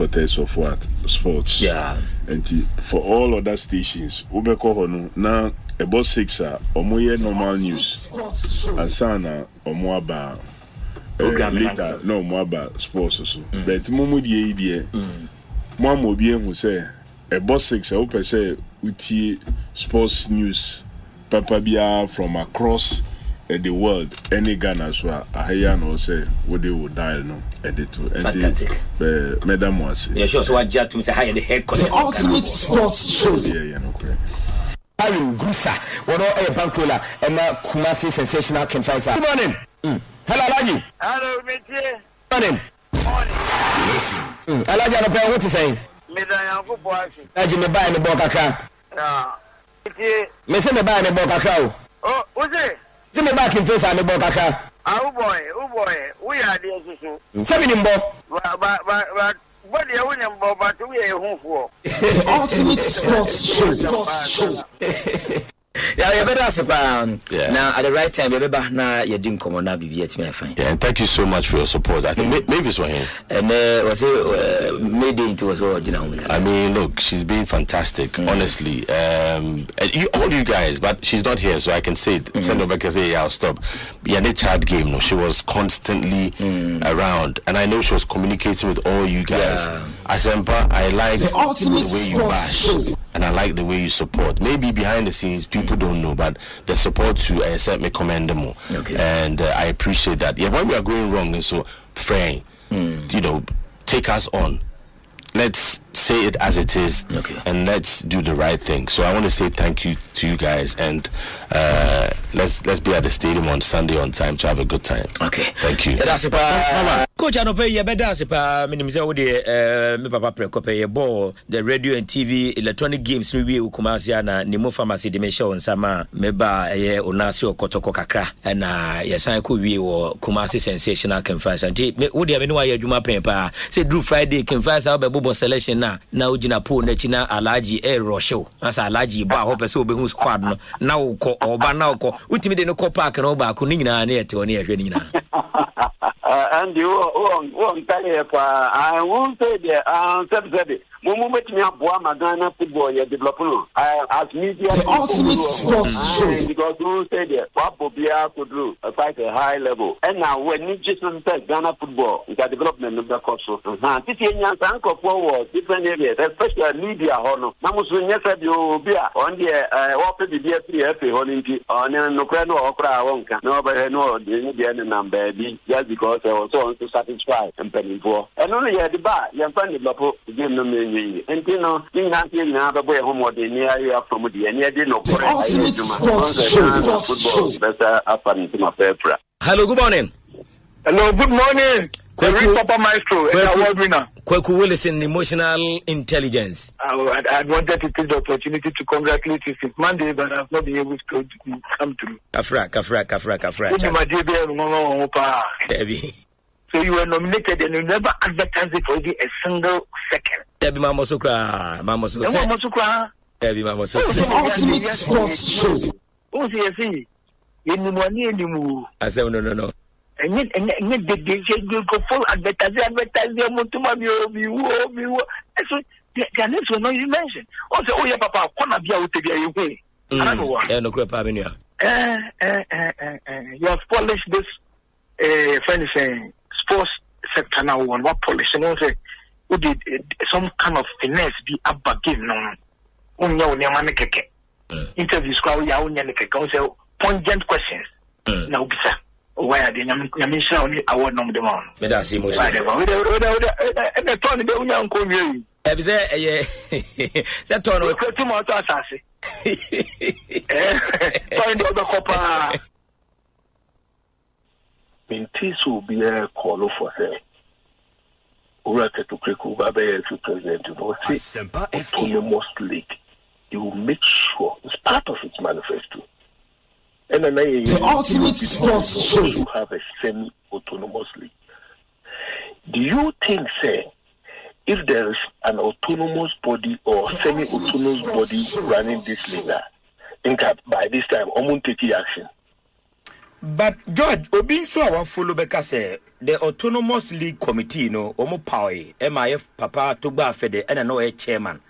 of what? Sports. Yeah. And for all other stations, Ubeko Hono, now about 6 Omoye normal news. And Sana Omoaba later, no more about sports. But Mumu the idea, Mamu bien who say about 6 open say uti sports news, Papa Bia from across the world, any Ghana as well. I hear no say what they would dial no edit to. Fantastic. Madam was. Yeah, sure. So what Jack to say higher the head the ultimate sports show. Yeah, no correct. I'm Grusa. What all a bankola and Kumasi sensational can find. Good morning. Hello, Alaji. Hello, Monsieur. Morning. Morning. Listen. Alaji, I don't know what to say. Alaji, me buy the Bokaka. Yeah. Me say me buy the Bokaka. Oh, what's it? See me back in face and the Bokaka. Oh boy, we are there. 7 in Bo. But what do you want, but we are home for? The ultimate sports show. Yeah, you better say now at the right time, you better now you didn't come on now be fine. Yeah, and thank you so much for your support. I think maybe it's for him. And was it made into us all, you know. I mean, look, she's been fantastic, honestly. All you guys, but she's not here, so I can say it. Send her back and say, yeah, I'll stop. Yeah, the chat game, no, she was constantly around, and I know she was communicating with all you guys. Asempa, I like the way you bash, and I like the way you support. Maybe behind the scenes, people don't know, but the support to accept me commend them more. Okay. And I appreciate that. Yeah, when we are going wrong, and so Frank, you know, take us on. Let's say it as it is, and let's do the right thing. So I want to say thank you to you guys, and let's be at the stadium on Sunday on time to have a good time. Okay, thank you. That's it, Coach. I know pay you better. That's it. Me papa pray ball, the radio and TV, electronic games. We Kumasi na Nimo Pharmacy dimension on sama meba onasi okotoko kakra na yesan ko wi wo Kumasi sensational conference. Anti wo dia me no aye adwuma pen pa. Say do Friday conference bo selection na ujina po na china alaji rosho asa alaji ba ho pese obehu squad no na uko oba na uko utimi de no ko park no ba ko ni nyina na yete oni ehwe ni nyina and you won't tell you I won't say there Mumu metimi aboa magana football ya develop no as media the ultimate sports show because who say there Bobia could do quite a high level and now when you just say Ghana football the development of the course this year sanko forward different areas especially media hono na musu nyesa bi obia on the what be the FA honinti on no kra no okra wonka no be no the be number bi just because I was so to satisfy and penny for and only the bar you find develop game no and you know, you have to have a boy homework in the area from the end. No, hello, good morning. Hello, good morning. Papa Myxtro, award winner. Kweku Willison, emotional intelligence. I wanted to take the opportunity to congratulate you since Monday, but I've not been able to come through. Kafra. So you were nominated and you never advertised it for even a single second. Debbie Mama Sukra. Debbie Mama the ultimate sports show. Oh, see, you money anymore. I said, no. And they go full advertising, so their names were not even mentioned. Also, oh, yeah, Papa, come be out to the I don't know what. No crap, you have polished this, friend saying, sports sector now one what polish and say who did some kind of finesse be abagin no unya unya keke interviews kwa ya unya keke say pungent questions na ubisa why are they nyamisha only award no dem on me da see mo say e turn be unya nko wi e be say turn o ko timo to asase turn the other copa Mintis will be a call for her. Urate to Krikuba to President Asempa autonomous league. You will make sure it's part of its manifesto. And then the ultimate sports show you have a semi-autonomous league. Do you think, say, if there is an autonomous body or semi-autonomous body running this league, think that by this time, I'm going to take action? But George, Obin so our follow back say the autonomous league committee no omo power MIF papa to gba fede and no a chairman.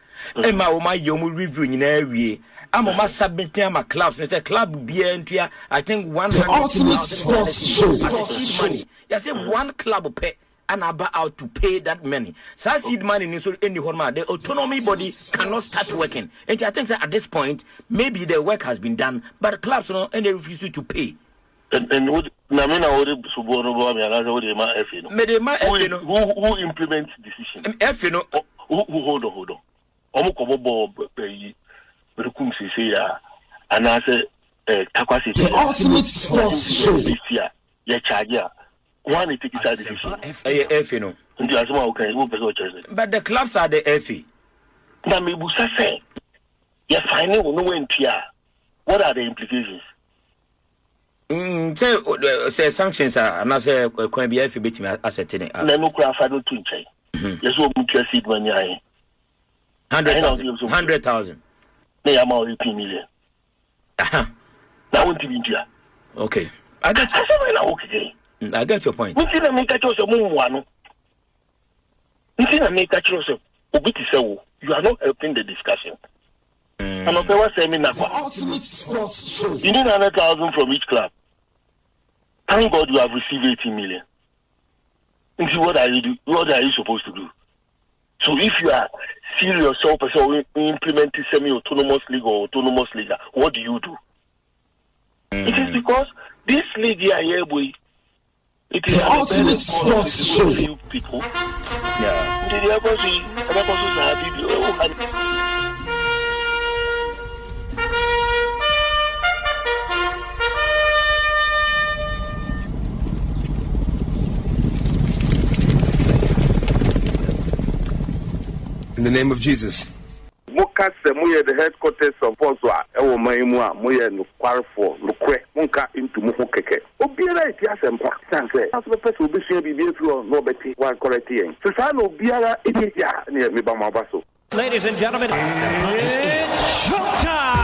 Emma o ma yomu review nyina wie. Amoma submit am clubs say club bia ntua I think 100 ultimate sports show. as a seed money. You say one club pay and about out to pay that money. So seed money in so any horma the autonomy body cannot start working. And I think that at this point maybe the work has been done but clubs no and they refuse to pay. And what Namina already Subono and another way ma FNO. Who implements decisions? FNO Who hold on. Omukobo pay Rukum Sisia and I say Takwasi. The ultimate sports show. This year, your charge. One it takes a decision. FNO. And the Asma okay, who but the clubs are the FA. Namibusa say, you're finding no one here. What are the implications? Say sanctions are and I say can be FA beating ascertain. No craft I don't think. Yes, what would you see when you're 100,000. They are more 18 million. Now, won't you India? Okay, I get your point. Until I make a choice of one. Until I make a choice of you are not helping the discussion. I'm not saying that. Ultimate sports show. You need 100,000 from each club. Thank God you have received 18 million. And see what are you supposed to do? So if you are serious so implementing semi-autonomous league or autonomous league, what do you do? It is because this league here, boy, it is the ultimate sports show. People. Yeah. In the name of Jesus. Moka se moye the headquarters of Poswa ewo maimua moye no kwarfo no kwe monka into mo keke obiara iti Asempa sanse aso person obi sua bibie fro no beti wan correct yen se sa no obiara iti ya ne me ba ma baso. Ladies and gentlemen, it's showtime.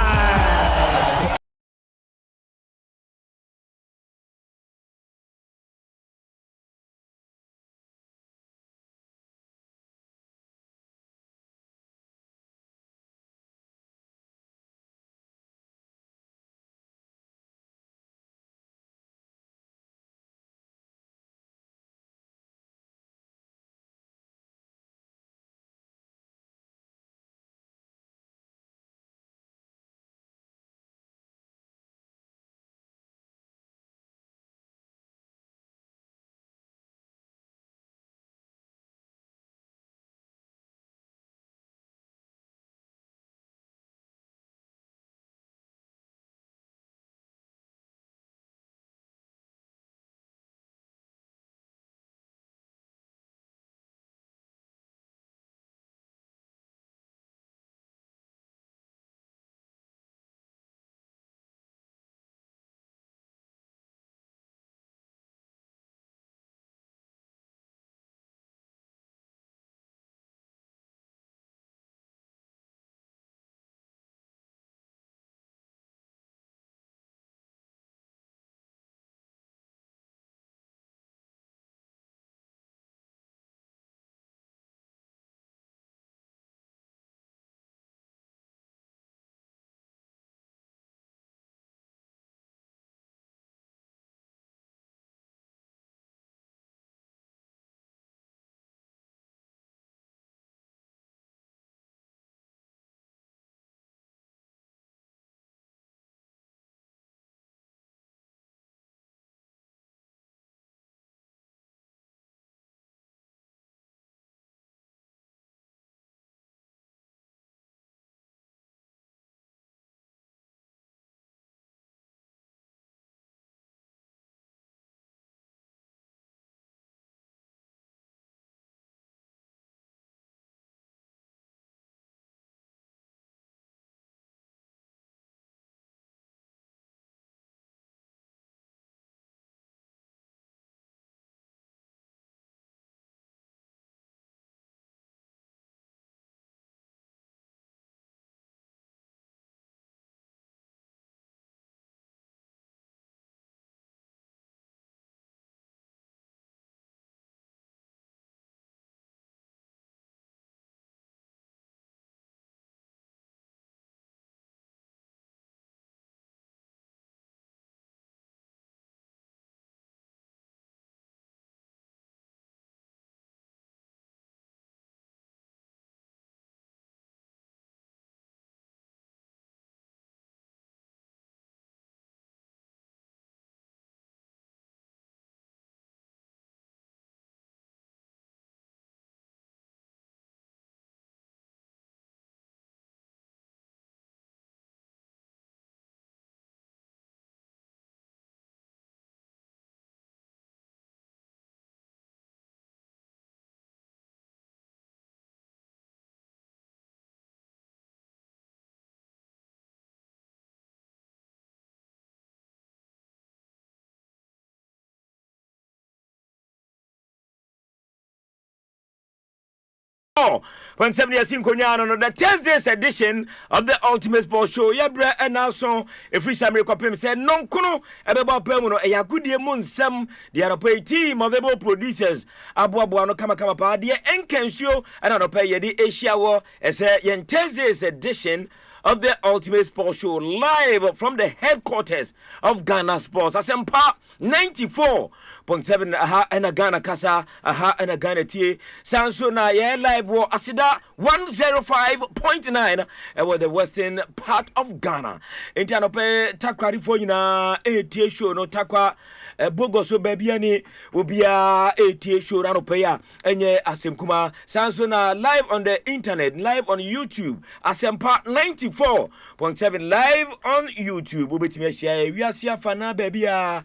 94.7 years in Konyano, the Thursday's edition of the Ultimate Sports Show. Yabra and also a free summary copy said, non kuno, about Permuno, a Yakudi Moon, some the Arope team of able producers, Abuano Kamakama, the Enkensio, and Arope, the Asia War, as a Thursday's edition of the Ultimate Sports Show, live from the headquarters of Ghana Sports. Asempa 94.7 aha and a Ghana Kasa, aha and a Ghana T. Sansona, yeah, live war Asida 105.9 over the western part of Ghana. In Tanope, Takwa for you na AT show, no Takwa. Bogoso baby will be a AT show Ranopea and ye Asemkuma Sansona live on the internet, live on YouTube. Asempa 94.7 live on YouTube. Ubetime share we are sia fana baby na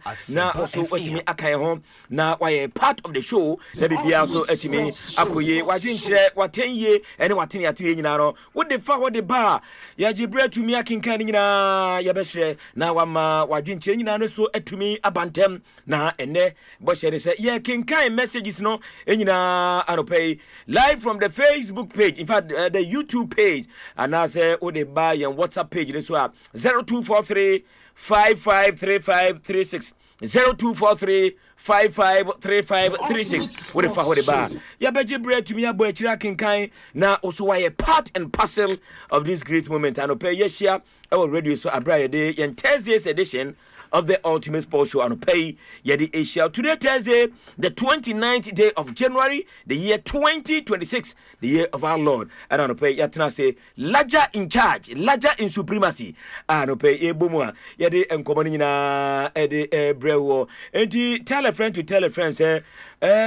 also etime akai ho na why part of the show na baby also etime akoye wadwenkyere watenye ene watene atire nyina no wo de fa wo de ba ya jibre tumi akinkan nyina ya behre na wama wadwenkyere nyina no so etumi abantem na ene bo share say ye kinkan messages no nyina anopay live from the Facebook page, in fact the YouTube page, and as o de ba yan WhatsApp page this one 0243 553536 0243 553536. What if I hold a bar? Ya beji bread to me a boy kinkai na also why a part and parcel of this great moment. And pay yes here our radio so abra day and Thursday's edition of the Ultimate Sports Show and pay Yedi Asia. Today Thursday, the 29th day of January, the year 2026, the year of our Lord. And on pay Yatina say larger in charge, larger in supremacy. And pay Ebumwa Yedi and Comonina Ede Brewo. And tell a friend to tell a friend say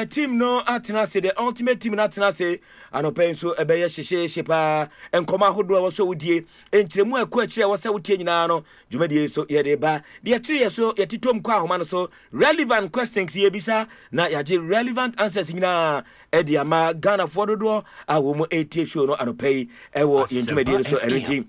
team no atina say the ultimate team atina say and pay so ebeye shepa and koma hodo was so die entremu akwa was so tie nyina no dwumadi so Yede ba de so yetitom kwa homa no so relevant questions ye bisa na yaje relevant answers nyina edi ama Ghana for dodo awo mo etie show no anopay ewo yentumadi so everything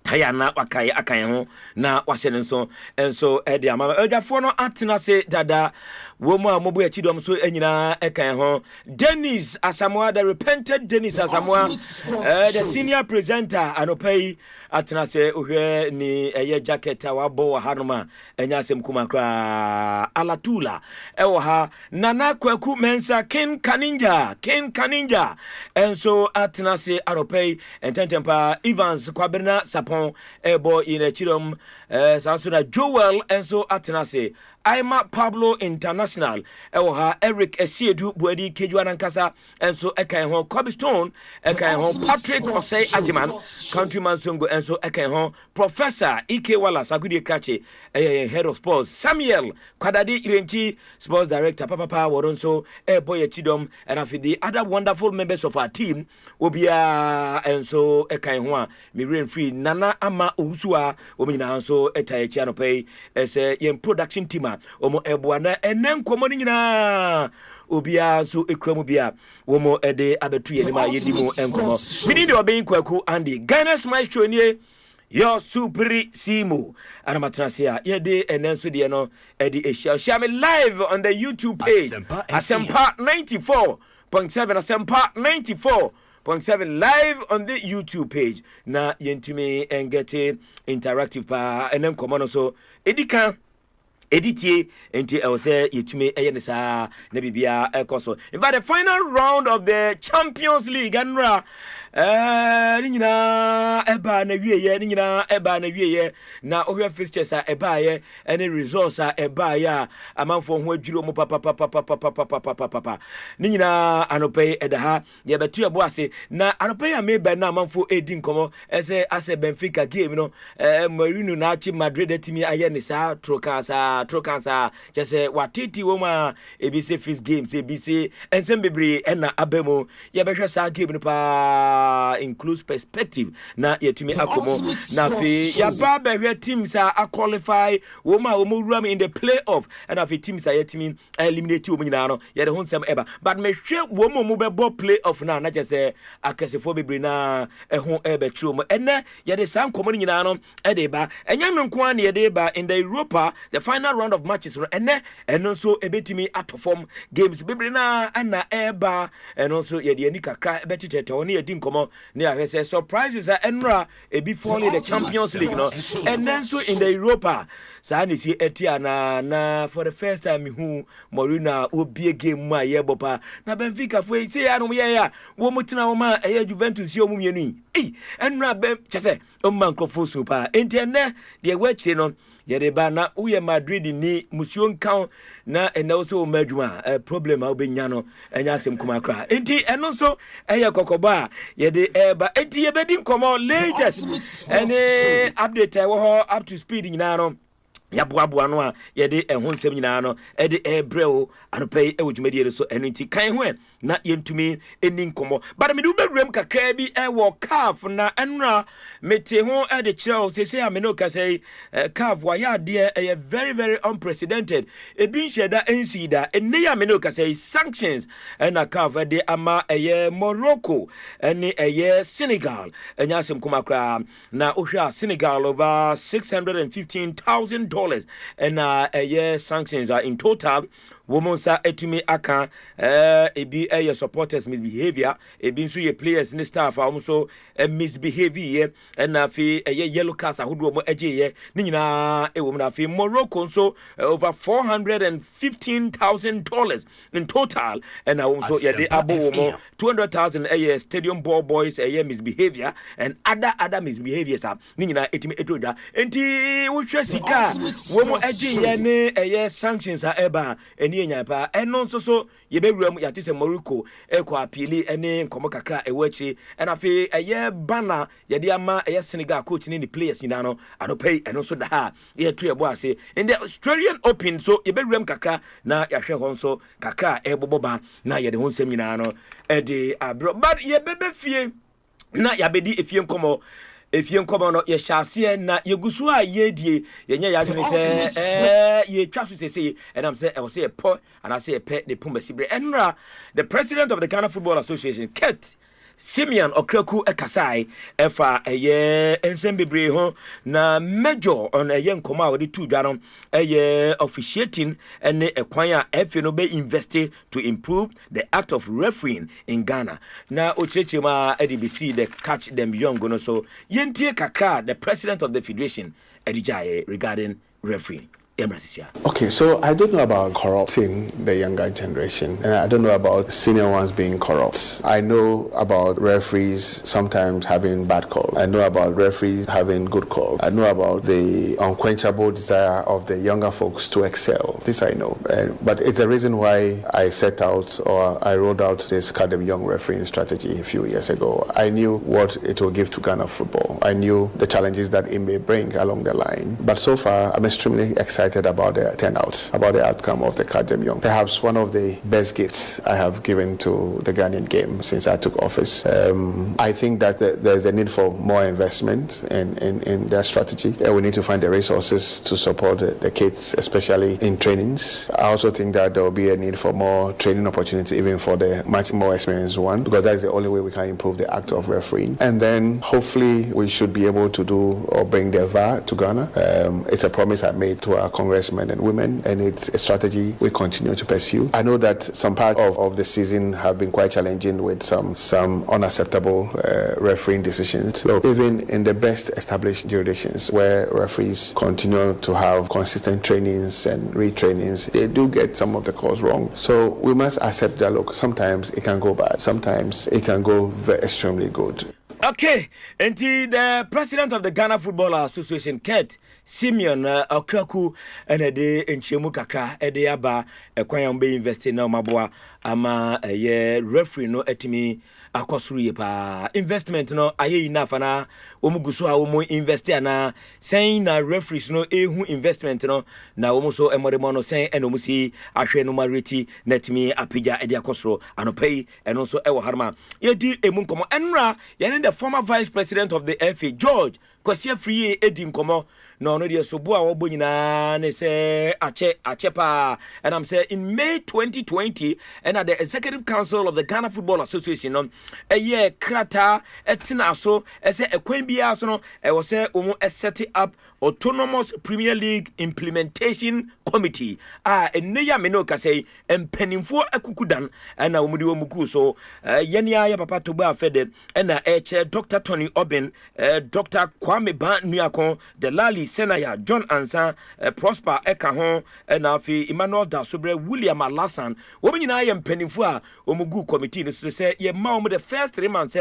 haya na wakai akan ho na wahye nso enso edi ama ejafo no atena se dada wo mu amobo achidom so enyina ekan ho Dennis Asamoah, the repented Dennis Asamoah, the senior presenter anopay atena se ohwe ni eye jacket awabo hanoma enya asem kuma kra alatula ewo ha nana kwaku mensa Ken Kaninja enso atena se anopay ententempa Evans Kwabena Sapon ebo in chidom sansuna Joel enso atena se Aima Pablo International ewoha Eric Esiedu Buedi Kejuana Nkasa enso ekan ho Cobblestone ekan ho Patrick Osei Ajiman Countryman Songo enso ekan ho Professor Ike Wallace Agudi Krache head of sports Samuel Kwadadi Irenchi sports director Papa Woronso boy chidom and after the other wonderful members of our team obia enso ekan ho me rain free Nana Ama Usua omina enso etayechi anopay ese yen production team omo ebuana enen komoni nyina obia so ekramu bia womo ede abetu yenima yedimu enkomo mini de oben kwaku Andy Ghana's Myxtro nie your superi simo anamatrasia yede enenso de no ede ehia me live on the YouTube page Asempa 94.7 Asempa 94.7 live on the YouTube page na yentumi engete interactive pa enen komo no so edika editie enti say yetumi eyenisa na bibia ekoso. In fact, the final round of the Champions League anra nyina eba na wieye nyina eba na wieye na ohwe fixtures a eba ye any results a eba ya amanfo ho adwiro mu papa nyina anopay edaha ye betu ebo ase na anopay a meba na amanfo edi nkomo ese ase Benfica game no Marino na chi Madrid etimi ayenisa trokansa just watiti woma ebise first games ebise ensem bebre na abemo ye behwe sa game no pa includes perspective na yetumi akomo na fe ya ba behwe teams a qualify woma ram in the playoff and afi teams a yetumi eliminate wom nyina no ye de honsem eba but me hwe woma mo be bo playoff na just akasefo bebre na ehon ebe trum enne ye de san komo nyina no e de ba enya nko an ye de ba in the Europa the final final round of matches no and also ebetimi atofom games bebre na ana eba and also ye de ani kakra ebetete oni edi nkomo na ahwese surprises enra ebi fall the Champions League no and then so in the Europa sa na si etia na for the first time who Morina obi game ma ye bopa na Benfica fo say ya no ye ya wo mutina wo ma Juventus si omumienu enra be chese o man krofoso pa entienne de wechi no yede ba na uye Madrid ni musuo nkan na ene so madwuma problem a obenya no enya asem kuma kra enti eno so eye kokoba yede eba enti yebedi nkomo latest ene update wo ho up to speed nyina no yaboaboa no a yede ehon nsem nyina no ede ebreo anopei ewudwumedie so eno nti kan ho na yentumi eni nkomo but me do bedrem kakra bi ewo calf na enra mete ho ede kireo sese ameno ka say calf wa ya de very very unprecedented ebi nsheda ensida enne ya ameno ka say sanctions na calf de ama Morocco ene Senegal enya asem kuma kra na ohwa Senegal over $615,000 and sanctions are in total. Women sa etumi aka ebi supporters misbehavior ebi nso ye players ni staff also misbehavior and afi yellow cards ahodo mo agye ni nyina wo na afi Morocco nso over $415,000 in total and also ye de abo mo $200,000 stadium ball boys misbehavior and other misbehaviors ni nyina etumi etoda enti wo hwe sika wo mo agye ni sanctions eba enya pa eno nso so yebewuram yate se Morocco ekọ apili ene nkomo kakra ewachi ena fe bana yede ama Senegal coach ni players nyina no anopei eno so da ha ye to yebo ase in the Australian Open so yebewuram kakra na yahwe ho nso kakra eboboba na yede ho nsem nyina no ede abro but yebebe fie na yabedi efie nkomo efie nkomo no ye hyase na yegusu a yedie yenye yadwene se ye twaso sese enam se e wo se po ana se pe ne pumbasibre enra the president of the Ghana Football Association Kurt Simeon Okraku ekasai efa ensembebre ho na major on nkoma a wodi tu dwanom officiating ene ekwan a efe no be invested to improve the act of refereeing in Ghana na ochechema EDBC the catch them young no so yentie kakra the president of the federation edijaye regarding refereeing. Okay, so I don't know about corrupting the younger generation, and I don't know about senior ones being corrupt. I know about referees sometimes having bad calls. I know about referees having good calls. I know about the unquenchable desire of the younger folks to excel. This I know. But it's the reason why I set out or I rolled out this Academy Young Refereeing strategy a few years ago. I knew what it will give to Ghana football. I knew the challenges that it may bring along the line. But so far, I'm extremely excited about the turnouts, about the outcome of the Academy Young. Perhaps one of the best gifts I have given to the Ghanaian game since I took office. I think that there's a need for more investment in their strategy. We need to find the resources to support the kids, especially in trainings. I also think that there will be a need for more training opportunity, even for the much more experienced one, because that's the only way we can improve the act of refereeing. And then hopefully we should be able to do or bring the VAR to Ghana. It's a promise I made to our congressmen and women, and it's a strategy we continue to pursue. I know that some part of the season have been quite challenging with some unacceptable refereeing decisions. So even in the best established jurisdictions where referees continue to have consistent trainings and retrainings, they do get some of the calls wrong. So we must accept that, look, sometimes it can go bad, sometimes it can go extremely good. Okay, and the president of the Ghana Football Association, Kurt Simeon Okraku, and a day in Chemukaka, a day aba, a kwayam be invested now, Mabua, ama a year referee no etimi. Akosuri pa investment no aye enough na omuguso a omo invest na saying na referees no ehu investment no na omo so emodemo no saying eno musi ahwe no mareti netimi apija edi akosoro anopei eno so ewo harma yedi emu nkomo enra yene the former vice president of the FA George Kwasi Free edi nkomo no no dia so bo a wo bo nyina ne say ache pa, and I'm saying in May 2020 and at the Executive Council of the Ghana Football Association no ye krata etina so say ekwan bia so no e wo say omo set up Autonomous Premier League Implementation Committee enne ya me no ka say empanimfo akukudan and na omudi omuku so yenia ya papa to ba fede and Dr. Tony Obin, Dr. Kwame Ban Nuakon, the Lali Senaya, John Ansa, Prosper Ekahon, and Afi Emmanuel Dasobre, William Alassan, woman in I am Penifua, Omugu Committee, to say, ye mom the first 3 months,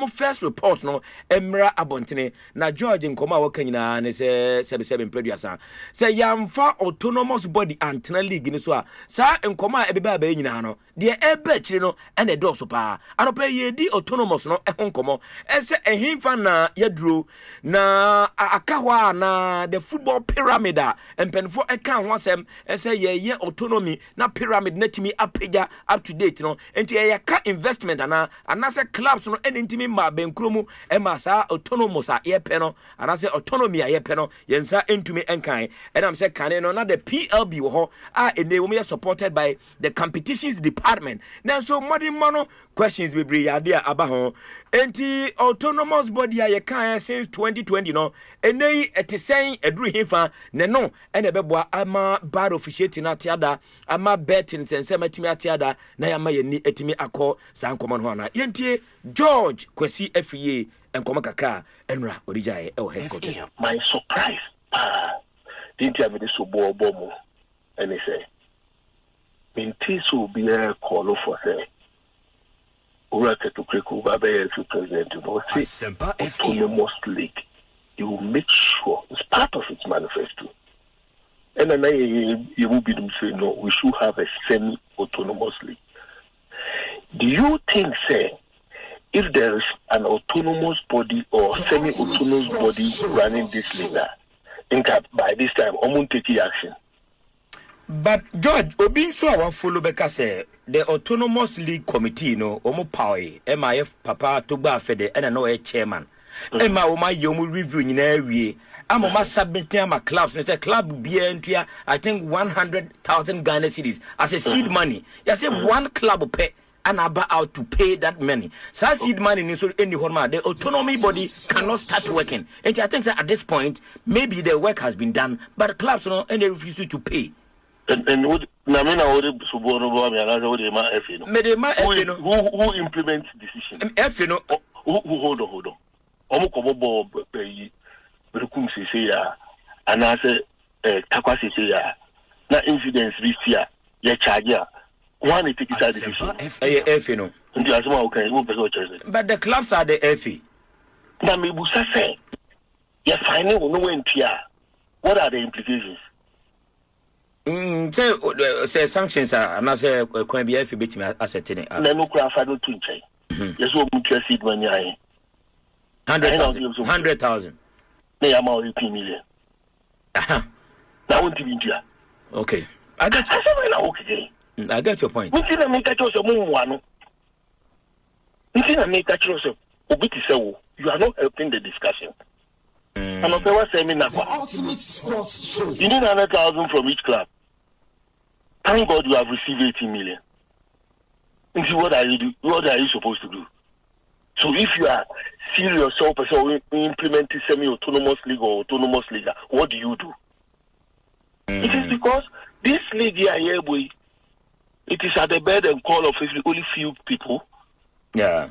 first report, no, Emra Abontine, na George in Koma Wakana, and say 77 Preduasa. Say, yam far autonomous body antenna league in Swa, Sa and Koma Ebeba Benino, dear Ebetino, and a dosopa, and pay ye di autonomous no, a Honkomo. Ese ehimfa na yadru na akawa na the football pyramid and penfo eka ho asem ese ye autonomy na pyramid na timi apega up to date no enti ye ka investment anase clubs no enintimi ma benkromu e ma sa autonomous ye pe no anase autonomy ye pe no yensa entumi enkan and am say kan no na the PLB wo ho ene wo me supported by the competitions department now so modern mano questions we bring ya there aba ho enti autonomous body a yekan since 2020 no enei etisen edru hifa ne no ene beboa ama bad officiating na tiada ama betting sense matimi atiada na ya ma yeni etimi akọ sankomo no na yentie George Kwesi Afie enkomo kakra enra orijae e headquarters. My surprise didn't have this so bomo and he say minti so be a call for say to president Asempa autonomous league. You will make sure it's part of its manifesto. And then you will be saying no, we should have a semi-autonomous league. Do you think, say, if there is an autonomous body or semi-autonomous body running this league, think that by this time, I won't take action? But George, Obi so our follow beka say the autonomous league committee no omo power MIF papa to gba fede and no chairman. Emma o ma yomu review nyina wie. Amo ma submit my clubs say club bia ntua I think 100,000 Ghana cedis as a seed money. You say one club pay and about out to pay that money. So seed money in so any horma the autonomy body cannot start working. And I think that at this point maybe the work has been done but the clubs no and they refuse to pay. And would Namina would Subono and another would ma F who implements decisions? F who hold on. Omokobo pay Rukum say and I say Takwasi say na incidents this year, ye charge ya. One take it decision. F And the Asma okay, who be but the clubs are the FE. Na me busa say ye finding no went here. What are the implications? Say sanctions are and I say can be FE bit me assetting. No craft I don't think. Yes, what would seed when you 100,000. They are more 18 million. That won't be India. Okay. I get your point. We didn't make a choice of one. We didn't make a choice of you are not helping the discussion. I'm not saying ultimate sports show. You need 100,000 from each club. Thank God you have received 18 million. And see what are you supposed to do? So if you are serious so implementing semi-autonomous league or autonomous league, what do you do? It is because this league here, boy, it is at the beck and call of only few people. Yeah.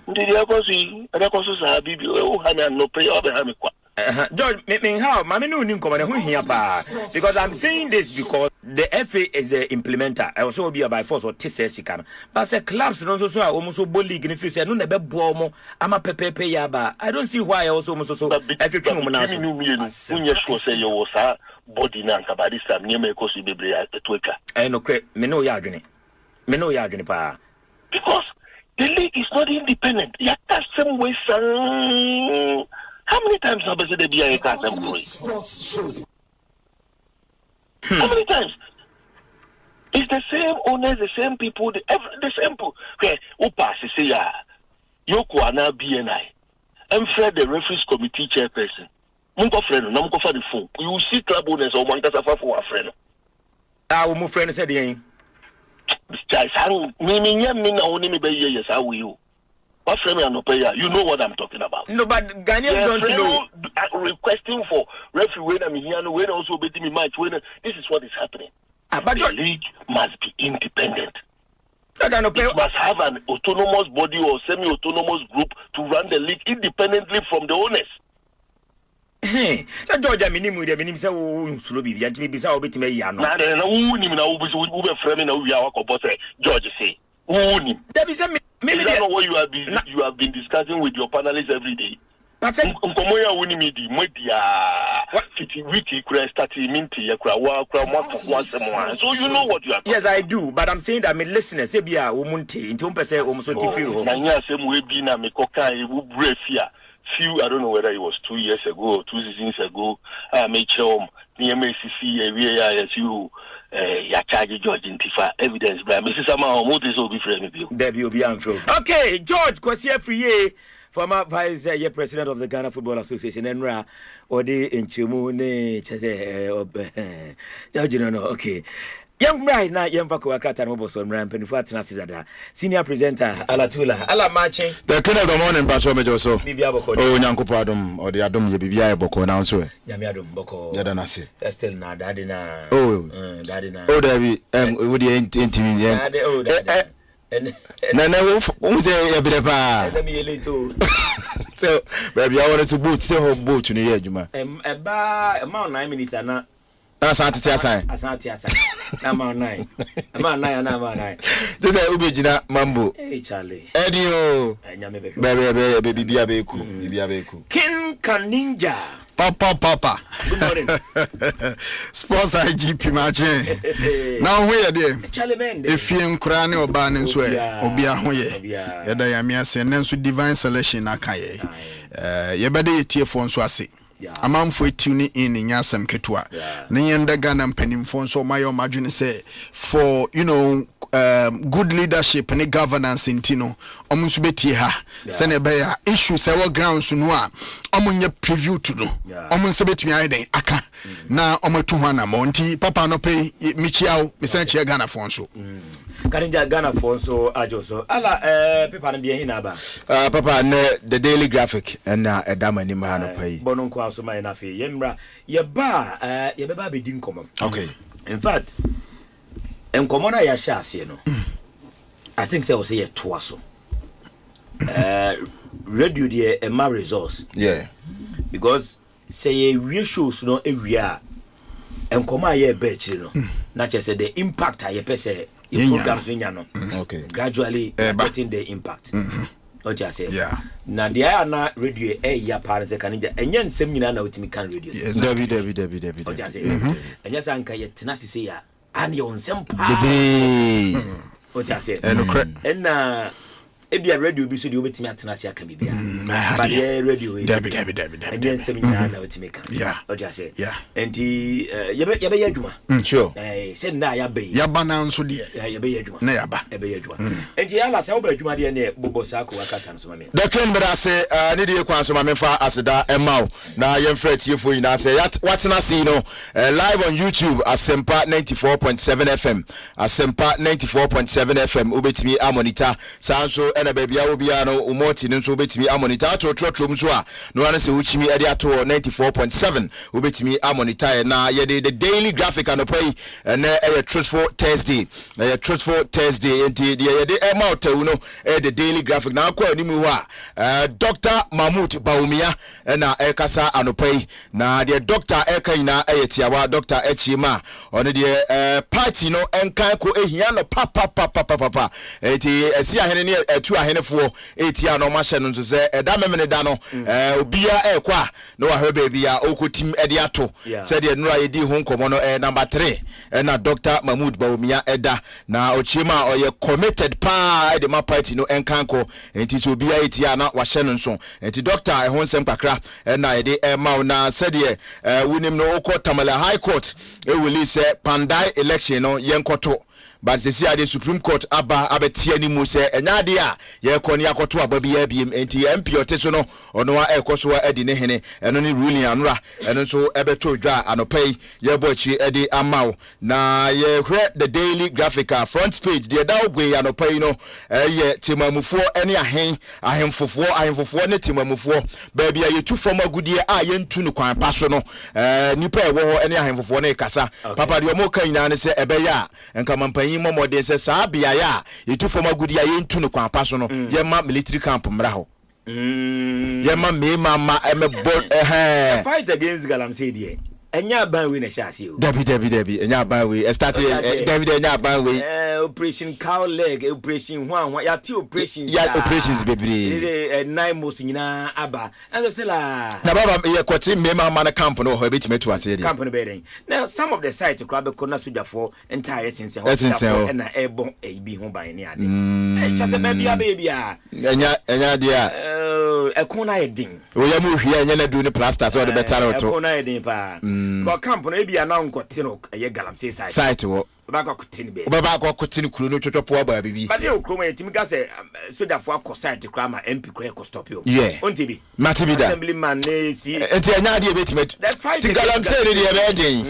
George, how Mami no nim come who here pa because I'm saying this because the FA is the implementer. I also be by force or TSC but say clubs no so almost so league in say no na be boa mo ama pepe ya ba. I don't see why also almost so everything mo na so. Unye sure say you was a body na nka ba this time nyeme ko so bebre atweka. No kre me no ya adwene. Me no ya adwene pa. Because the league is not independent. You have some way how many times have I said they be a class employee? How many times? It's the same owners, the same people, the same people. Okay, Upa say ya, Yoko ana BNI. I'm Fred, the referees committee chairperson. Munko friend, no munko for the phone. You see club owners or one that's a for a friend. I will move friend said the me only me yes, how will you? What friend are no payer? You know what I'm talking about. No, but Ghanaians don't know. Requesting for referee when I'm here, when also betting me match when this is what is happening. But the league must be independent. It must have an autonomous body or semi-autonomous group to run the league independently from the owners. Hey, so George, I mean, we say, oh, slow be the anti bisa obit me yano. George say, that is maybe that's not what you have been discussing with your panelists every day. But Nkomoya wini midi media wiki kura starting minti ya kura wa kura mwasa. So you know what you are talking. Yes, I do, but I'm saying that my listeners say be a umunte into umpese umusotifi. Nanya same way be na mekoka brefia. Few I don't know whether it was 2 years ago or 2 seasons ago. Myxtro near MCC you ya charge George Intifa evidence by Mrs. Sama or Moses will be friend with you. There will be untrue. Okay, George Kwasi Friye. Former Vice President of the Ghana Football Association, Enra, or the Inchimune, okay. Young right now, young Pakuakata Mobos on Ramp and Fatina Senior Presenter, Alatula, Ala Marching. The kind of the morning, Patromage so. Bibiaboko, oh, Yanko Padum, or the Adam Yabia Boko now, so. Yamiadum Boko, Yadanasi. That's still not Dadina. Oh, Dadina. Oh, David, would you intimidate? Nana, who's a bit of a so, baby, I wanted to boot, stay home boat to the edge, man. About 9 minutes and not. That's Antiasa. Amount 9. Amount 9 and amount 9. This is Ubijina Mambo. Hey, Charlie. Edio. Baby, Biabeku. King Kaninja. Papa. Good morning. Sports IGP matching. Now we are there. Charlie man. If you crane or ban swear, Obia Hoye. Yada Yamia send to divine selection Akaye. Yabade tear phone swasi. A man for tuning in Yasam Ketua. Nayanda Ghana penny phone so my imagine say for good leadership and governance in Tino, Omusbeti ha, Senebea, issues several grounds to noa, Omunya preview to do, Omunsabet me aka, na Omotuana Monty, Papa no pay, Michiao, Missanchia Ghana Fonso. Karinja Ghana Fonso, Ajoso, Ala, Papa and Bianaba. Papa, the Daily Graphic, and a dama in Mahano pay. Bononqua, so my nafi, Yemra, Yaba be dinkum. Okay. In fact, and Comona Yashas, I think there was a twasso. Radio dear and my resource. Yeah. Because say we shows no area and come a year bet, not just the impact I pese programs okay. Gradually getting the impact. What you say? Yeah. Now they are not radio ya parents can and yen seminar now with me can radio. Yes, Debbie. What you say? And yes, Anka yet tenacity say and you on some what I said, and Ebia radio be so the obeti atenase can be there. But yeah, radio is Debbie. And then seminar now to make. Yeah. What I said. Yeah. And yabe yaduma. Sure. Send na yabe. Yaba na nso de. Yabe yaduma. Na yaba. Yabe yaduma. And yala sa oba aduma de na bobo sa ko akata nso mame. The ken bra say ne de kwan so mame fa aseda emma na yemfra tiefo ina say what na see no live on YouTube Asempa 94.7 FM. Asempa 94.7 FM obetimi amonita sanso na babia obia no umoti nso obetimi amonita atrotrom so a no ana se uchimi ade ato 94.7 obetimi amonita na ye the Daily Graphic and pay na truthful Thursday enti ye de emma tawu no the Daily Graphic na akwa animu ho a Dr. Mahmoud Baumia na ekasa anopai na the doctor ekanyina eyetiawa Dr. Echima ono de party no enkan ko ehia no papa enti esi ahene ne atu ahenefo etia no mahye no se eda memene da no obia ekwa no wa hwebe bia okotim ede ato se de nura yedi ho nkomo no number 3 na Dr. Mahmoud Baumia eda na Ochima oye committed pa de ma party no enkan ko enti so obia etia na wa hye no nso enti doctor ehon sem kakra na yede ma na se de wunim no okọ Tamale High Court release Pandai election no yenkoto but se sia the Supreme Court aba abetie ni mu se enya de a ye kɔ ne akoto aba bia biem enti MP oteso no ono a ekoso a edi ne hene eno ni ruling anora eno so ebeto dwa anopai ye bochi edi amaw na ye hwɛ the Daily Graphic front page the dawgwe anopai no ye timamufo ene ahemfofo ne timamufo ba bia ye tu fom agudie a ye ntu no kwan paso no nipa ewo ho ene ahemfofo ne kasa papa de omo kan nyina ne se ebeya enka mampanyin momode se saa bia ya ye tu fom agudie a ye ntu no kwan paso no ye ma military camp mra ho ye ma me mama emebo fight against galamsey there enya ban we na shasi o Debbie enya ban we started Debbie enya ban we operation cow leg operation hwan ya ti operation operations bebre nine most nyina aba and say la na baba ye kwoti mema man camp no ho ebetime to ase camp no be den now some of the sites crab ko na soja for entire since and na ebon ebi ho ban ni ade cha se baby a enya dia ekona edin o ya mu hwia enya na do ni plaster so de betare to ekona edin pa ko camp no ebi na nkote no eye galamsey site wo ba ko kutini be ba ko kutini kuro no twotwopo aba bibi ba de okromo yetimi ga se soja for ko site kra ma MP kra ko stop yo onti bi mati da assemblyman ne si enti enya de betime ti galamsey ne de be den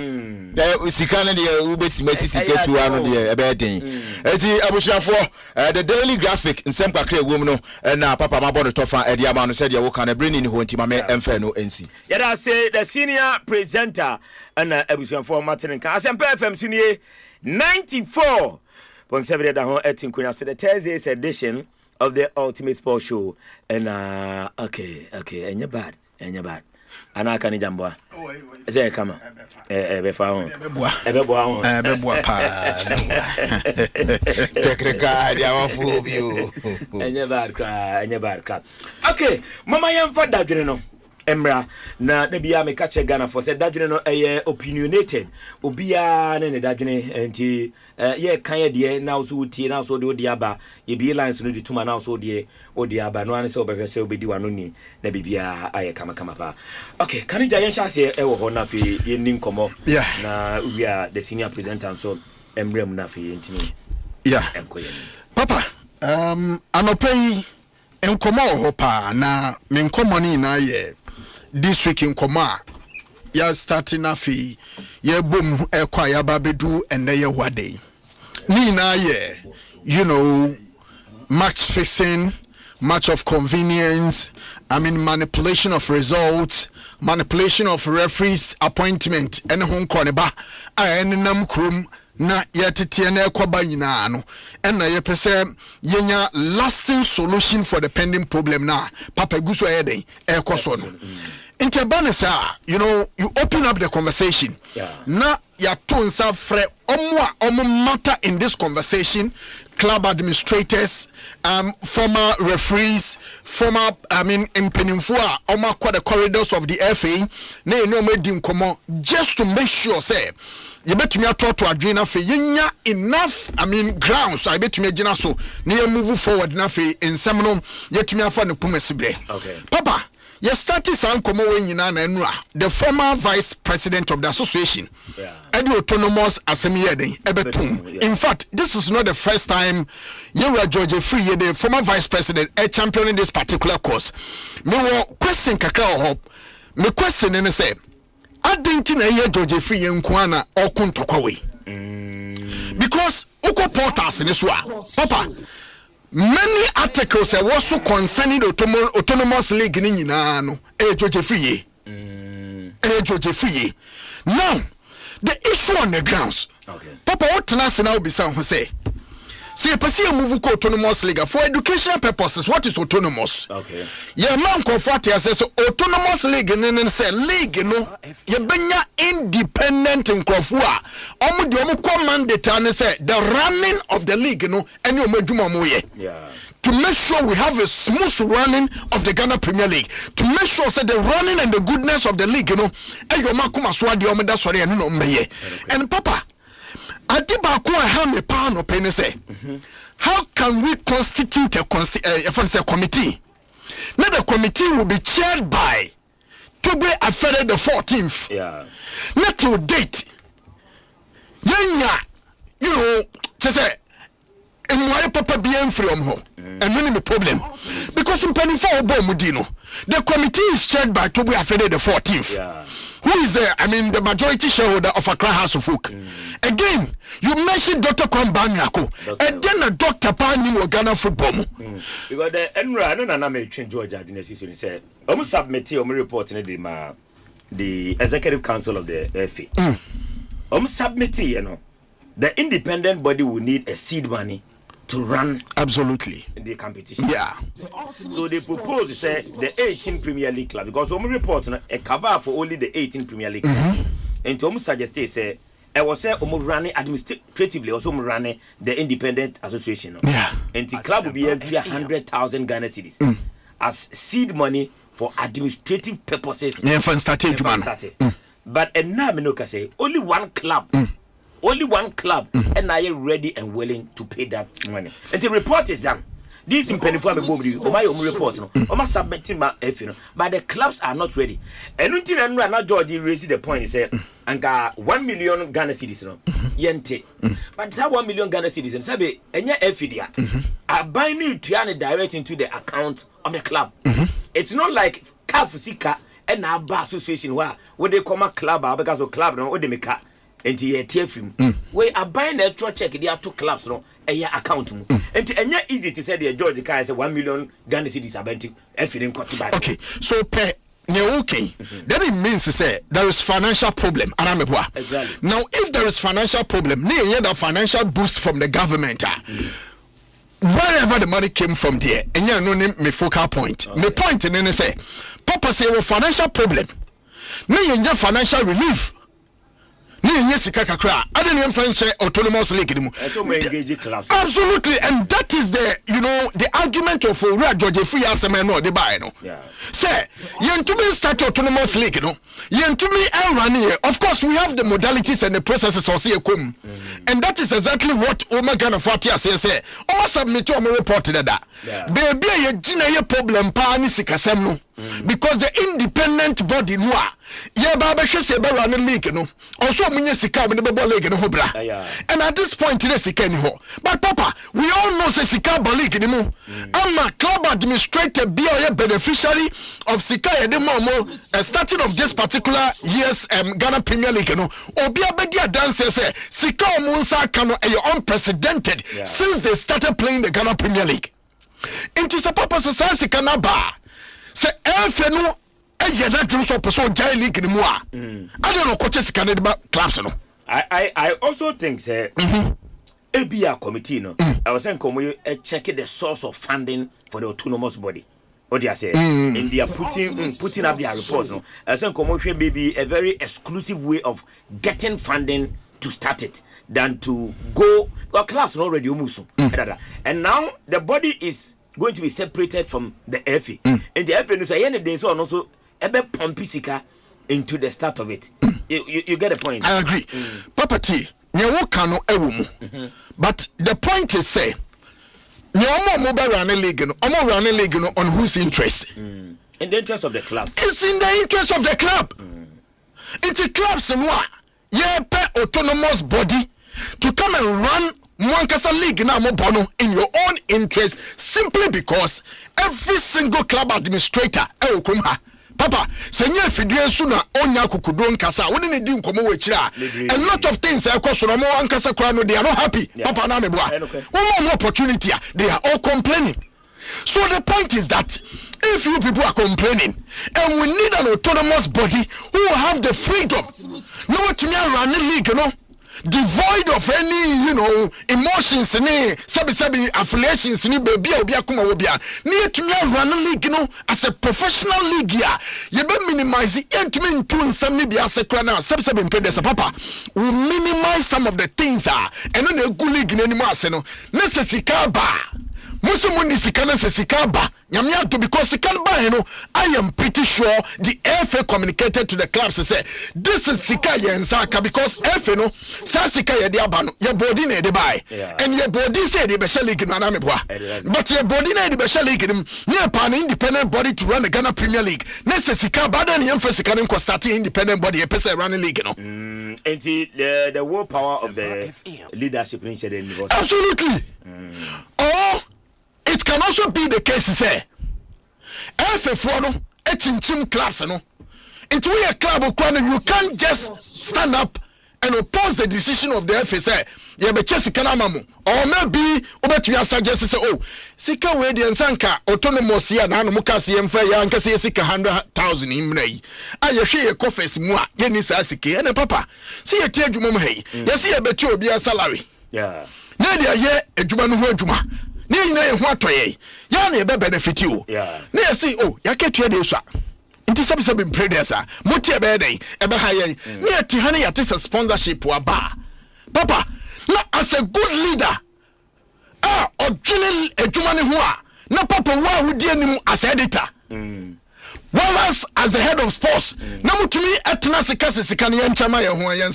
sika ne de ubetime sisiketu ano de be den enti abushafo the Daily Graphic nsem kakra ewom no na papa mabɔ no tofa edi ama no se de wo kan na bring ni ho nti ma me emfa no ensi yada say the senior presenter and abushafo Martin kan Asempa FM sunie 94.7 da ho etin kunya for the Thursday's edition of the Ultimate Sports Show and okay enya bad ana kan jambo say kama be fa ho be boa pa technical dia wa fu bio enya bad cry okay mama yem fa dadwene no emra na bia me catch Ghana for said dadwene no opinionated obia ne dadwene enti ye kan ye de na so utie na so de odi aba ye bi lines no de tuma na so de odi aba no an se obehwe se obedi wano ni na bibia aye kama pa okay kan ja yen chase wo ho na fi ye nin komo na we are the senior presenter so emrem na fi ntimi enkoye papa anopai enkomo ho pa na me nkomo ni na ye this week nkomo a ya starting afi ye bom ekwa ya babedu enne ye wade ni na ye match fixing, match of convenience, manipulation of results, manipulation of referees appointment and hon koneba nam krum na yetete na ekoba yina no and na yepese yenya lasting solution for the pending problem na papa guso eden ekoso no interbanesa you open up the conversation na ya tonsa fre omo matter in this conversation club administrators former referees former impenimfo a omo kwa the corridors of the FA na eno medi nkomo just to make sure say you betumi atoto adwena fe yenya enough grounds so I betumi agina so na you move forward na fe ensem no yetumi afa ne pomasibre okay papa you started some komo nyina na enu a the former vice president of the association Eddie autonomous asemi den ebetum in fact this is not the first time you were George Free the former vice president championing this particular course me wo question kakra ho me question ne say adenti na ye George Free nkuana okuntokwa we because uko portals ne so a papa many articles were so concerning the autonomous league ni nyina no George Free George Free now the issue on the grounds papa what na se na obisa ho say see person move ko autonomous league for educational purposes. What is autonomous? Okay. Yeah, man comfort says autonomous league and say league no ye benya independent nkrofua omo de omo mandate and say the running of the league no any omedwuma mo ye. Yeah. To make sure we have a smooth running of the Ghana Premier League, to make sure say the running and the goodness of the league eyo makuma so de omo da sori eno no meye. And papa Adibako have a pound of penny say. How can we constitute a committee? Now the committee will be chaired by Tobe Afere the 14th. Yeah. Not to date. Yenya, say and why papa be from home and many problem because in Penifo Bomudino the committee is chaired by Toby Afede the 14th. Who is there? I mean, the majority shareholder of Accra House of Folk. Again, you mentioned Dr. Kwambanyako, and then a Dr. Pani or Ghana football. Because the Enra, no, no, may change Georgia. He said, almost submitted on report in the Executive Council of the FA. Almost submitted, you know, the independent body will need a seed money to run absolutely the competition. Yeah. So they propose to say the 18 Premier League club because we report a cover for only the 18 Premier League club. And to suggest say I was say running administratively also running the independent association. Yeah. And the club will be able to 100,000 Ghana cedis as seed money for administrative purposes. Yeah, for starting. But now me no say only one club. Only one club and I am ready and willing to pay that money. And the report is done. This in Penifo my report no. Submitting my but the clubs are not ready. And until then now George raised the point he said and got 1 million Ghana cedis no. Yente. But that 1 million Ghana cedis and sabe enya FDA are buying you to direct into the account of the club. It's not like CAF Sika and our bar association where they come a club because of club no what they make and the TFM. We are buying the check, they are 2 clubs, no, a year account. And it's easy to say the George Kai is 1 million Ghana cedis about if you didn't cut it back. Okay, so okay. Then it means to say there is financial problem. Exactly. Now, if there is financial problem, the financial boost from the government. Wherever the money came from there, and you know my focal point. My point and then say, Papa say, well, financial problem. No, you financial relief. I didn't even say autonomous league anymore. Absolutely, and that is the argument of George Free Asempa no the buy no. Say, you to me start autonomous league no. You to me run here. Of course, we have the modalities and the processes of CECOM, and that is exactly what Omagana Fatia say. Oma submit to report that. Baby, you problem pa ni sikasem no. Because the independent body no yeah baba say be run league no also munye sika me be league no ho bra and at this point the sika ni ho but papa we all know say sika ba league ni mu ama club administrator be a beneficiary of sika ye de mo starting of this particular year's Ghana Premier League no obi abedi dance say sika o mu nsa ka no unprecedented since they started playing the Ghana Premier League into the purpose of sika na ba say every no league anymore. I don't know coaches can clubs no. I also think say ABA committee no. I was saying come check the source of funding for the autonomous body. What do you say? In their putting up their reports no. I saying come maybe a very exclusive way of getting funding to start it than to go well clubs already umusu. And now the body is going to be separated from the FA. And the FA no say any day so also ebe pompisika into the start of it. You get the point. I agree. Papa T, nyewo kano ewumu. But the point is say nyewo mo be run league no, omo run league no on whose interest? In the interest of the club. It's in the interest of the club. It's clubs no ye pe autonomous body to come and run Mwankasa League na mo bono in your own interest simply because every single club administrator ha Papa, senye fidie su na onya kukudo nkasa woni ne di nkomo wechira a lot of things ekoso no mo ankasa kra no they are not happy. Papa na meboa one more opportunity they are all complaining. So the point is that if you people are complaining and we need an autonomous body who will have the freedom no to me run the league devoid of any emotions ni sabi affiliations ni baby obi akoma obia ni to me run the league as a professional league ya you be minimize entumi ntu nsam ni bia sekra na sabi impedesa papa we minimize some of the things and na egu league ni mu ase no necessary ba musumu ni sika na sika ba Nyamiato, because he can buy, I am pretty sure the FA communicated to the clubs to say, this is Sika Yensaka, because FA, no, Sasika Yadiabano, your body need to buy. And your body said the Bashal League in Manameboa. But your body need the Bashal League in near an independent body to run the Ghana Premier League. Necessika, but then Yemfasika starting independent body, a person running league, And the war power of the leadership. Absolutely. Or it can also be the case, say, FA no, a chinchim class, no. Into a club of crime, you can't just stand up and oppose the decision of the FA. Say, yeah, but Chessica Mamu, or maybe about you suggest say, oh, Sika Wedi and Sanka, autonomous here, and Mukasi and Fire, and Cassia Sika 100,000 in May. I share a coffee, moi, Yenis Asiki, and a papa. See a tear, Jumum, hey, you see a bet you be a salary. Yeah. Nadia, yeah, a Juman Juma. Nay, what way? Yan benefit you. Yeah. Nay, see, oh, Yaket Yadisa. It is something predecessor. Mutia Bede, Ebahaye, near Tihani at this sponsorship or bar. Papa, not as a good leader. Or Jilly a Jumanihua. No, Papa, why would you as editor? Wallace as the head of sports. Now to me at Nasicas Sikanian Chamaya who I and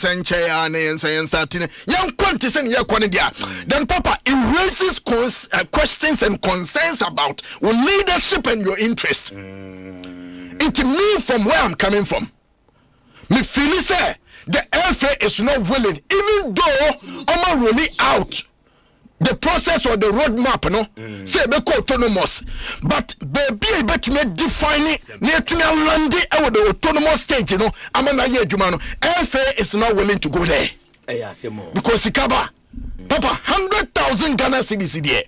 starting young quantities and your quantitia. Then Papa erases questions and concerns about leadership and your interest. It me from where I'm coming from. Me feel say the FA is not willing, even though I'm rolling out the process or the roadmap, no, say be autonomous, but baby, I bet me define it near to land it the autonomous stage, I'm an idea, Jumano. FA is not willing to go there. Because Sikaba, Papa, 100,000 Ghana cedis there.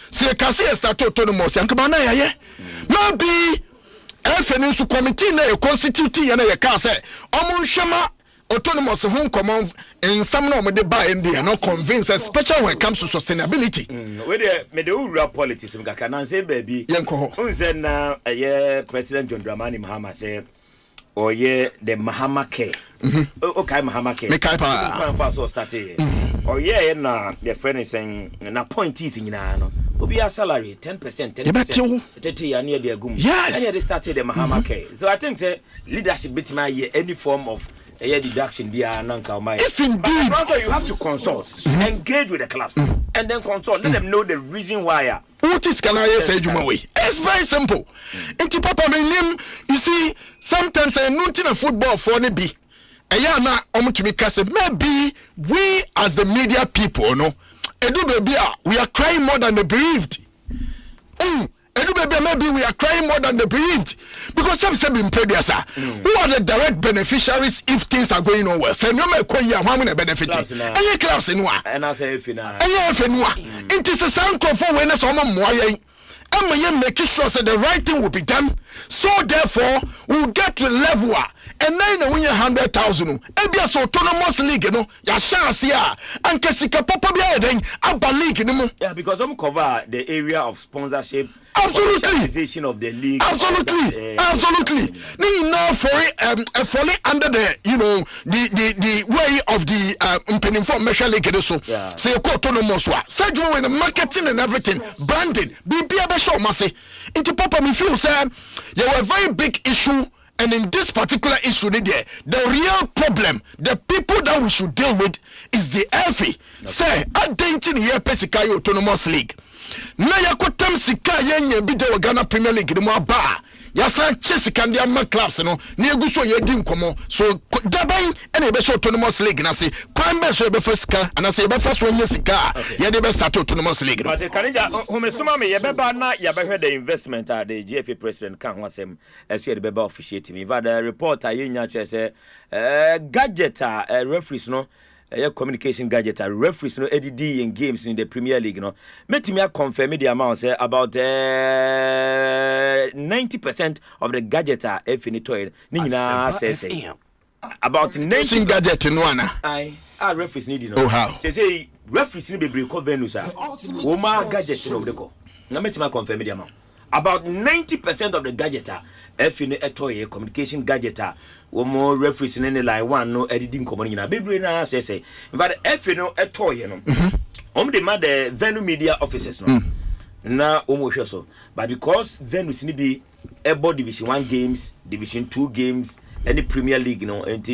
Say, Cassia start autonomous, and Kabana, yeah, maybe FA needs to committee na constitute and a car say, Shama. Autonomous home command and some of the buy and they are not convinced, especially when it comes to sustainability. Where the real politics, I can say, baby, now a President John Dramani Mahama say, or yeah, the Mahama K. Okay, Mahama K. Make started. Or yeah, now your friend is saying, an appointees in Nano. Will be a salary 10%, 30 near their goom. Yes, they started the Mahama K. So I think leadership bit my year any form of a deduction be if indeed also you have to consult, engage with the clubs, and then consult, let them know the reason why. What is can I say Jumaway? It's very simple. And to Papa my name, you see, sometimes I know in a football for the be a yana to me maybe we as the media people no we are crying more than the bereaved. Maybe we are crying more than the bereaved because some say been predecessor. Who are the direct beneficiaries if things are going on well? Say no me koya how many benefit? Any clubs in one. And I say if in it is a sound for when some moye. And make sure that the right thing will be done. So therefore, we'll get to level and then win 100,000. Ebias autonomous league, ya chance here. And Kesika Papa then Abba League, yeah, because I'm cover the area of sponsorship. Absolutely. Of the league. Absolutely. Now for it, fully under the the way of the information league so. Say autonomous wa. Say you in the marketing and everything, branding. Be a show must into Papa me feel say you have a very big issue. And in this particular issue, the real problem, the people that we should deal with is the FA. Say, I didn't hear Pesika Autonomous League. Na yakotam sika yenye bide wa Ghana Premier League mo aba yasan Chelsea dia ma clubs no na eguso ye di nkomo so daban ene be so autonomous league na se kwan be so be fasika ana se be faso nye sika ye de be start autonomous league. But kanija homesuma me ye be ba na ye be hwe the investment the GFA president kan ho asem ese be ba officiate me va the report ye nya che se gadget referees no communication gadget referees no ADD in games in the Premier League no metimi confirm the amount say about 90% of the gadget are finito ni nyina say about 90 gadget no ana referees need no say referees ni be break venues wo ma gadget no de ko na metimi confirm the amount about 90% of the gadget are finito communication gadget wo mo referees in any like one no editing company na bebre na say but if no etoye no the venue media officers no na omo so but because Venus ni be able Division 1 games, Division 2 games, any Premier League, you know, and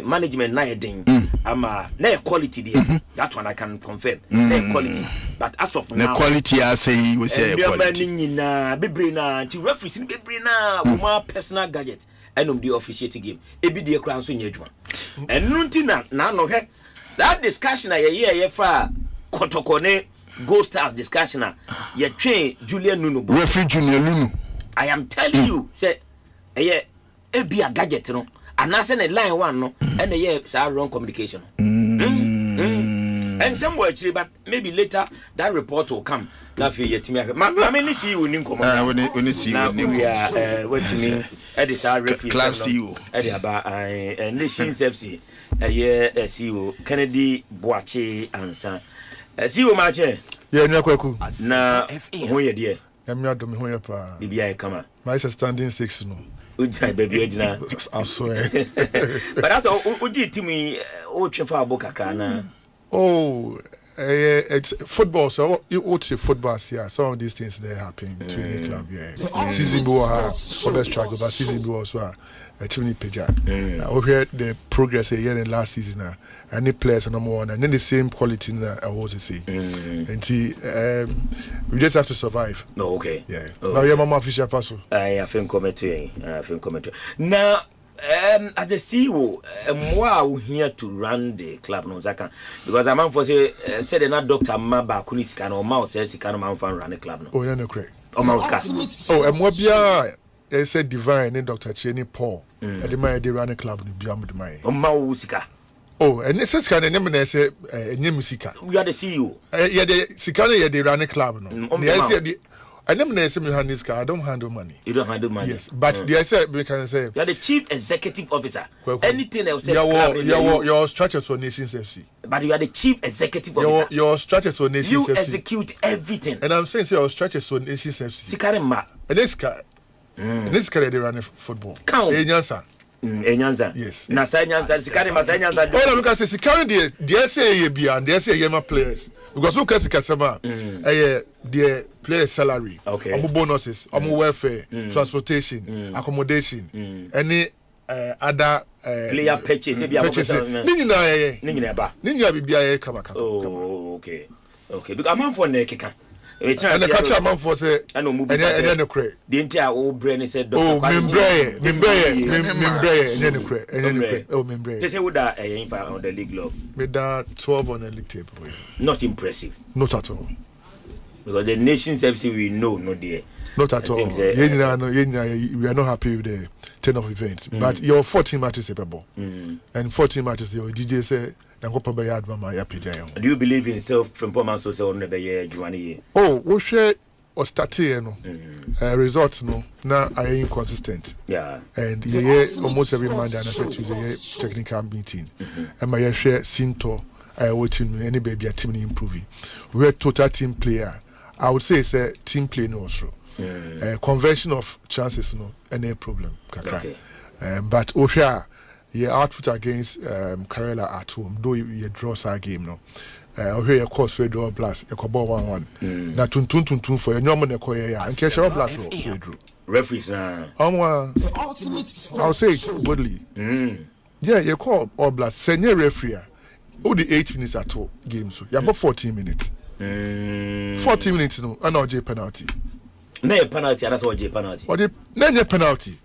management na heading ama na quality there. That one I can confirm. Na quality. But as of now, the quality I say we say quality. Na bebre na ti referees ni bebre na uma personal gadget enom the officiating game. Ebi dey kra so nyadwuma. Enu nti na no he. That discussion ye fa kotokone Gold Stars discussion ye train Julian Nuno. Referee Junior Nuno. I am telling you, say be a gadget, no. And I send a line one, no, and wrong communication. And somewhere actually, but maybe later that report will come. Now, for yet me, I see you in Ninko. When you see now we are waiting me at this referee club CEO at the about Nations FC. CEO Kennedy Boache answer. CEO Marche. Yeah, Nyaku. Na who ye dear. I'm not doing here. BBI come. My standing 6 no. Baby, I swear. But that's all. Would you tell me? What you for a book, Kana? Oh, it's football. So you would say football here. Some of these things they happen to any club. Yeah, season go for the struggle, but season go as well. Too many pages. Over the progress a year in last season. And the players are number one, and then the same quality I was to see. And see, we just have to survive. No, okay. Yeah. Now your mama official pass. I think commenting. Now, as a CEO, more here to run the club, no Zaka, because I'm for say said another doctor Maba Kunisika or Mouse says he can't run the club. Oh, yeah, no, correct. Oh, Mouse. Oh, and what be I said divine and Dr. Cheney Paul. At the my run the club in beyond my. Oh, Mausika. Oh, and this is kind of name and say Nemusika. We are the CEO. Yeah, the Sikana, the running club. I never say I don't handle money. You don't handle money. Yes, but the say we can say you are the chief executive officer. Anything else? Your structures for Nations FC. But you are the chief executive officer. Your structures for Nations FC. You execute everything. And I'm saying your structures for Nations FC. Sikarema. And this guy, they run football. Count. Enyansa. Enyansa. Yes. Na Enyansa. Sikarema. Enyansa. Oh no, because Sikari they say ye be and they say ye players. Because who can Kasama? The player salary, bonuses, welfare, transportation, accommodation, any other player purchase. Oh, okay. Because I'm for Nekika. And the catcher man for say, and then the credit. The entire old brain said, oh, membre, They say, would that on the league log? Made that 12 on the league table. Not impressive. Not at all. Because the Nations FC we know, no dear. Not at all. We are not happy with the 10 of events. But your 14 matches are able. And 14 matches, your DJ say, do you believe in self from performance or on the year, Giovanni? Oh, we share or start results no now are inconsistent. Yeah. And almost every Monday and I said Tuesday technical meeting. And my share Sinto waiting any baby a team improving. We're total team player. I would say it's a team play no also. Conversion of chances no any problem. Okay. But Osha output against Karela at home, though you draw our game no. Here your course we draw blast, a cobble 1-1. Na tun for your normal koya and case your blast we drew. Referees now. I'll say it boldly. Yeah, you call all blast. Senior referee. All the 8 minutes at all game so. You have 14 minutes. 14 minutes no, and now J penalty. No penalty, that's what J penalty. Or the penalty.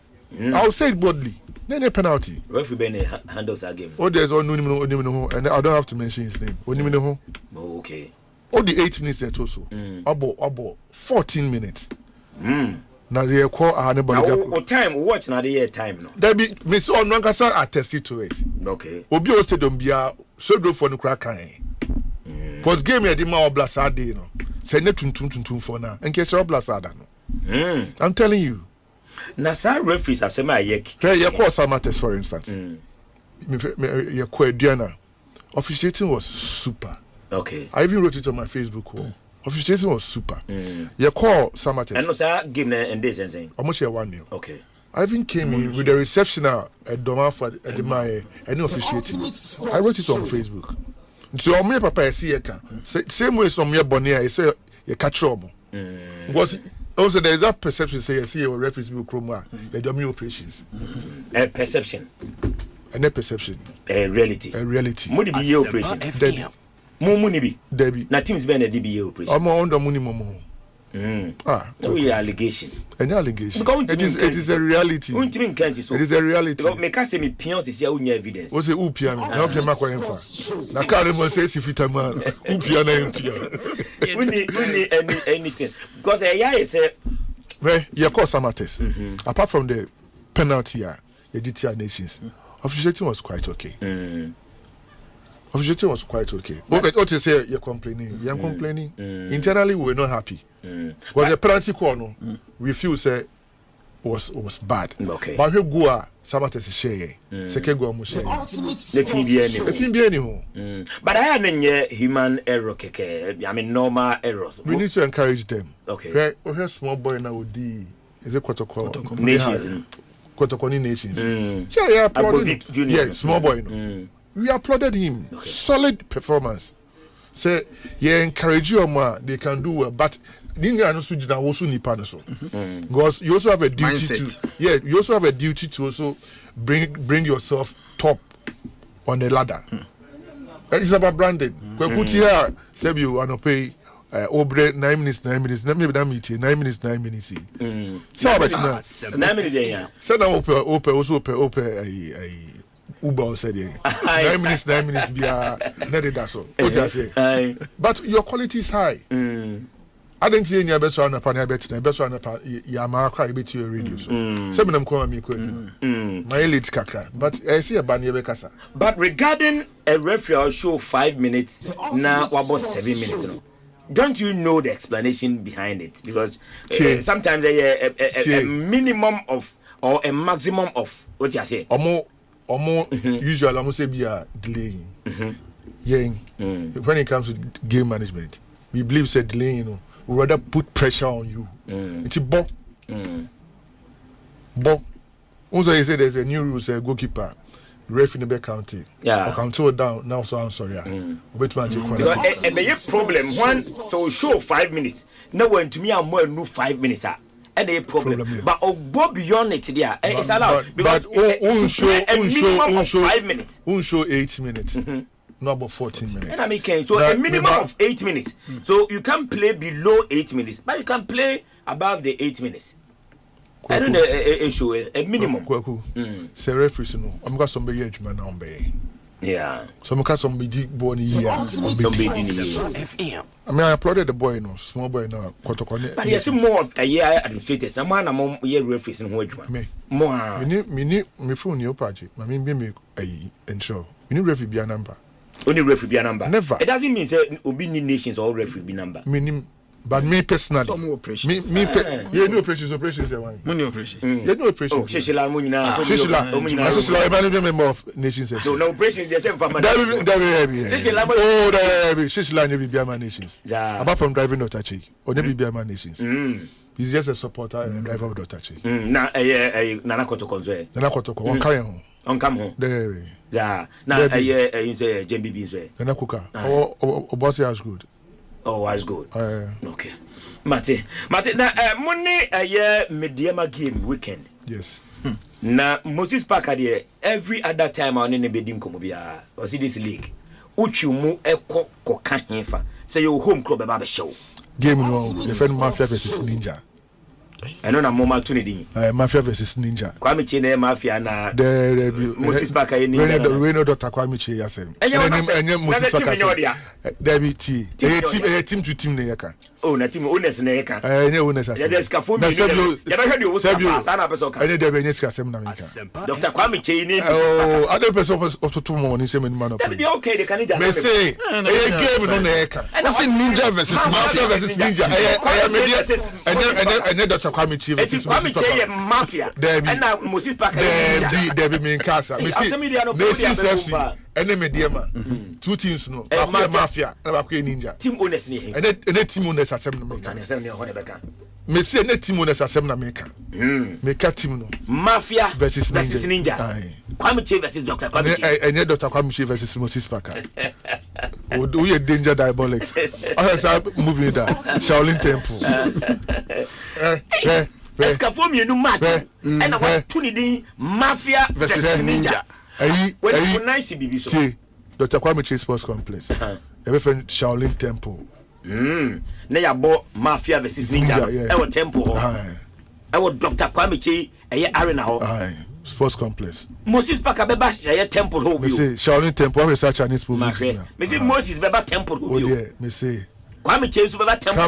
I'll say it boldly. No penalty. Referee Benny handles that game. Oh, there's one and I don't have to mention his name. Oh, okay. All the 8 minutes there also. About 14 minutes. Now they call what time? Watch now the time no. There be Miss Onwankasa attested to it. Okay. Obi o stadium bia so do for no crack kan. Post game e di ma oblasa day no. Say ne tuntum for na. Enke say oblasa da no. I'm telling you. Na sa referees asema yek. You call Samates for instance. You call Diana. Officiating was super. Okay. I even wrote it on my Facebook wall. Officiating was super. You call Samates. And no sir game and this and saying. Almost 1-0. Okay. I even came in with the reception at Doma for the any officiating. I wrote it on Facebook. So me papa see same way some your bonnier say you catch trouble. Because also there is that perception say you see your referees will chroma they do operations. A perception. And a perception. A reality. A reality. Mudi be operation. Debbie. Money be. Debbie. Na teams be na DBA operation. Omo under money momo. We allegation. Any allegation. It is a reality. It is a reality. Because me can say me pions is here unya evidence. O say u piano. Na o piano kwa enfa. Na carry mo say si fitaman. U piano en piano. We need anything. Because well, you call Samates. Apart from the penalty Editia Nations, officiating was quite okay. Officiating was quite okay. But what you say you're complaining. You're complaining. Internally we were not happy. Because the penalty corner we feel say was bad. Okay. But we go Samates share. Second go mo share. But I am human error keke. I mean normal errors. We need to encourage them. Okay. We have small boy now with the is it Kotoko Nations. Kotoko Nations. Yeah, applauded. Yeah, small boy. We applauded him. Okay. Solid performance. Say, yeah, encourage you more. They can do well, but because you also have a duty mindset. You also have a duty to also bring yourself top on the ladder. It's about branding. Say you want to pay Obre 9 minutes. Let me that meeting 9 minutes. So about now 9 minutes yeah. So now open Uber said 9 minutes be that's all. But your quality is high. I didn't see any best one upon a bet, and best one upon Yamaka bit your radio. Some of them call me my elite kaka, but I see a banner Becassa. But regarding a referee, I'll show 5 minutes now, about 7 minutes. Don't you know the explanation behind it? Because sometimes a minimum of or a maximum of what you say. Usually, I'm say be a delaying. When it comes to game management, we believe say delaying, we rather put pressure on you. It's a bomb. Also, he said there's a new rule, say goalkeeper, ref in the back county. Yeah. Or count down. Now, so I'm sorry. Because a problem. One, so show 5 minutes. No one to me, I'm more than 5 minutes. And a problem. But go beyond it there. It's allowed. But show a minimum of 5 minutes. Show 8 minutes. Not about 14 minutes. And I mean, so a minimum of 8 minutes. So you can play below 8 minutes, but you can play above the 8 minutes. I don't know a show a minimum. Say referees, I'm got somebody here, man. Yeah. Some got somebody born here. I mean, I applauded the boy, small boy, But there's more of a year administrators. Some man among year referees in which one. More. Me phone your party. I mean, be me ensure. We need referee be a number. Only referee be a number. Never. It doesn't mean say obi nations or referee be number. But me personally, you know operations one. Money operation. You know operations. Oh, Shishila Munina. Shishila, management member of nations. No operations. Just from Shishila, you be a nations. Apart from driving Otachi, or maybe be a nations. He's just a supporter and driver of Otachi. Now, Nana Kotokonze. Nana Kotoko, one carry home. On come home. There. Yeah. Now, he's a Jembi Binze. Nana Kuka. Oh, bossy as good. Oh, that's good. Okay. Mate, now, Monday a year Mediama game weekend. Yes. Now, Moses Parker there, every other time on any bedding Komobia, or see this league. Uchi mu eko koka hefa. Say your home club about the show. Game no, the friend Mafia versus Ninja. I know na moma tunidi. Mafia versus Ninja. Kwame Chene Mafia na Moses Parker ni Ninja. We know Dr. Kwame Chene yasem. Enye Moses Parker. Debbie T. Team to team na yaka. Oh, na team owners na yaka. Enye owners asem. Ya ska phone me. Ya ba hwe de wo ska sana person ka. Enye Debbie enye ska asem na meka. Dr. Kwame Chene Moses Parker. Oh, other person to mo ni say me man. Debbie okay, they can ija. Me say, game no na yaka. What's Ninja versus Mafia versus Ninja? Enye Dr. Kwame Chene. It is Kwame Chene Mafia. And now Moses Parker. Debbie me nkasa. Me say, enemy Diema. Two teams no. Mafia and Ninja. Team owners ni. And team owners asem na meka. Me say na team owners asem na meka. Meka team no. Mafia versus Ninja. Kwame Chene versus Dr. Kwame Chene. And Dr. Kwame Chene versus Moses Parker. We are danger diabolic. I start moving that Shaolin Temple. Escafo me no match. And I want to need Mafia versus Ninja. When you nice bibi so. Dr. Kwame Chase Sports Complex. Every friend Shaolin Temple. Na ya bo Mafia versus Ninja. Ewo Temple ho. Ewo Dr. Kwame Chase arena ho. Sports Complex. Moses Parker beba Temple ho bi. Me say Shaolin Temple we search Chinese movie. Me say Moses beba Temple ho bi. Oh yeah, me say. Kwame Chase beba Temple.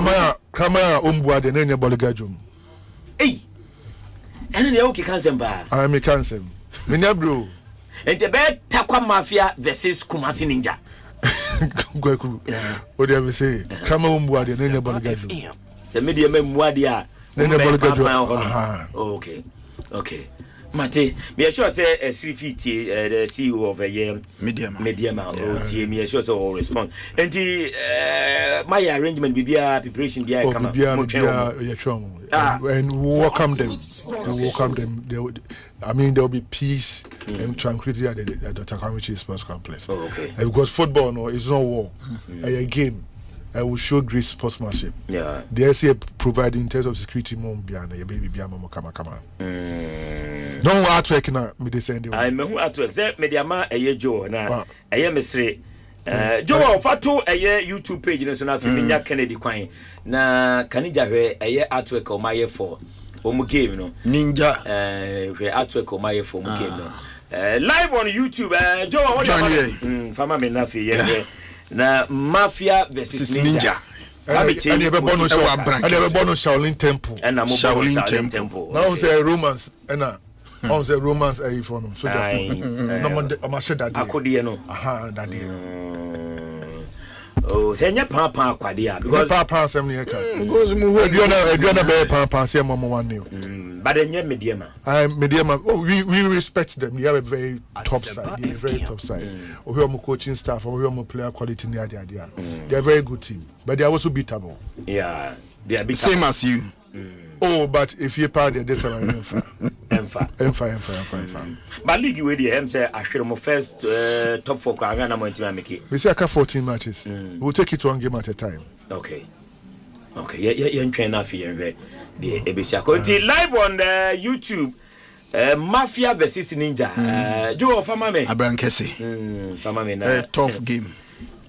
Kamara ombua de na nya boligajum. Hey. Ene ne okay cancel ba. I me cancel. Me nya bro. Ente be Takwa Mafia versus Kumasi Ninja. Gweku. O dey me say Kamara ombua de na nya boligajum. Se me dey memua dia. Na nya boligajum. Okay. Mate, me sure say Srifiti the CEO of a Media me sure so all respond. And my arrangement preparation be come and welcome them. I mean there will be peace and tranquility at the Takamichi Sports Complex. Because football no is not war. A game. I will show great sportsmanship. Yeah. The SCA providing in terms of security mom biana your baby biama kama. Don't artwork na me dey send you. I me who artwork say media ma eye Joe na eye mesre. Joe fato eye YouTube page no so na fi nya Kennedy kwan na kanija hwe eye artwork o maye for omu game no. Ninja hwe artwork o maye for omu game no. Live on YouTube Joe what you fama me na fi ye. Na Mafia versus Ninja. And you have a Shaolin Temple. And Shaolin Temple. Now say romance. And now say romance. I for them. So I'm a shed that. I could hear no. Aha, that day. Oh, say your papa kwadia because papa some near because you know be papa say mama one new. But then you medium. Medium. Oh, we respect them. They have a very top side. They are very top side. We have coaching staff. We have player quality near there. They are a very good team, but they are also beatable. Yeah, they are beatable. Same as you. Oh, but if you part there, this time Emfa. But league with the say I should first top 4 crown and I'm going to make it. We say I got 14 matches. We'll take it one game at a time. Okay. You train enough here the ABC. Live on the YouTube. Mafia versus Ninja. Joe Fama me. Abraham Kese. Fama me na tough game.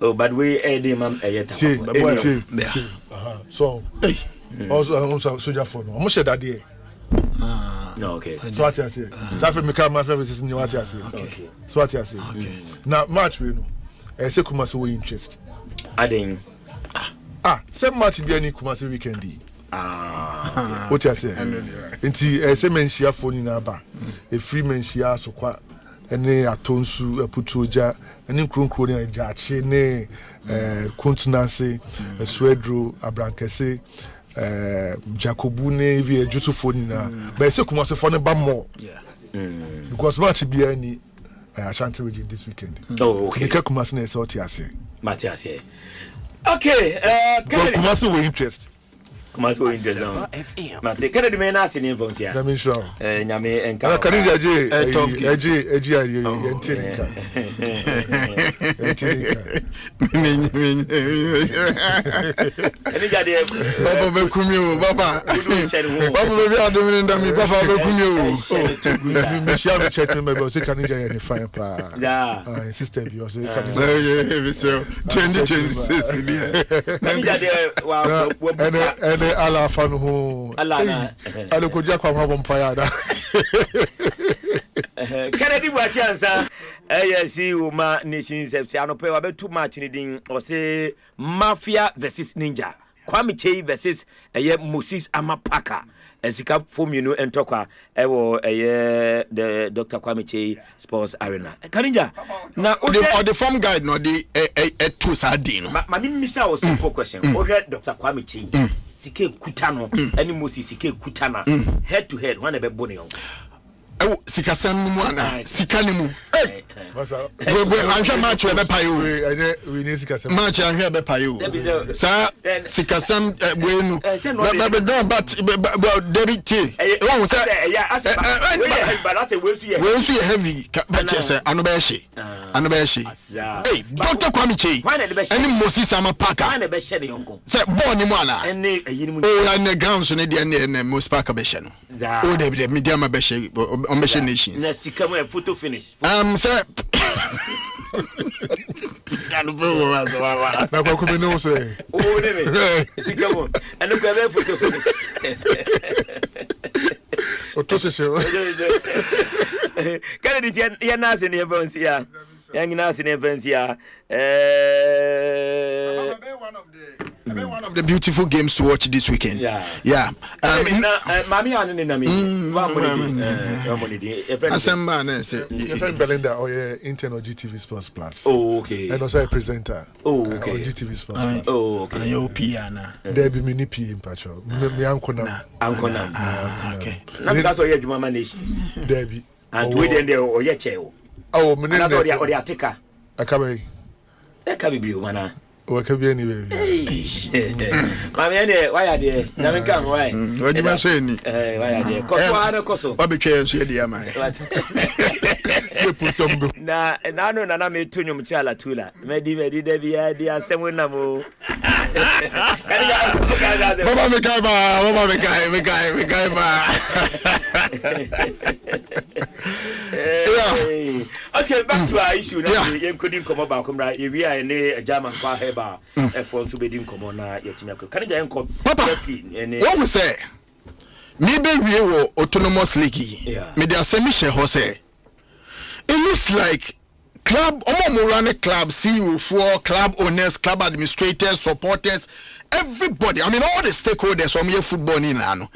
Oh, but we them so hey. Also soldier for no. Almost that day. No, okay. So what I say? Safi me come Mafia versus Ninja what I say. Okay. So what I say? Now match we know. Say Kumasi we interest. Adding same match be any Kumasi weekend. What I say? Nti say men share phone na ba. A free men share so kwa ene atonsu aputuja ene kronkro ne ajache ne kontinanse swedro abrankese Jacobu ne vie jutu phone na but say Kumasi phone ba more. Because match be any Ashanti region this weekend. Oh, okay. Because Kumasi na so tiase. Matias here. Okay, Kumasi we interest. Kumasi we interest now. Mate, Kennedy me na sini info sia. Na me sure. Nyame enka. Kennedy eji ari yentinka. Kennedy ade baba be kumi o baba. Baba be adom nda mi baba be kumi o. Me share me check me be say Kennedy any fine pa. Yeah. Sister bi o say Kennedy. Yeah, so 2026 dia. Kennedy ade wa ene ala fanu ho ala ko ja kwa mabom fire da Kennedy wachi ansa ASC Uma Nations FC anope wa betu match ni din o say Mafia versus Ninja Kwame Chase versus Moses Amapaka Esika fomunu entokwa ewo the Dr. Kwame Chase Sports Arena Kaninja na or the form guide no the two sardine ma misa o simple question o Dr. Kwame Chase sike kutano any Moses sike kutana head to head when be boni sikasam mu ana sikanimu hey we anhwe match we be payo we need sikasam match anhwe be payo sa sikasam wenu but David T won say but we so heavy but say anu be hye hey Dr. Kwame Chei any Moses Amapaka say born ni mu ana oh na ground so ne de na Moses Parker be hye no oh de media ma be hye on be hye nations na sika mo photo finish sir anu be wo wa so wa na kwa kubi no so oh de me sika mo anu kwa be photo finish o to se kana di ya na se ne events ya yang na se ne events ya one of the beautiful games to watch this weekend. Yeah. Mami anu ni na mi. Wa mo ni di. Asemba na say. Efren Belinda or internal GTV Sports Plus. Oh, okay. And also a presenter. Oh, okay. On GTV Sports Plus. Oh, okay. Yo piana. There be mini P in patrol. Me uncle now. Okay. Na because we Juma Nations. There be. And we then there o ye che o. Oh, me na so dia ateka. Akabe. E ka bibiri o mana. O ka bi anyway. Mami ene why are there? Na me kan why? What do you say ni? Why are there? Koso ana koso. Wa betwe enso ye dia man. Na no na me tunyum chala tula. Me di da bia di asem na mo. Baba me kai ba. Okay, back to our issue now. Yen couldn't come about comra. We are in a German kwa heba. F1 to be din come on na yetimako. Can you come? Papa. What we say? Maybe we were autonomous league. Me the assembly share say. It looks like club run club CEO for club owners, club administrators, supporters, everybody. I mean all the stakeholders from your football in ano.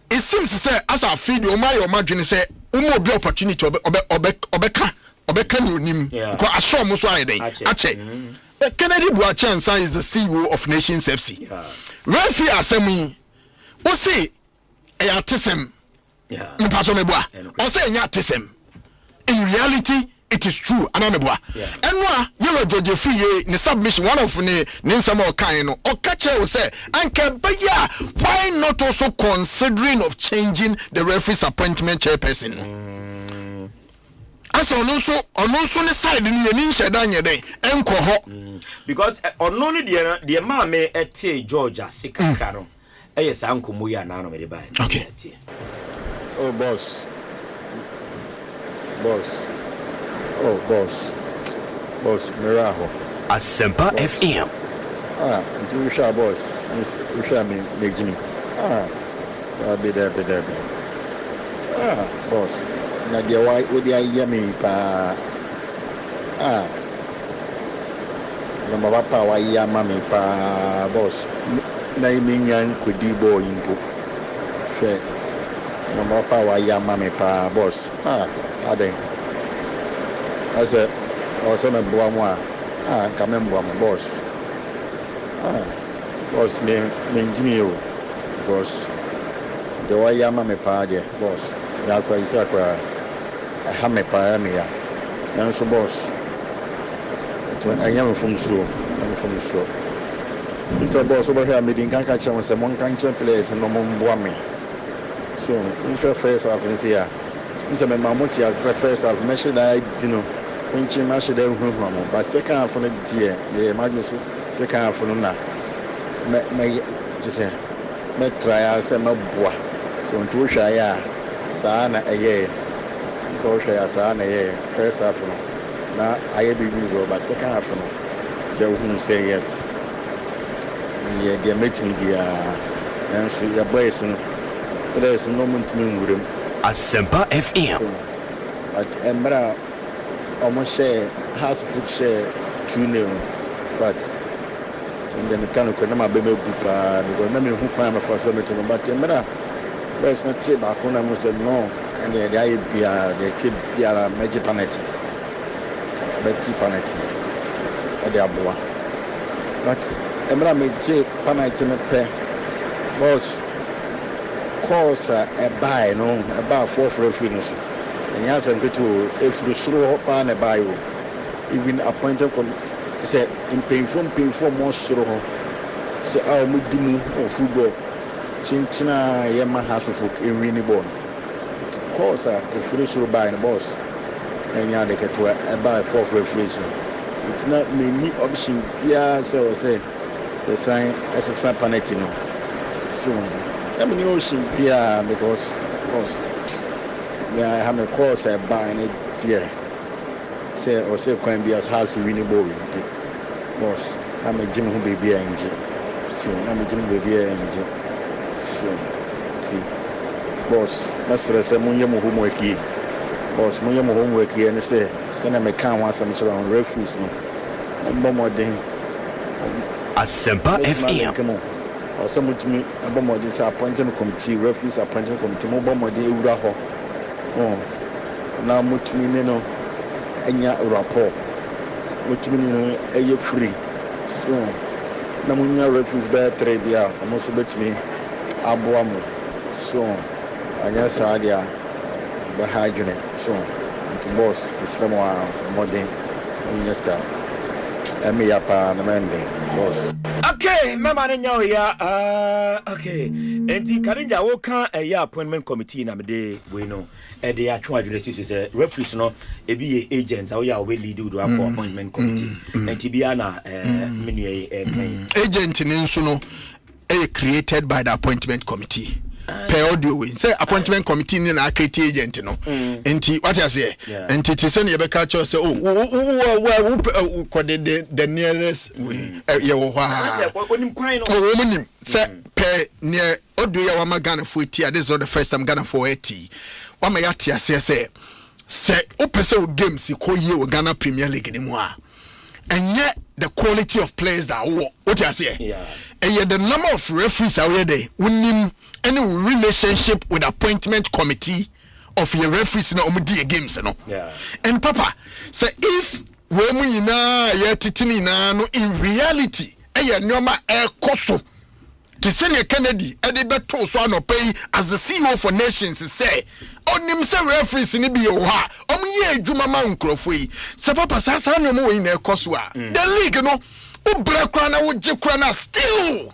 It seems to say as I feed you my imagine say umo be opportunity obeka ni onim ko asho mo so ayede ache Kennedy Boachansa is the CEO of Nations FC. Referee asemi o say e atesem me paso me boa o say nya atesem. In reality it is true anameboa enwa yero George free ni submission one of ni nsama okan no okache o say anka baya why not also considering of changing the referee's appointment chairperson as onunso ne side ni yeni nheda nyede enko ho because onno de ma me etie George asikaka no eyesa nkomo ya na no me de bai okay oh boss Miraho. Asempa FM. You shall boss. You shall me Jimmy. I'll be there. Boss. Nadia White would I me pa. No papa wa ya mami pa boss. Na iminyan kudibo inpo. She. No papa wa ya mami pa boss. Ade. I said, also a bois, come and boss. Boss, me, Jimmy, boss. The way I am a party, boss. That's why I said, I have a pioneer. And so, boss, I am from so. It's a boss over here, meeting can catch on some one country place and no more bombing. So, in your face, I've been here. Mr. Mamuti as the first I've mentioned, I didn't know. Finch match the room, but second half on the dear, the emergency, second half on that. May just say, may try as a bois. So, to Shire, Sana a year. So, Shire, Sana a year, first half. Now, I be good, but second half. They won't say yes. Yeah, they're meeting the and so your boys, there's no moment to move with him. Asempa FM. But Embra almost share house food share 2 nil fat. And then the kind of Konama baby buka because I mean who climb for summit but Embra there's not tip Akuna must say no and the idea the tip Piara magic penalty. Betty penalty at the Abua. But Embra made chip penalty in a pair. Boss course a buy no about 4 referee so and yes and go to if you sure pan a buy even appointed say in painful more sure say our mudimu or football chinchina yema has of in winning ball course if you sure buy the boss and ya they get to buy 4 referees it's not many option yeah say the sign as a sampaneti no so I mean ocean yeah because of course I have a course I buy it here say or say can be as house winning ball boss I'm a gym who baby engine so I'm a gym baby engine so see boss that's the same when you homework here boss when you homework here and say send me can want some on referees no more thing Asempa FM or some to me about more disappointing committee referees appointing committee mobile more day uraho now mutumine no enya rapport mutumine no eye free so na munya referees be trebia almost bet me aboamu so anya sadia be hajune so the boss is someone modern munya star emi yapa na mende boss. Okay, mama nyawo ya okay. Enti Karinja wo kan ya appointment committee na mede we no e dey atwa adresi say referees no e bi ye agent awo ya we lead do appointment committee. Enti bia na menu kan agent ni nso no e created by the appointment committee. Per audio way say appointment committee ni na create agent no enti what you say enti ti say na be catch say oh the nearest way ye wo ha onim kwan no onim say per near audio ya wa magana for eti this is not the first time Ghana for eti wa ma ya ti ase say opese o games ko ye o Ghana Premier League ni mu a enye the quality of players that what you say and the number of referees are there unim any relationship with appointment committee of your referees na omudi games no and papa say if we mu nyina ya titini na no in reality nyoma koso to senior Kennedy e be to so anopay as the CEO for Nations say onim say referees ni bi yo ha omye adwuma ma nkrofo yi say papa sa no mo we na koso a the league no ubra kra na wo je kra na still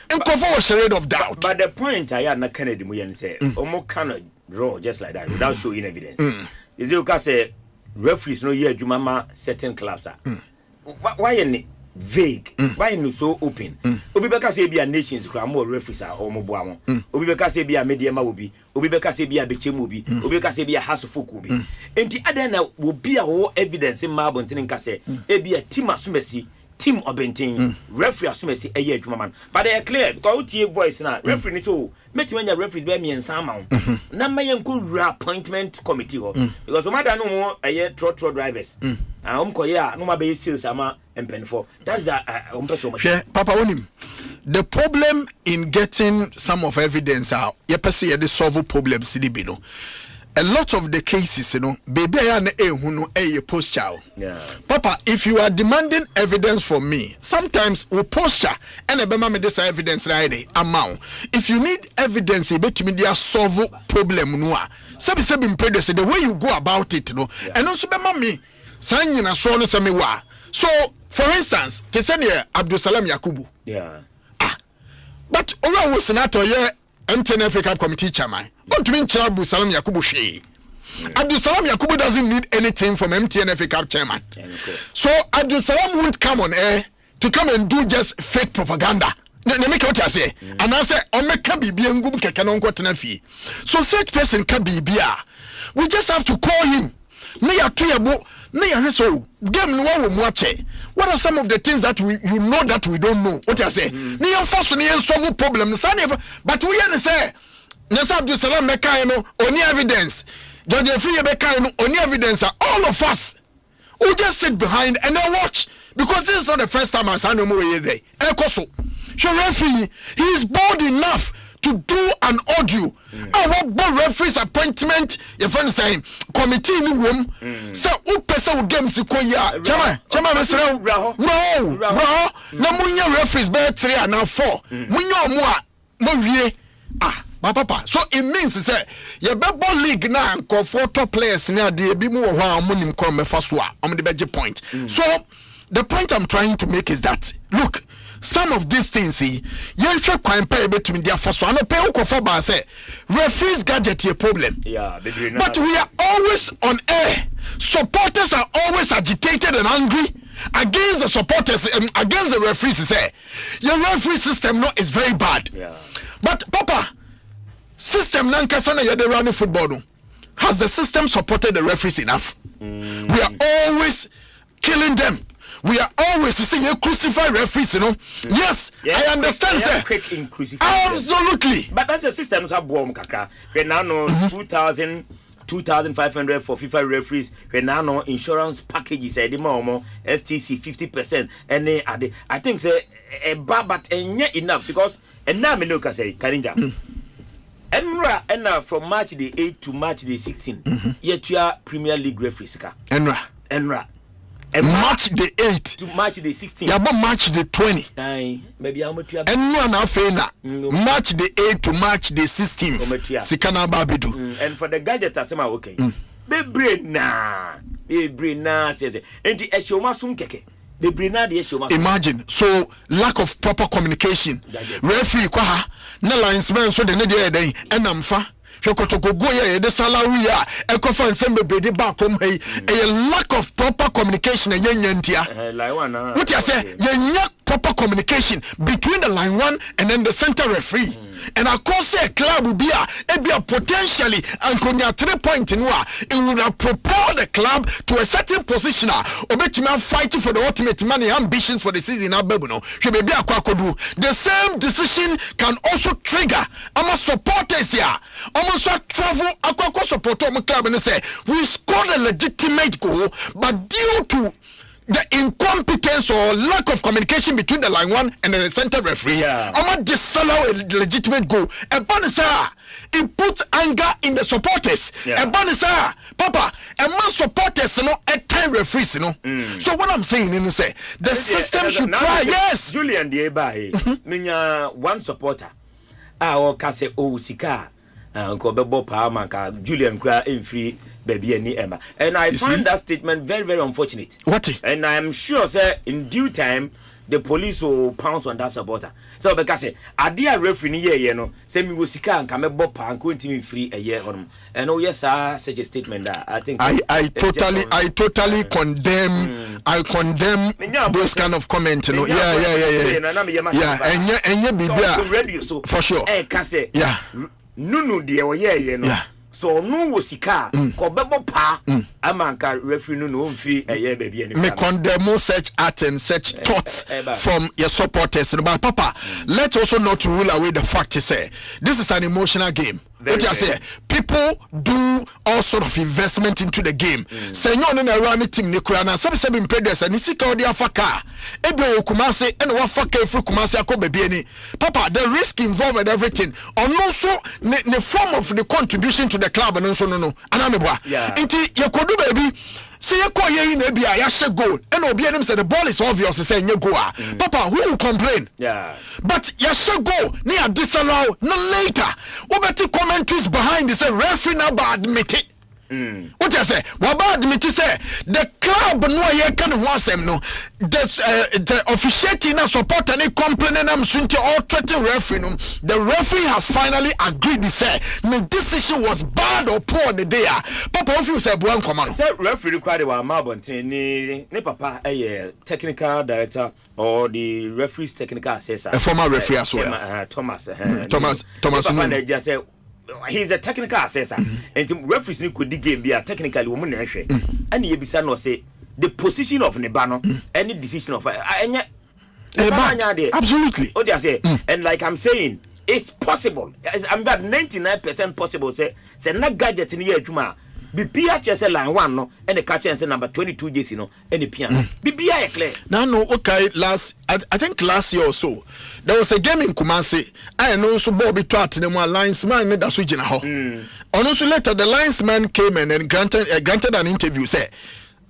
nkrofo was shade of doubt but the point I had na Kennedy mo yen say omo cannot draw just like that without showing evidence is it say referees no ye adwuma ma certain clubs why any vague why no so open obi beka say bia Nations kra mo referees are omo boa mo obi beka say bia media ma obi beka say bia betemu obi beka say bia house folk obi enti adan na obi a wo evidence ma bonten nka say e bia team asumasi team obentin referee asumasi eye adwuma man but they are clear because we tie voice na referee ni so metimanya referees be me nsan ma na maye nko appointment committee ho because o mada no mo eye trot drivers koye a no ma be sales ama empenfo that's the papa onim the problem in getting some of evidence out ye pese ye dey solve problems di bi no a lot of the cases, you know, baby, I am a posture. Papa, if you are demanding evidence from me, sometimes we posture and a bema this evidence right amount. If you need evidence, you bet me there solve problem noa. Sabi impressed the way you go about it, you know. And also bema me, signing a son of wa. So, for instance, Tesenia Abdul Salam Yakubu. But Ola was senator, MTN FA Cup committee chairman. Don't mean Abdul Salam Yakubu Shei. Abdul Salam Yakubu doesn't need anything from MTN FA Cup chairman. So Abdul Salam won't come on air to come and do just fake propaganda. Make what I say. And I say, can be ngum kekanon kwatena fi. So such person can be bia. We just have to call him. Me ya tuyabo. So game no wo muache. What are some of the things that you know that we don't know? What I say? Ni enforce ni solve problem. But we say Nasa Abdul Salam Mekai no only evidence. Judge Free Mekai no only evidence. All of us who just sit behind and then watch because this is not the first time I saw no more there. Ekoso. Your referee, he is bold enough to do an audio. And what referee's appointment, your friend saying, committee in the room, so who person games to call ya? Chama, Mr. Raw, no, Munya referees bear 3 and now 4. Munya more, But papa, so it means say your bebo league now and for top players now they be more money come first one. I'm the budget point. So the point I'm trying to make is that look, some of these things see you should compare between their first one. I pay for say referees gadget a problem. Yeah, but we are always on air. Supporters are always agitated and angry against the supporters, against the referees. Say your referee system is very bad. Yeah. But papa, system nankasana yede running football no. Has the system supported the referees enough? We are always killing them. We are always saying you crucify referees, you know. Yes, I understand, sir. Absolutely. But that's the system that bomb kakra. We now know 2,500 for FIFA referees. We now know insurance packages. I more STC 50%. And I think say a but not enough because and now me look at say Karinga. Enra from March the 8th to March the 16th. Yet you are Premier League referees. Enra. And March the 8th to March the 16th. Yaba March the 20th. Maybe I'm and no na fena. March the 8th to March the 16th. Sikana babidu. And for the gadget asema okay. Bebre na says it. Enti eshoma sum keke. Bebre na de eshoma. Imagine so lack of proper communication. Referee kwa ha na linesman so de ne de den enamfa. Go ya the salary ya ekofa nsembe brede back home a lack of proper communication and yentia what you say yenya proper communication between the line one and then the center referee and of course a club will be a potentially and konya 3 point in it would have propelled the club to a certain position obetima fighting for the ultimate money ambition for the season abebuno should be the same decision can also trigger our supporters here so travel akwa support our club and say we scored a legitimate goal but due to the incompetence or lack of communication between the line one and the center referee I'm disallow a legitimate goal it puts anger in the supporters papa supporters at time referees so what I'm saying is say the system should try Julian Dieba one supporter or kase sika Bebo Palma, Julian Cra in free baby and Emma. And I find that statement very, very unfortunate. What? And I'm sure, sir, in due time, the police will pounce on that supporter. So, because I dear referee, you know, say me was sick and come Bob and couldn't free a year on. And oh, yes, sir, such a statement that I think I totally condemn. I condemn those kind of comments. You know, yeah. And for sure. Yeah. Nunu de ye no so no wo sika ko bebo pa amanka referee no mfi eye baby ani me condemn such art and such thoughts from your supporters but papa let's also not rule away the fact to say this is an emotional game. What you say? People do all sort of investment into the game. Say no na run team Nikura na sabi impeders and sika odi afaka. Ebe okumase and wa faka free kumase akobe bieni. Papa, the risk involved and everything. And also the form of the contribution to the club and also no. Anamebwa. Inti yakodu baby. See you call ye in a bia yasha goal and obi anim say the ball is obvious to say you go papa who will complain but yasha goal near disallow no later obeti commentaries behind the say referee na bad admit it what you say what bad admit say the club no ye can wasem no the officiating and support and complaining am sunti all threatening referee no the referee has finally agreed to say the decision was bad or poor on the day papa if you say buan command say referee required wa mabontin ni papa technical director or the referee's technical assessor a former referee as well Thomas he's a technical assessor and referees could dig game be a technically woman and he bisa no say the position of Nebano any decision of absolutely what you say and like I'm saying it's possible I'm about 99% possible say na gadget in here juma BPH line 1 no and the catch and number 22 JC no any piano BBI clear now no okay I think last year or so there was a game in Kumasi I know so Bobby Twat the one linesman made that switch in a hole also later the linesman came in and granted an interview say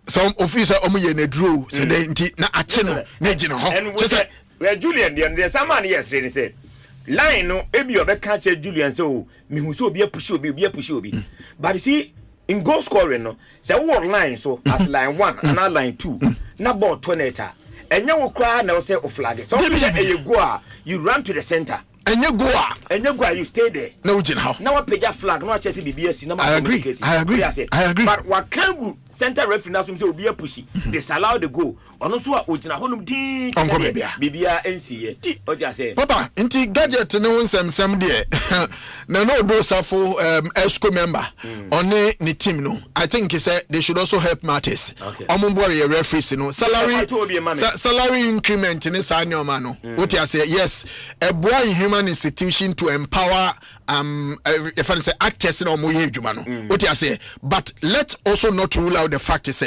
some officer omuye ne drew said na ache no na gina ho and we Julian there's someone yesterday said line no ebi obeka che Julian so me hu so obi push obi but you see in goal scoring no say what line so as line 1 and line 2 na ball 20 enye wo kra na wo say o flag so you go you run to the center enye go you stay there na ujin how na wa page flag na wa chese BBS na I agree but what can center referee na so say obi push disallow the goal ono so a ojina honum din bibia NCA o just say papa inti gadget ne wonsem de na no do safo esco member on the team no I think he said they should also help matters omumbore your referees no salary increment in this annual no what you say yes a boy human institution to empower if I say actors no mo yedwuma no what you say but let's also not rule out the fact is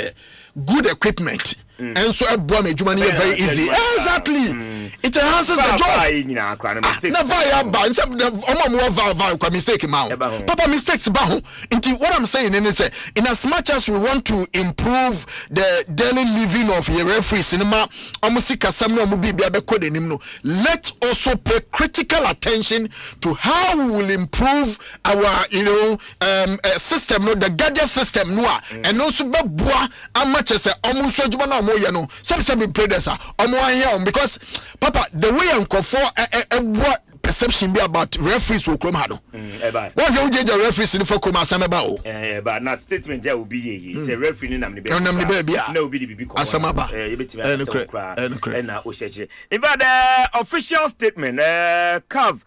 good equipment and so a bomb adwuma is very easy exactly it enhances the job never mistake papa mistakes ba ho nti what I'm saying is in as much as we want to improve the daily living of your referees cinema omusika sam no bibia be code nim no let's also pay critical attention to how we will improve our system no the gadget system no and also be boa amache se omunso adwuma na moye no some predecessor because papa the way what perception be about referees will come hado what you get the referees in for come asama ba o but not statement there will be say referee nam ne be na obi di bibi ko asama ba and na o shechire in fact the official statement CAF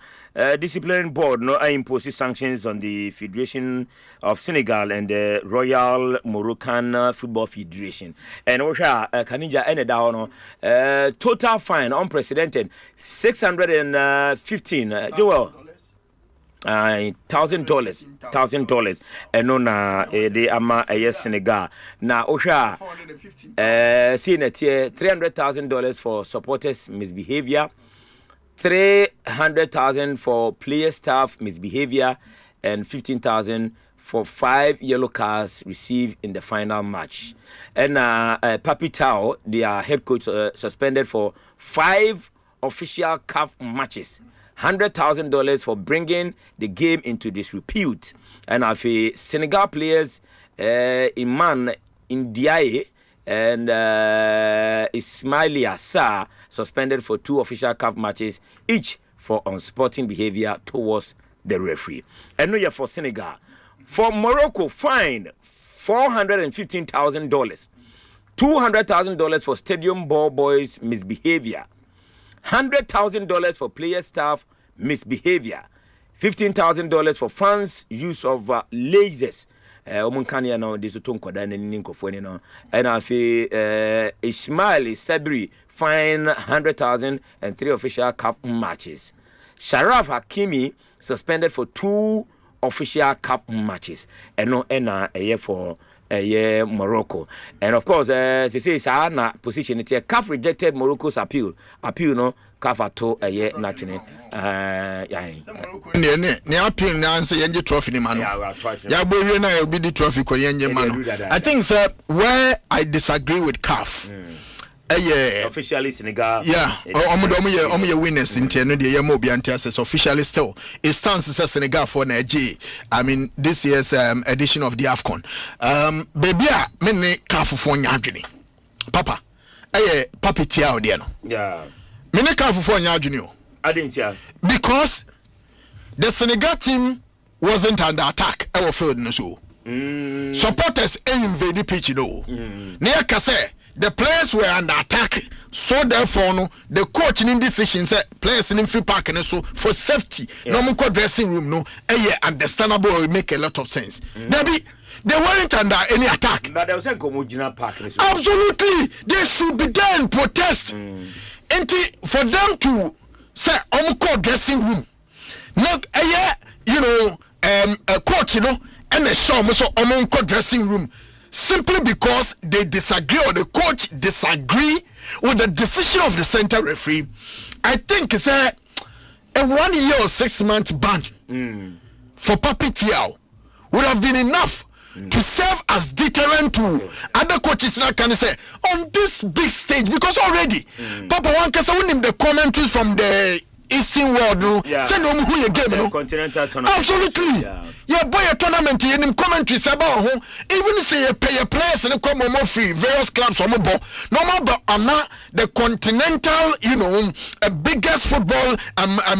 disciplinary board no imposes sanctions on the Federation of Senegal and the Royal Moroccan Football Federation. And Osha Kanija ended down total fine unprecedented $615 Joel $1,000 and no na the ama Senegal na Osha seen it here $300,000 for supporters misbehavior, 300,000 for player staff misbehavior, and 15,000 for 5 yellow cards received in the final match. And Papi Tao, their head coach, suspended for 5 official CAF matches. $100,000 for bringing the game into disrepute. And of Senegal players, Iman Ndiaye and Ismaili Assar suspended for 2 official CAF matches, each for unsporting behavior towards the referee. And no, for Senegal. For Morocco, fined $415,000, $200,000 for stadium ball boys misbehavior, $100,000 for player staff misbehavior, $15,000 for fans' use of lasers. Omunkania no this to nkoda na ninkofo ni no and afi Ismail Sabri fine $100,000 and 3 official CAF matches. Sharaf Hakimi suspended for 2 official CAF matches and no for Morocco. And of course they say na position it CAF rejected Morocco's appeal no CAF ato naturally ne appeal na say yenje trophy ni mano ya bowie na obi di trophy ko yenje mano. I think sir where I disagree with CAF officially Senegal omo winners in no de yemo obi ante says officially still it stands as Senegal for Nigeria. I mean this year's edition of the AFCON baby me ne CAF fo nya adwene papa papi tia o de no me ne CAF fo nya adwene o adentia because the Senegal team wasn't under attack our field no so supporters invade the pitch no near kase the players were under attack, so therefore no the coach in decision said players in free park and so for safety no more dressing room no understandable, will make a lot of sense. They weren't under any attack, but there was a park. Absolutely, they should be there and protest. And for them to say dressing room no a coach and a show so dressing room simply because they disagree or the coach disagree with the decision of the center referee. I think it's a 1 year or 6 month ban for Papi Thiaw would have been enough to serve as deterrent to other coaches now can say on this big stage, because already Papa one can say the commentaries from the Eastern world no send them who you game no continental tournament. Absolutely. Yeah, boy a tournament in commentary about home. Even say you pay a players and come more free various clubs on mobile. No more but the continental, a biggest football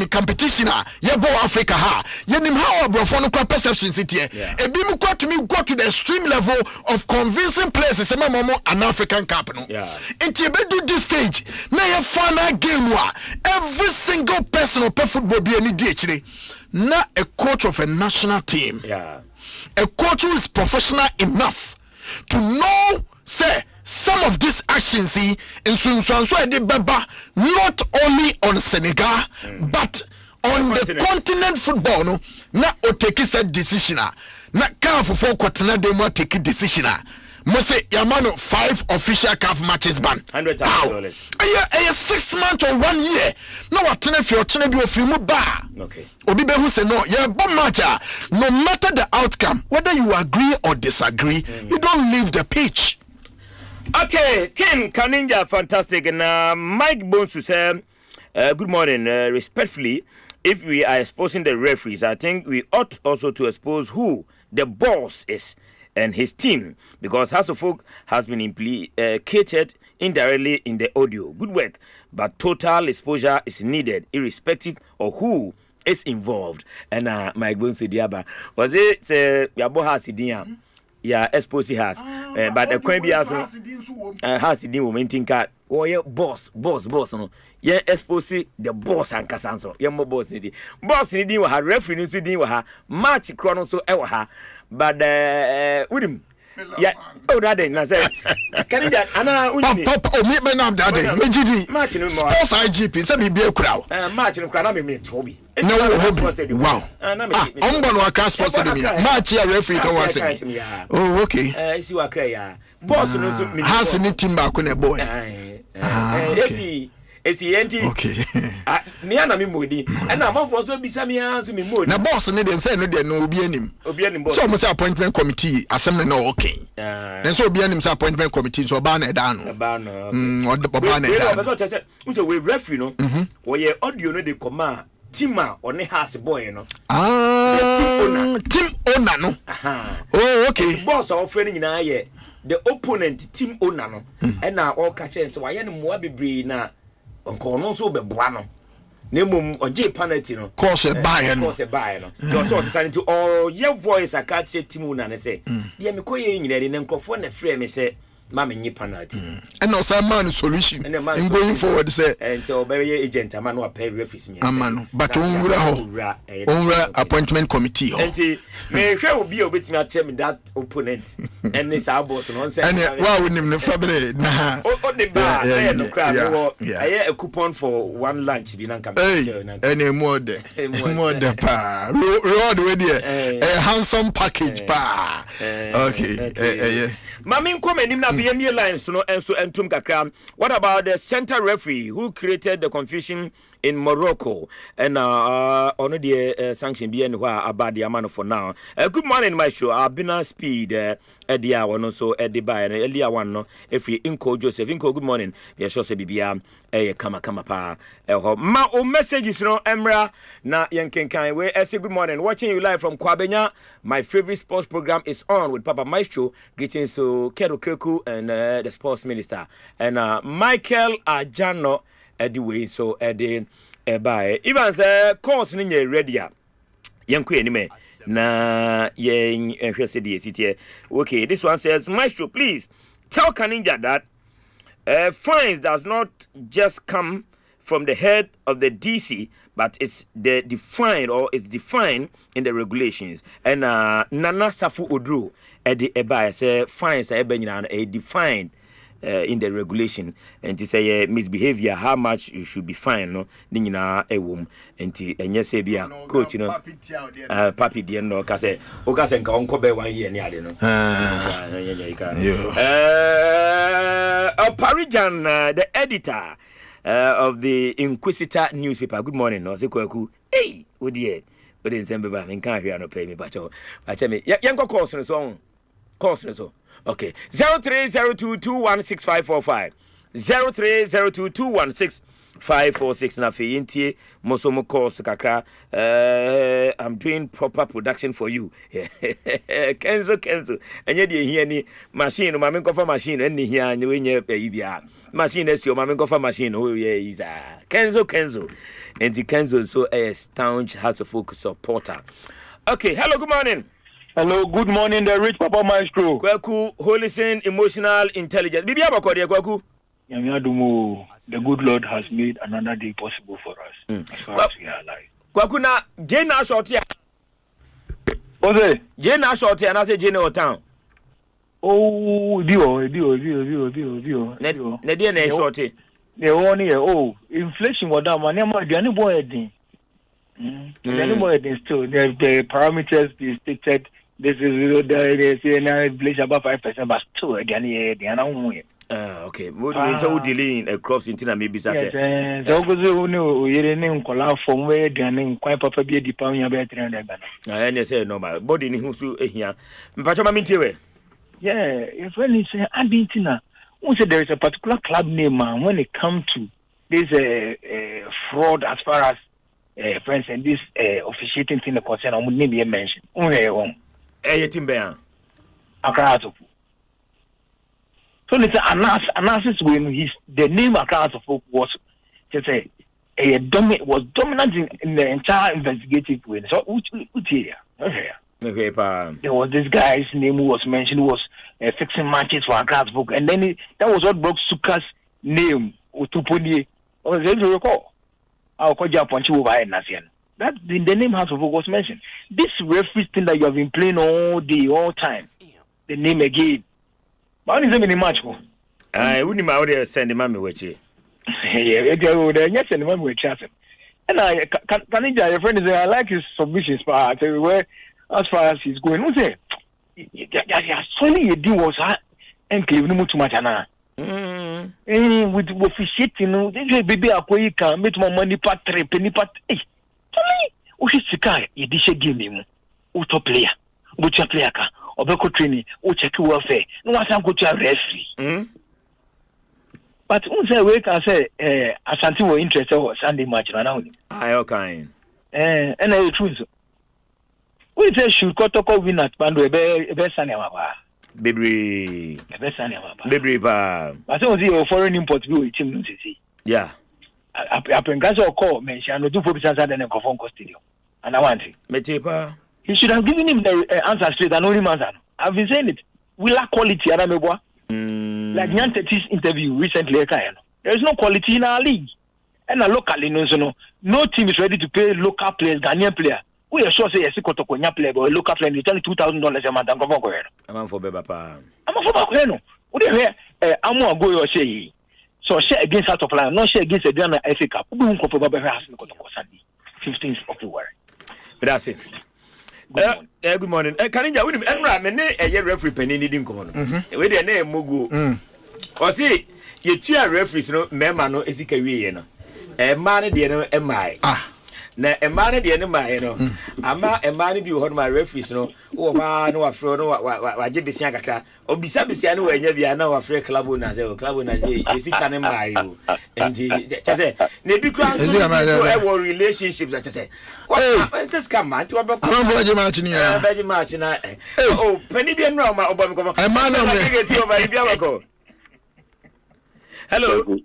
competition. Yeah, boy Africa ha. You know how brofono perception city. A bim to me go to the extreme level of convincing players is an African cup no. Yeah. It you do this stage. Now you final game every single person who play football be any day not a coach of a national team. Yeah. A coach who is professional enough to know say some of these actions in not only on Senegal but on the continent football no na o take said decision na can for quarter they mo take decision Mose Yamano 5 official CAF matches ban. $100,000. A 6 months or 1 year. No what if you're trying to be a free bar. Okay. Obibe who say no, yeah, bomb match. No matter the outcome, whether you agree or disagree, you don't leave the pitch. Okay, Ken Kaninja, fantastic. And Mike Bonsu said, good morning. Respectfully, if we are exposing the referees, I think we ought also to expose who the boss is and his team, because Hasselfolk has been implicated indirectly in the audio. Good work, but total exposure is needed, irrespective of who is involved. And my Bonsu Diaba was it Yabo Hasidian? Yeah, expose has, but the Queen has Hasidin woman think at boss no. Yeah, expose the boss and Casanso. Yeah, more boss in the was her referee in the match chrono so ever her. But with him, yeah. Oh, that day, I said, can you that? Anna, Papa, oh, meet my name that day. Martin, sports IGP, said he be a crowd. Martin, crowd, me, Toby. No, hobby. Wow. I'm going to cast sports to me. March here, referee, can watch me. Oh, okay. See what cray, boss, has any timber, couldn't a boy. Yes, he empty. Okay. Me and me moody. And I'm off also be some years me moody. Now, boss, and then say no, there no be him. So, almost appointment committee, assembly no okay. And so be him appointment committee, so ban it down. What the banner. So we referee, no, or your audio no de command. Tima on the house boy, you know. Team owner, no. Oh, okay. Boss offering in a the opponent team owner, no. And now all catching so I am more be na. Onko so be boano nemum oje penalty no course e buy no so say to all your voice a catch team na ne say dey me koye nyina de nkofo na frame me say mama nyi penalty and no some man solution in going forward say until be agent man no pay referees me amano but onwura appointment committee ho enti me hwe obi obetimi atem that opponent and this boss no say and wa wonim ne fabre na o de ba no crab aye a coupon for one lunch bi na come any more de pa reward we there a handsome package pa okay mami come enim na VMA lines no enso entum kakra. What about the center referee who created the confusion in Morocco and on the sanction be anywhere about the amount for now. Good morning, my show. I've been on speed at the hour no so at the buy and earlier one no if we inco Joseph inco good morning. Yeah, sure say bibia kama pa ma o messages no emra na yenkenkan we say good morning. Watching you live from Kwabenya. My favorite sports program is on with Papa Myxtro. Greetings to Kero Kreku and the sports minister and Michael Ajano way so the by even course ni ready yanku anime na yen hwese de city. Okay, this one says Myxtro, please tell Kaninja that fines does not just come from the head of the DC, but it's defined in the regulations. And Nana Safu Odru at the Eba say fines are defined in the regulation, and to say misbehavior, how much you should be fined, no, Nina a womb, and yes, be a coach, you know, Papi dear no, Case, Ocas and Concobe 1 year, no, Parijan, the editor of the Inquisitor newspaper. Good morning, no, Sequaku. Hey, oh dear, but in December, I can't hear no pay me, but I tell me, Yanko calls on his own. Okay, 0302216545. 0302216545. 546 na fe yintie moso calls kakra I'm doing proper production for you. Kenzo enye de hia ni machine no mame kofa machine enni hia ni wenye bia machine esi o mame kofa machine o ye is Kenzo and the Kenzo so a staunch has a focus supporter. Okay, hello, good morning. Hello, good morning, the rich Papa Myxtro. Kwaku, Holism, emotional intelligence. Bibi abakode kwaku. The good Lord has made another day possible for us. As far as we are alive. Kwaku na Jane short here. Ose? Jane short here, and I say Jane or town. Oh, dio. Ne dia na short here. The one here, inflation was down, man. The boy thing. The boy thing still. The parameters they stated. This is the inflation about 5%, but still the okay. So dealing crops into maybe say. So go no you name kola from where the name quite papa be the pound ya be 300 Ghana. I say normal. Body ni husu ehia. Mpacho ma mintiwe. Yeah, if when you say Argentina, we say there is a particular club name when it comes to this fraud as far as for instance this officiating thing the concern I would name you mention. Timber. Accra. So it's analysis when the name Accra was just was dominant in the entire investigative way. So there was this guy's name who was mentioned who was fixing matches for Accra, and then that was what broke Suka's name Utupuni. Was able to recall. I'll call you upon you over Nasian. That the name House of Folk was mentioned. This referee thing that you have been playing all day, all time. The name again. But what is the match? I wouldn't know send the mammy with you. Yeah, yes, and the mammy with Chatham. And I can your friend is I like his submissions part where as far as he's going. What's it? Solely a deal was and clear no too much. With officiating, this baby I can make my money part 3 penny part. O sika ye di shege mu o top player o cha player ka obeko training o check welfare no wa san go to referee but un say we can say Asante were interested in Sunday match na okay and the truth we say should Kotoko win at Bando ebe Sanya ba Bebre ba but say o foreign import bi o team no say yeah Apengasa or call mention no do for business at the Nkofonko Stadium. And I want it. Metepa. He should have given him the answer straight and only answer. I've been saying it. We lack quality, Arameboa. Like Nyantetis interview recently, there is no quality in our league. And locally, no team is ready to pay local players, Ghanaian player. We are sure say yes, Kotokonya player, but a local player, you tell $2,000 a month. I'm for Beba. I'm for Bakweno. What do you hear? I'm going to go or say. So share against out of line, not share against the Ghana FA Cup. We won't go for Sunday, 15th of February. But that's it. Good morning. Can you win? And referee penny didn't come on. With the name Mugu. Or see, you two referees, no, Memano is a man, dear, am I? Na a man de enema ama a man bi ho ma referees no wo wa no afro no wa je besia kakra obisa besia no wa nya bia na wa free club na say esi kan ma yo enti say na bi kran so e relationships that say what just come man to about match ni na oh penny bi no ma obo mi ko e man no me get you over bi abako. Hello.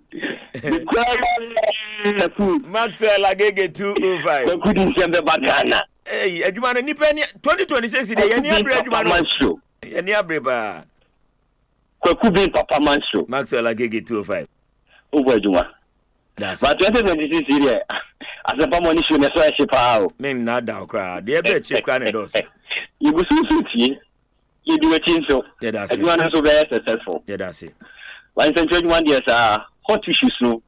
Maxwell Agege 205. Couldn't send the Bagana. Hey, Adumana Nipeni 2026 today. Any bread Mancho. Any abreba. Could be Papa Mancho. Maxwell Agege 205. Over Juma. That's but 2026 here. As a Pamon issue, that's why she power. Men not down crowd. The other chip can endorse. You go see you do a chin so. Yeah, that's it. You are so very successful. Yeah, that's it. 121 years hot issues no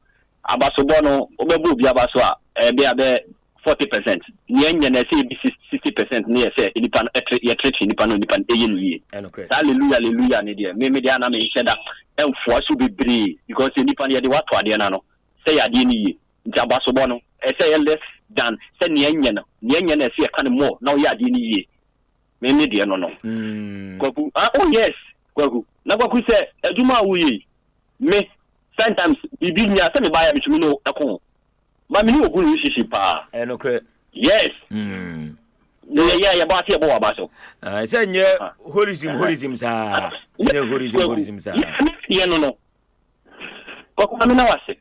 abasobono obebu bi abaso a be 40% nyenye na say 60% near say nipa ye treat nipa no nipa eyenu yi hallelujah ne dia me dia na me sheda emfo aso bebre because nipa ne de wato ade na no say ade ni yi nti abasobono say less than say nyenye na say kan more na o ya ade ni yi me dia no kwaku oh yes kwaku na kwaku say aduma wo yi me sometimes bibi nya say me buy me tumi no eko ma me no go relationship pa no kre yes yeah about here about so say nye holism sa nye holism sa yeah no ko ma me na wase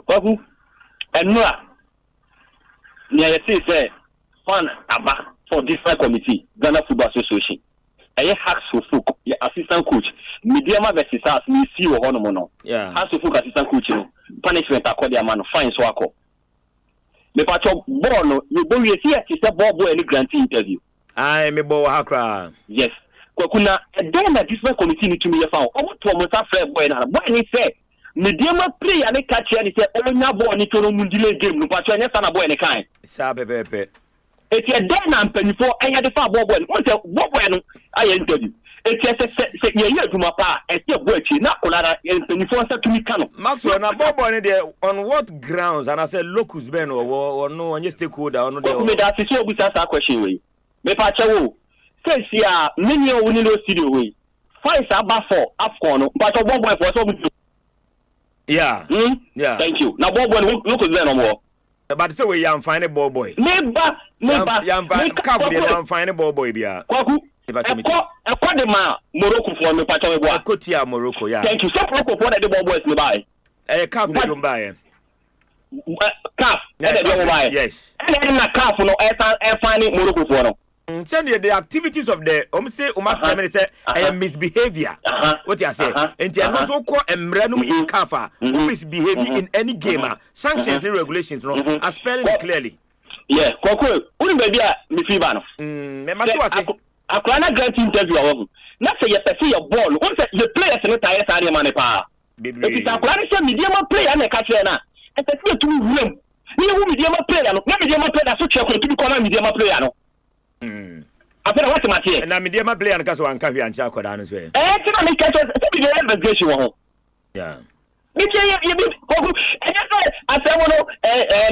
ko enura nya say fan aba for different committee Ghana Football Association hacks for folk assistant coach mediama versus us me see wo hono no hacks for folk assistant coach no punishment akodi ama no fine so akọ me pacho ball no you go we see at say ball any grant interview me ball hakra yes kuna then na different committee ni tumi ye fa o to mo sa fair boy na boy ni say mediama player ni catch ni say onya ball ni to no mundile game no pacho anya sana boy ni kan sa pepe it's a day na mpanifo enya de fa bobo no say bobo no aye interview it's say ye aduma pa e say bobo achi na olara mpanifo say tumi kano Maxwell na bobo ni there on what grounds and I say locus ben or no onye stakeholder or no there me that is obu sa question we me pa chewo say sia many o ni no studio we fine sa ba for afcon no but bobo for so obu yeah thank you na bobo locus ben no more but say we am fine ball boy neighbor yam fine ball boy bia kwaku ekwa de ma Morocco for me pacho we boa kotia Morocco yeah thank you so Morocco for the ball boys me buy calf de don buy calf de don buy yes and na calf no e fine Morocco for no send the activities of the say tell say misbehavior what you say and you no so call emrenum in kafa who misbehaving in any game sanctions and regulations no are spelling it clearly yeah koko uni baby a me fiba no me ma to say akwa na grant interview awu na say you person your ball won say the players no tire sare man pa it akwa na say medium player na ka kire na e say tu wuram ni wu medium player no na medium player so check to be call medium player no after what matter na medium player nka so anka hwi ancha akoda no so ti na me catch say the investigation wo yeah me say you be kogu asemo no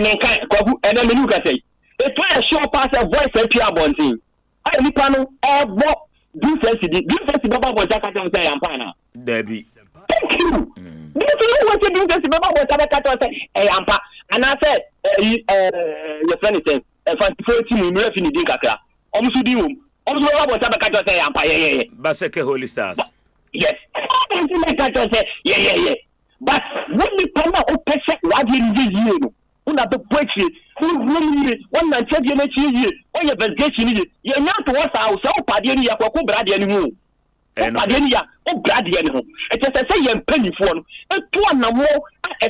me kan kogu e na me nu ka say e to a show pass a voice and pure bonting ai ni pano ebo defense baba boy jaka tell say ampa na debi thank you you want to do this baba boy jaka tell say ampa and I said your friend is for team we refi ni din kakra omusu di wom omusu baba boy jaka tell say ampa yeah Baseke Holy Stars yes yeah but when you come out o pese wa di ni no una be poetry one man said you make you on your investigation you nya to what house o pade ni yakwa ko brade ni hu o pade ni ya o brade ni hu e te say ye mpanifo no e to anamo e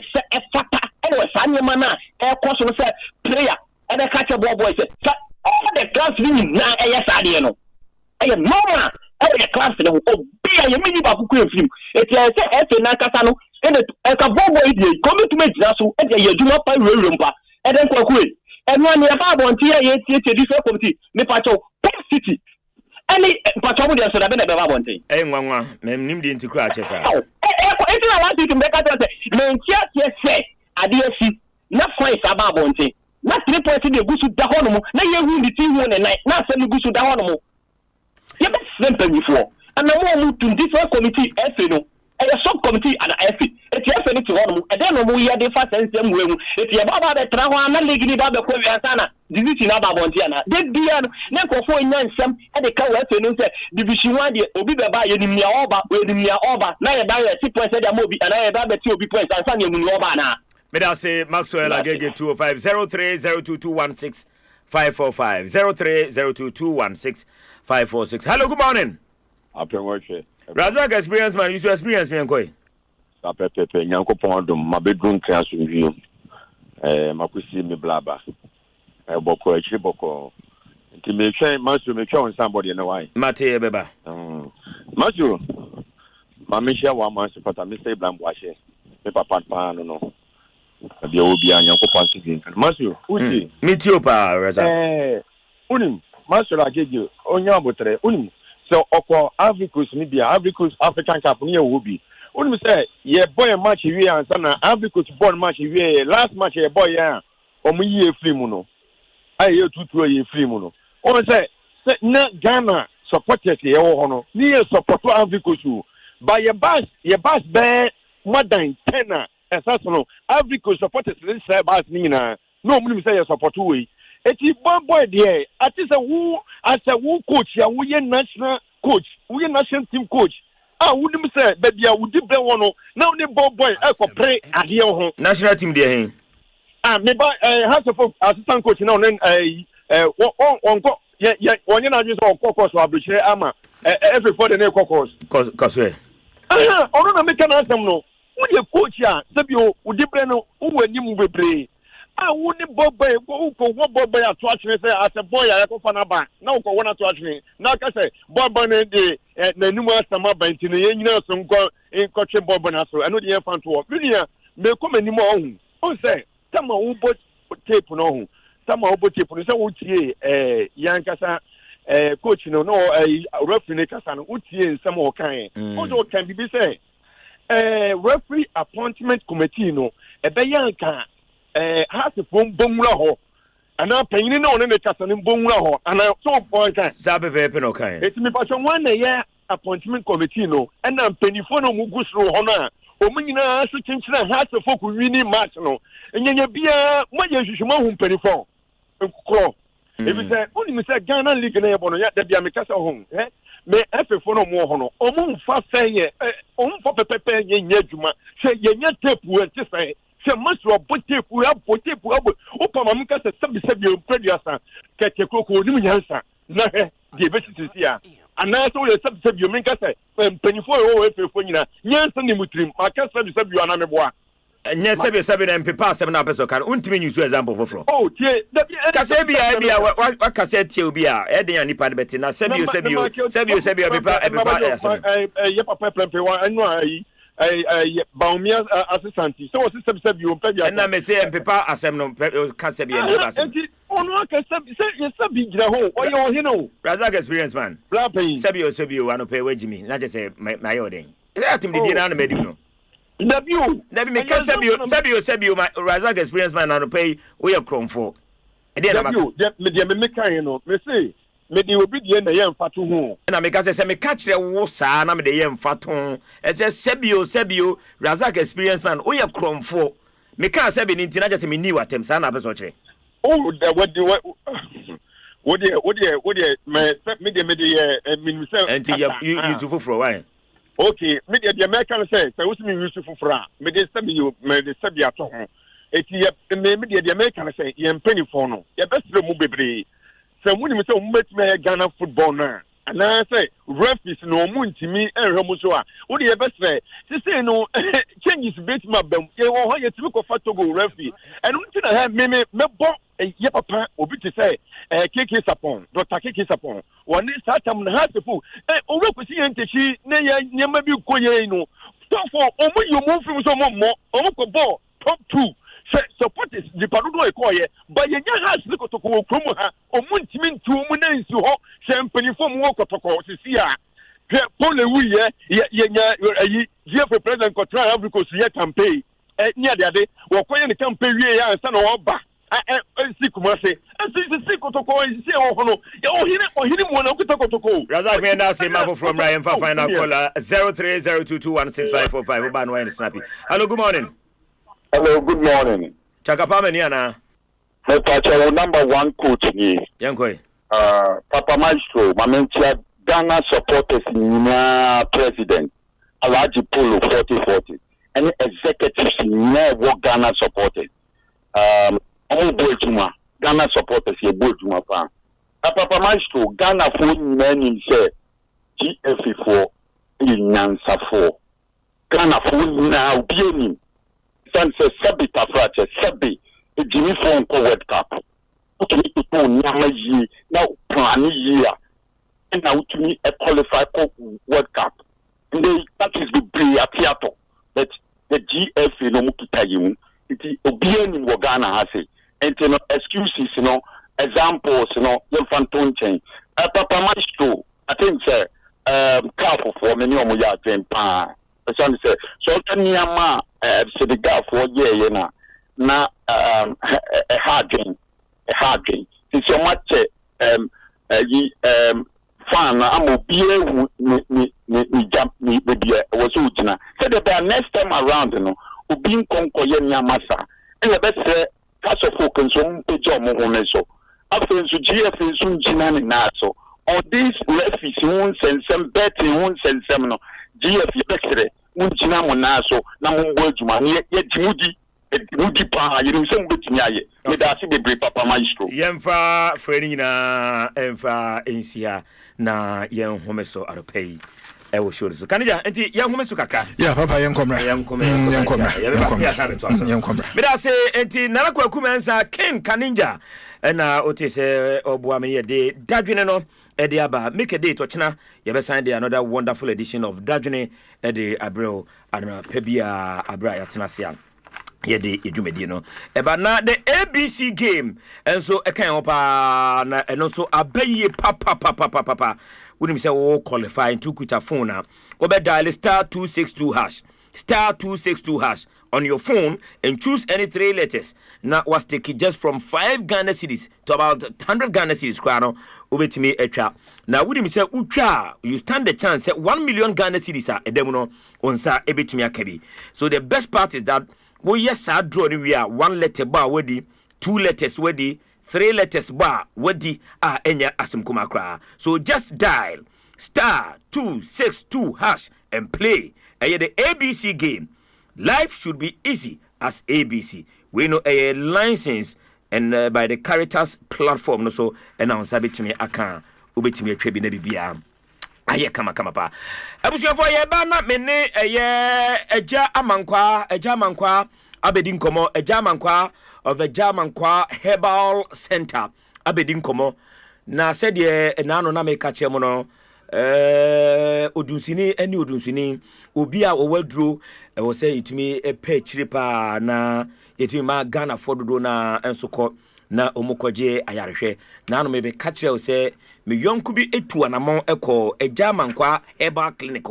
fata e we sa nyema na e koso no say player e dey catch ball boy say all the class win na e yes ade no e normal e class no o bia ye mini ba kuku efim e te say e na kasa no e ka ball boy dey commitment na so e dey aduma pa rerumpa e den kwaku e enu ani e ba bonti ye tie different committee me pacho Port City any pacho mo dey so da be na be ba bonti nwanwa nim di ntikura chesa e ti na want to make that me ntia say ade asi na fine sa ba bonti na 3 points dey gusu da hono mo na ye hu ni ti hu ne nine na se ni gusu da hono mo ye be simple before and na mo to different committee FA no a subcommittee and FA it yes any to one and then we hear the first and we it ye baba be tra ho na league ni ba be ko wiasa na division na ba bontia na de bia no na nkofo nya nsem e de ka FA no say division 1 de obi be ba ye ni mia oba na ye ba ye 6 points de amobi and na ye ba be ti obi points and san ye mu oba na me da say Maxwell agege 205 0302216545 0302216546 hello good morning apemwache Razak experience man, you should experience me nkoi. Pepe nyankopon dum ma bedrun kan so nwie. Makusi me blaba. Boko echi boko. Nti me twen maso me twen somebody na why. Mate beba. Maso. Ma me share one man support me say blam washe. Me papa pa no. Abi obi anyankopon sigin. Maso, uti. Meet you pa Razak. Unim, maso la geje onya botre. Unim. So okwa Africus media Africus African Cup ni obi unu say ye boy match we ansa na Africus ball match we last match ye boy ya omuyi efiri mu no aye tutu ye efiri mu no o say na Ghana supporters ye wo ho no ni ye support Africus ba ye bass be more than 10 no Ivory Coast supporters this bas nina no mun say support we eti boy there at is who as a who coach ya we national coach we national team coach wouldn't say baby I would be one now the boy pray ade ho national team there me ba has of assistant coach now then on go yeah when you na just on course abrochire ama every for the next course cause ono na make na asem no we coach ya sebio udibre no uwanim bebre wo ni boy wo boy ato atwene say as a boy ya ko fa na ba na wo wona ato atwene na ka say boy na de na nimu asama ba ntine ye nyina so nko twe boy na so eno de ye fan to wo dunia me ko manimu ohun o say sama wo bo tape no ohun sama wo bo tape no say wo tie yankasa coach no referee ne kasa no wo tie nsam wo kan o do kan bibi say referee appointment committee no ebe yanka has bonwura ho ana panyin na one ne kasa ne bonwura ho ana so boy kan zabe pepe no kan etimi passion one na ya appointment committee no ana panifo no mu gusro ho na omunyina so chinchina has for ku wini match no enyenye bia mo ye hwehwema hu panifo nkro ebi say oni mi say Ghana league na ye bono ya da bia me kasa ho me efefo no mo ho no omumfa feye omumfa pepepe nye adwuma se ye nya tape we ti say se Myxtro botepu opa mamka se sabi producer keke koko ni munyansa na he de besisi ya ana so le sabi menka se penifo o efefo nyina nyansa ni mutrim maka sabi ana meboa nya sabi na mpepa asem na peso kan untimi nyusu example foforo tie kase bia wa kase tie obi a e de nipa de beti na sabi epepa ye papa plempe wa anu ayi Baumia assistant. So what's the you pay? And I may say Papa Asem no cancer be on say home. Why you know? Razak experience man. Sabio, I no pay wage me. Not just say my ordering. Let him be dinner and medino. Never me can Sabio, my Razak experience man, I no pay we are chrome for. And then me say. Me di obi die na ye mfa to ho na me ka se me ka kire wo saa na me de ye mfa to e se sebio Razak experience man o ye kromfo me ka se be ni ntina je se me ni watem saa na be so kire what me say enti you to foforo why okay me the American say wo se me use foforo me de sebia to ho eti me the American say ye mpani fo no ye besre mu bebre so when you say we Ghana football now and I say referees no muntimi ehwe mu so a wo de best say no changes bit ma bam ye wo ho ye timi ko fa to go referee and unti na ha me bo ye papa obi to say KK Sapon Dr. KK Sapon one start am na ha sefu o we kwesi ye ntechi na ye nyama bi koye no so for omo yo mo film so mo ko ball top 2 supporters the parudo ekoye but ye nya has the kotoko okromu ha omuntimi ntumu na nsi ho champagne form wo kotoko sisi a pole wi ye nya yi GF president control Ivory Coast ye campaign ni ade wo koye ne campaign wi ya ansa na wo ba si kuma se si kotoko si ho no ye ohini mo na kotoko Razak me na say mafo from Ryan for final caller 0302216545 oba no snappy. Hello, good morning. Hello, good morning. Chakapama ni ana. Metacha number 1 coach ni. Yankoi. Papa Myxtro, Mamentia Ghana supporters ni president. Alaji Polo 4040. Any executives ni Ghana supporters. Ghana supporters ye Bojuma pa. Papa Myxtro Ghana for ni say GF for Nyansa for. Ghana for na obieni. Sanse sabi tafrache sabi Jimmy Fon ko World Cup. Utumi people nyama yi na plan yi a na utumi qualify ko World Cup. And that is the pre-atiato that the GF no mukita yi iti obieni wo Ghana ha say. And no excuses no examples no yemfanton chen. Papa Myxtro I think say CAF for many omo ya tempa. So Niama Senegal for ye na a hard game. It's so much fan I'm a beer me jump me baby was so tina say the next time around no obi nkonko ye nyamasa e be say cast of folk nso pejo mo ho ne so after nso GF nso njina ne na so all these referees won sensem betting won sensem no GF yekere njina mo na so na mo bo adwuma ne ye dimudi pa yirim sem betimi aye me da se bebre papa Myxtro yemfa freni na emfa ensia na yen homeso aropei e wo show so kanija enti yen homeso kakra yeah papa yen komra me da se enti nana kwaku mensa king kaninja na otese oboa me ye de dadwene no e de aba make a day to china ye be sign the another wonderful edition of dadwene e de abrel ana pebia abra ya tena sia yede edwumedi no eba na the ABC game enso ekan opa na eno so abaye papa wonim say wo qualify into kuta phone na obe dial *262# on your phone and choose any 3 letters na was take just from 5 Ghana cedis to about 100 Ghana cedis kwano obetimi etwa na wonim say utwa you stand the chance say 1 million Ghana cedis a edem no onsa ebetimi akabi. So the best part is that well, yes, I draw we are 1 letter bar wedi, 2 letters wedi, 3 letters bar wedi enya asimkumakra. So just dial *262# and play. The ABC game. Life should be easy as ABC. We know a license and by the Caritas platform no so announce to me account ubetimi trebi na bibia. Aye kama pa abusuafo ye ba na mene eja amankwa abedin komo eja amankwa of eja amankwa herbal center abedin komo na said ye na no na me ka che mo no odunsini obi a owaduro e wo say itumi pe chire pa na itumi ma Ghana fododo na ensoko na omukoje ayarehwe na no me be ka kire wo say me yonku bi etu anamon eko eja mankwa herbal clinic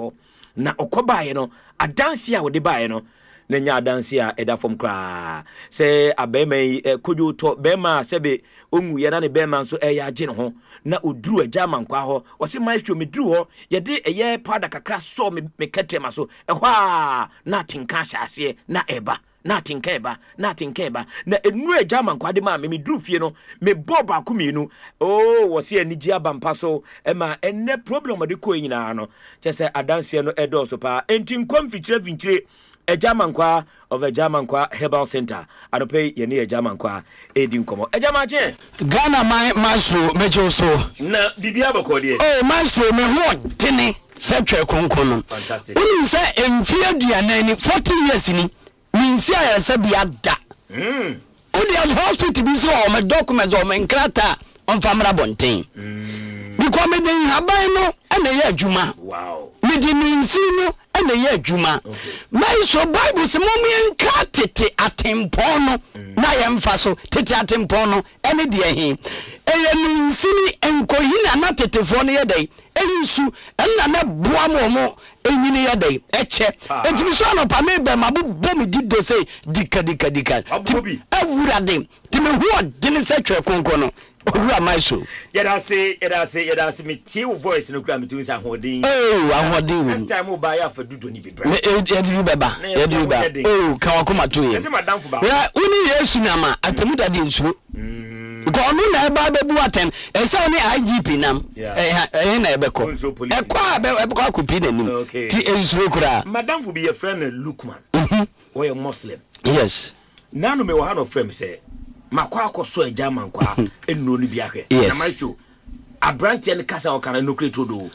na okobaye no adanse a wode baye no na nya adanse a eda fom kra se abema kojo to bema sebe onwu ye na ne bema nso ya age ne ho na oduru eja mankwa ho wo se Myxtro me duru ho ye de eye pada kakra so me ketrema so ehwa na tinka hyase na eba na tinkeba na enu eja mankwa de ma me duru fie no me bob akuminu wo se anigi abampa so ma enne problem de ko nyina no chese adanse no edo so pa enti nkomfikyire eja mankwa of eja mankwa herbal center anope ye ne eja mankwa edi nkomo eja mache Ghana Myxtro mejo so na bibia bokode Myxtro me ho tene setwe konkono fantastic uni se emfie aduanani 40 years ni minsi ayase bia da odi at hospital bi so o me document o me nkrata on famra bonten because me den haban no ena ye adwuma wow me di minsi no ena ye adwuma Myxtro Bible se mom yenka tete atempon no na ye mfa so tete atempon no ene de ehi eye minsi ni enkohina na tetefo no ye dai elinsu enna na boa mo enyini ye dai eche etimi so no pa me be mabbo me dido say dika awura de timi ho de se twe konko no owura Myxtro yeda say me tiu voice no kra me tumi sa hodin ahodin next time o ba ya fa dudo ni bibra yedi beba ka wakoma to ye ese madam fu ba uni Yesu na ma atemu dade nsuro ko no na eba bebu aten ese oni IGP nam na ebeko ekwa ebeko akupi nanim ti ensuro kura madam fu be your friend Lukman we a Muslim yes nanu me wa no friend say makwa akoso eja mankwa enno ni bia hwe na Myxtro abrante ne kasa okana no kreto do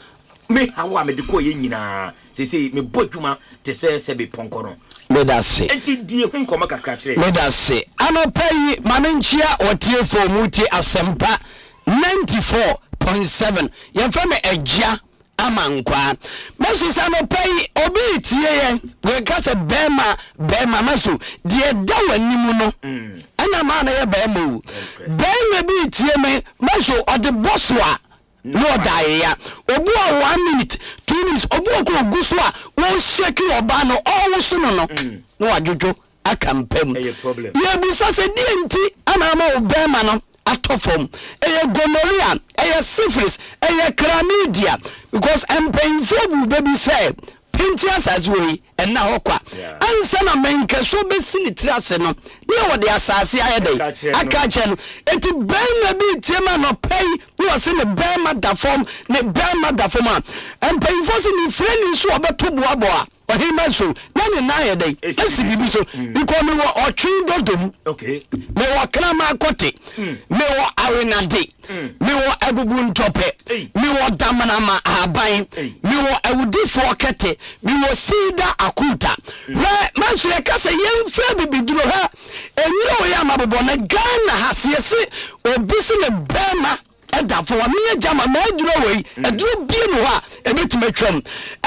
me hawa me de ko ye nyina se me bodwuma te se be ponko no medase enti die hu nkoma kakra kire medase anopai manenchia otie fo muti Asempa 94.7 yemfa me egia amankwa mesu sanopai obi tie ye we ka se bema mesu die dawanimu no ana ma na ye bema wu bema bi tie me mesu ode boswa no die ya obu 1 minute 2 minutes obu ko guswa won shake oba no all so no no adwojo akampem ye problem ye bi sase die nti ana ma obema no atofom gonorrhea syphilis chlamydia because empenfo bu baby say pinti asase we na hokwa ansa na menka so besi ni trase no ne wo de asase ayedai aka che no enti ben na bi tiema no pay wo se ne ben ma da form ne ben ma da form en pay for se ni friend so obeto boaboa ohima so na ne na ayedai esi bibi so because me wo otwe dodom okay me wo krama kote me wo awenade me wo abubu ntope me wo damana ma aban me wo awudifo kete me wo sida akuta we manso ye kase yemfa bibiduro ha eniro ya mabobo na Ghana hasiese obisi ne bema eda fo wa me jama ma aduro we aduro bie no ha ebetumetwam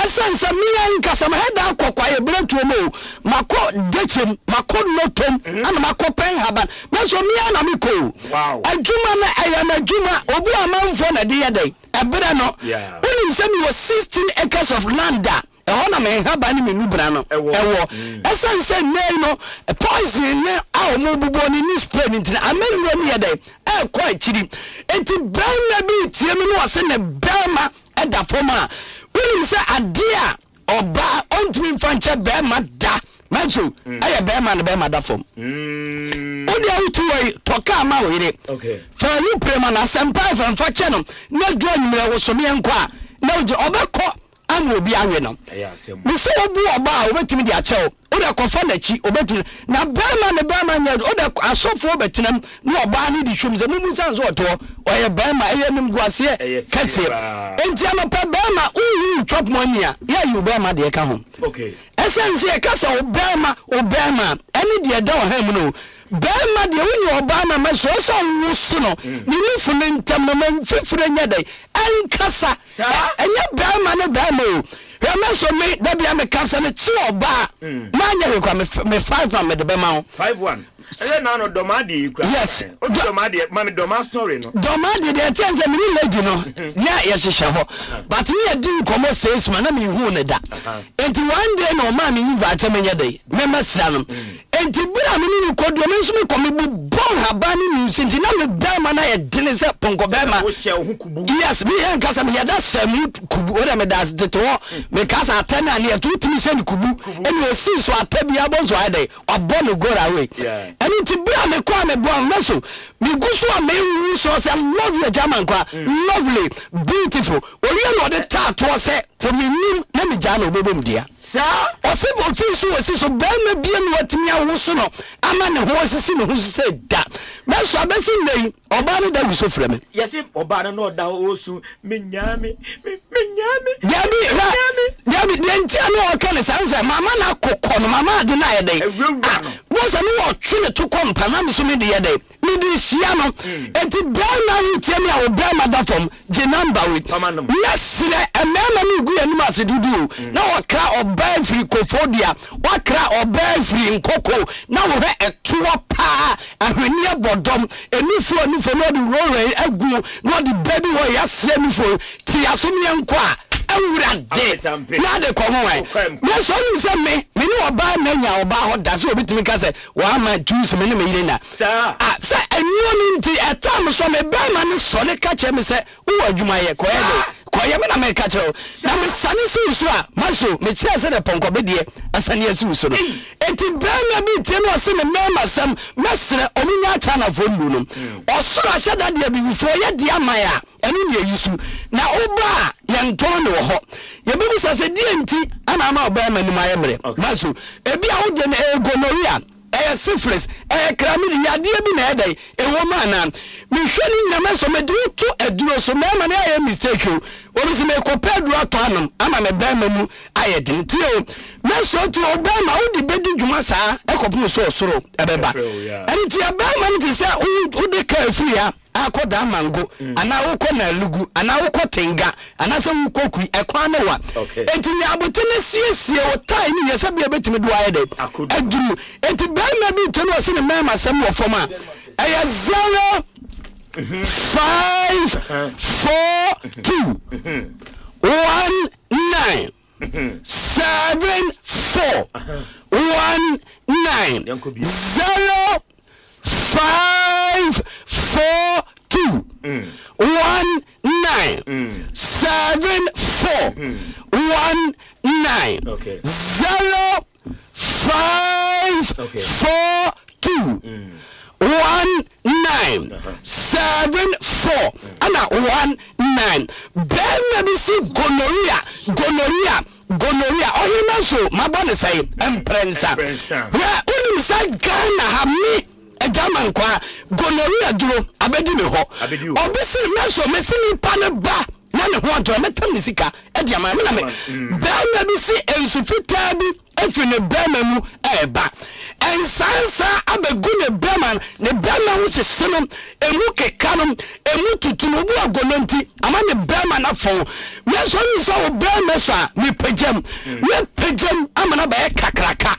esense me yankasa ma heda akokwa ye bretuo mo mako dechem mako notom ana mako pen haban manso me na me ko adwuma na ayama adwuma obu amanfo na de yedai ebere no unim se me was 16 acres of land ehona me haba ni menu bra no ewo esense nei no poison ne a omo bubo ni spray ni ntina amelu ni yedai kwa achiri enti bema bi tie me no wase ne bema eda foma unim se adea oba ontimi mfanche bema da manso aye bema na bema da fom odi awutu we toka ma we okay fa you prema na Asempa fa che no na do anyimre wo so me enko na oje obekọ am obi awe no me se obu oba obetimi di achew oda kofa na chi obetumi na bema ne bema nya oda asofo obetinam na oba ne di hwem ze mumu sanzo oto oye bema eyenim guase kase enti amapa bema uhu chop money ya you bema de ka ho okay essence e kase obema eni de da o ha mu no bema de wonye obama ma so so wusu no ni nufu ne ntam no man fifure nya dai enkasa enya bema ne bema o Remeso me dabi am capsa ne chi oba manya we kwa me 5 na me de bema 5-1 na no domadi kwa yes domadi mami doma story no domadi de tense me lady no nya ye hihye ho but me adi komo says man na me hu ne da enti one day no ma me invite me nya dai me masra no enti bura me ni kodo me nso me komo bu bon habani ni enti na me bema na ye dine se ponko bema wo hye ho kubu yes me en kasa me da sam kubu o da me da de to me kasa atena ne to timi se ni kubu eni esi so atabi abonzo ade obono go away eni ti bia me kwa me bon meso me guso a me wu so say lovely German kwa lovely beautiful ori no de tato se to me nim na me jana obebom dia sa o se bo fi so ba me bia me watimi awoso no ama ne ho sisi ne ho se da meso abesi nei oba ne da wuso frɛ me yesi oba ne no da osu me nyame Yabi dentia no okane sanse mama na kokko no mama de na yedai wo se no otwe to kompa na me so me de yedai me de hia no enti bra na wutie me a wo bra madafom je number with nasire emema ni gu yanum asedudu na wakra oba free kofodia wakra oba free nkoko na wo he etuo pa ahwani abodom enifo no de roll agu no de baby wo yasre nifo ti asomye nkwa awurade na de komo wai me so nim se me ni oba na nya oba ho da se obitimi ka se wa ma juice me ne me yire na se enu ni nti etam so me ba ma ne so ne ka che me se wo adwuma ye koye me na me ka che na me sane se so a maso me che se de ponko be de asane asu so no enti ba na bi tie no se ne mema sam mesre omunya cha na fo ndu no osoro ahye da de bi fo ye de amaya enu ne yisu na oba yanton no ho ye bebi sase die nti ana ma oba ma ni ma ye mere maso ebi a wo de na gonorrhea syphilis kramidi yade bi na edai ewo ma na me hwani nyama so me do to aduro so me ma na aye mistake o bi se me ko pedro ato anam ama me ba ma mu aye din ti o me so to oba ma wo di bedi dwuma saa ekopum so osoro ebeba ani ti aba ma ni ti se o de ka free ya akoda mango ana woko na lugu ana woko tenga ana se woko ku ekwa ne wa enti ni abotene siesie o tai ni yesa bia betimi do aye de aduru enti ba ma bi to no se ne mama sem wo foma aya 0 5 4 2 1 9 7 4 1 9 0 5 4 2 1 9 Okay. 0 5 4 2 1 9 7 4 and 1 9. Ben maybe see gonorrhea. Oh, you know so my bonus say emprensa. Where only say Ghana have me a German qua gonorrhea duro abedi me ho. Obisi meso mesini pane ba. None want to make musica at your mamma. Ben maybe see a sufitabi if you ne bemamu eba. And Sansa abegune beman, ne bema which is sinum, a muke canum, a mutu to Nubua Gononti, among the beman of phone. Yes, only so bemesa, me pejem, amana by a kakraka,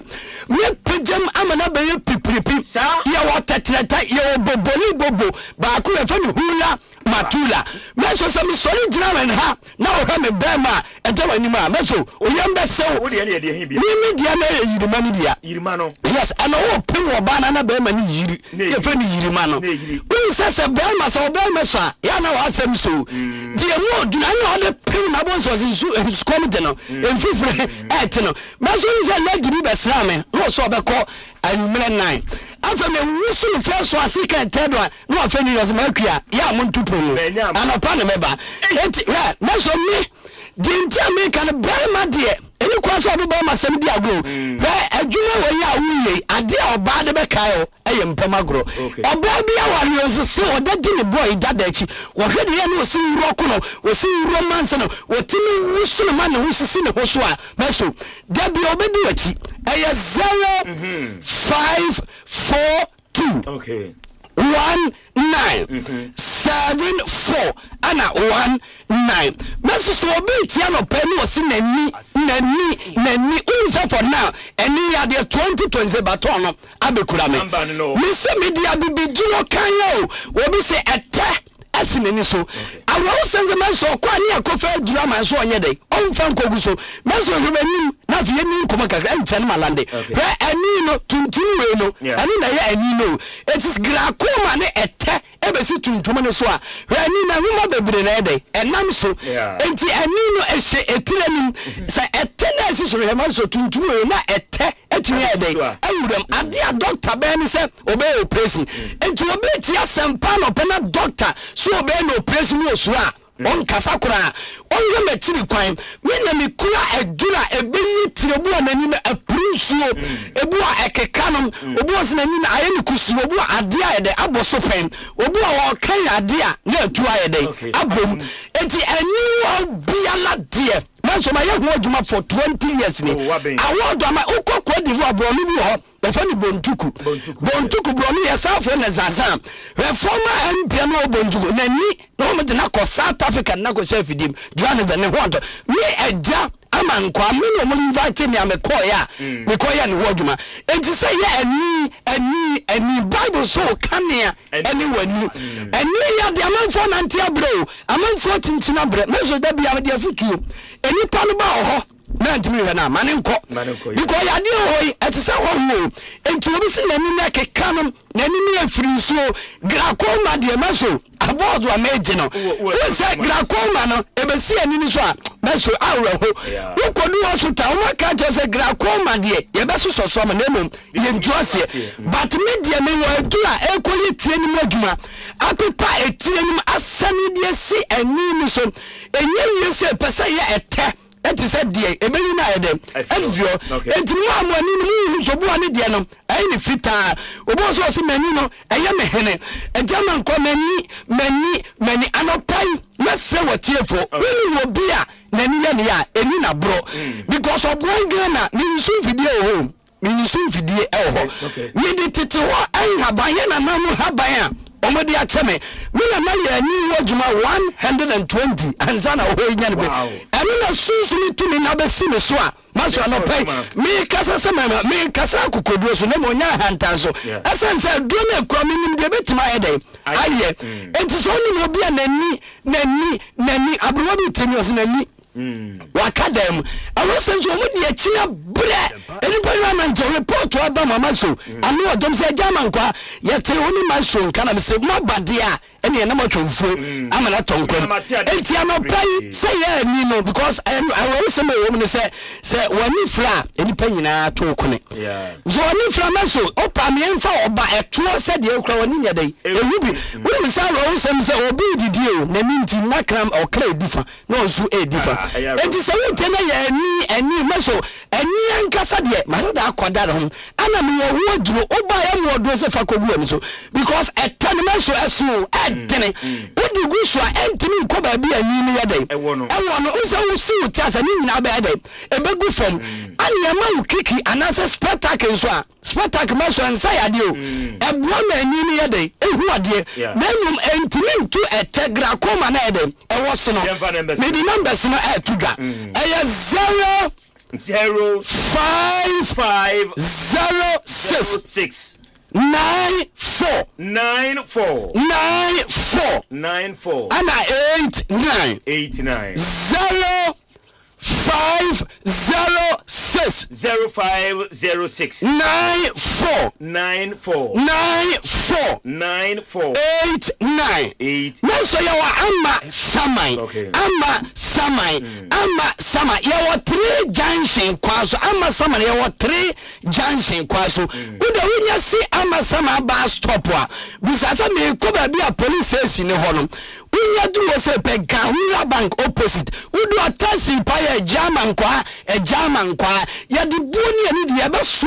me pejem, amana by a pipi, ya water treta, ya bobo, baku from hula, matula. Meso some solid drum and ha, now have a bema, and tell anima, meso, or young so, what do you need? The money, yes, and all poor banana beman, you funny Yirimano. Princess of Belmas or Belmasa, Yana Asem so. Dear Lord, do I know the pin I was in Scomitano, and Fifre, Etano. Mason is a lady Besame, no so the call, and men 9. After me, whistle first one, seek and third one, no offending as Mercury, Yamuntupu, and upon the member. Mason me, didn't tell me can buy my dear. Any question about my 70 ago, where a junior way out, a dear bad becayo, I am Pemagro. A baby, our so that didn't boy that day. Or had the end was seeing Rocono, was seeing romance, or Timmy Wusulaman who's seen a Hosua, Meso, Debbie Obediati, a 0 5 4 2. Okay. 1 9 7 4 and 1 9. Mrs. Obitiano Penny was in Nani unsa for now, and near the 2020 batono Abekurame. Miss Media Bibi Kanyo, what we say at as in any so. I will send the man so quite near Coffee drama so on your day. On Franco Guso, Maso Ruben, not Yemin Comaka and Malande. Where I mean to Tino, and in a Nino. It is Gracoma ever sit to Tomanoswa, where Nina remember Brenade, and Namso, and Nino a tyranny, say a tennis Remaso to not a day. I would have dear Doctor Ben said, obey pressing, and to obey Asempa upon a doctor. So be no praise no sura on kasakura on ye mechiri kwan me na me kura edura ebeyi tirebu anani a prusuo ebu a ekekanom obu osinani na aye ni kusu obu ade a de aboso pen obu a wo kan ade a na atu aye de abom enti anyi biala de man so my young woman for 20 years ni award am ukoko divo bro mi bi ho be fa ni bontuku bro mi yourself na zaza reformer MP no bontuku na ni no me de na ko South Africa na ko chef dim duane be ne ho do me eja aman kwa me no mo invite me amekọ ya me ko ya ni woduma enti say ya ani Bible so kania ani wani ani ya de amanfo nantia bro amanfo tintina bre me so da bia me de futu eni panu ba ho na ntimi we na manenko because ya de ho etisa ho wo enti obi si na ni na kekanom na ni me afiri so Gracoma de maso abodo ameje no we say Gracoma no ebesi ani ni so a maso awre ho wo kodu hospital wo ka je say Gracoma de ye beso so ma na mum ye njuase but me de me wo adura ekoli tie ni maduma apepa etie ni asani de si ani ni so enye yese pesa ye ete eti said die ebeli na edem edvio enti ma mo ani ni so bo ani die no ai ni fita obo so si mani no eye me hene ejama nko mani anopai mese watiefo wini wo bia na ni ya eni na bro because of one Ghana ni nsu fidie o mi nsu fidie e ho ni di tete ho ai haban na namu haban a omodi acheme me na ya ni woduma 120 anzana ho nya be eni na susu ni tumi na be si me so a maso no pai me kasa sama me kasa kokoduo so na mo nya hantanso esense do na kwa me nim de betima ede aye enti so ni mo bia nani abro bi temi o so nani waka dem awo sense omo de achia bre anybody man to report wa ba mama so anu odom se German kwa yete oni man so nka na me se ma bade a ene na ma twonfo amana tonkom enti amapai say ya ni no because I will say me woman say wani fra enipa nyina to kone so wani fra man so opa me mfa oba eto se de ekura wani nya dai ehubi we say ro say obi didi o na minti nakram okra edifa no so edifa enti se we tena ya ani maso ani ankasa de ma da akoda ho ana me wo duro oba ya mo do se fa kogu am so because etane maso asu edene odi gu so entimi nko ba bi ani ni ya dai ewo no unse wo si utasa ni nyina ba dai ebegu fom ani ya ma ukiki anase spectacle so a spectacle maso ansa ya de o ebua ma ani ni ya dai ehu ade na num entimi ntu etegra koma na ede ewo so no me di numbers no etudwa eye 0 5 5 0 6 9 4 and 8 9 0 5 0 6 0 5 0 6 9 4 9 4 9 4 9 4 8 9 8 no so ya wa ama samai ama samai ya wa 3 junction kwaso ama samai ya wa 3 junction kwaso uda winya si ama sama bus stop a bisasa me ko ba bia police station ne hono winya duro se pe Gahura Bank opposite udu atasi pa ya German kwa ya di boni ani di ya be so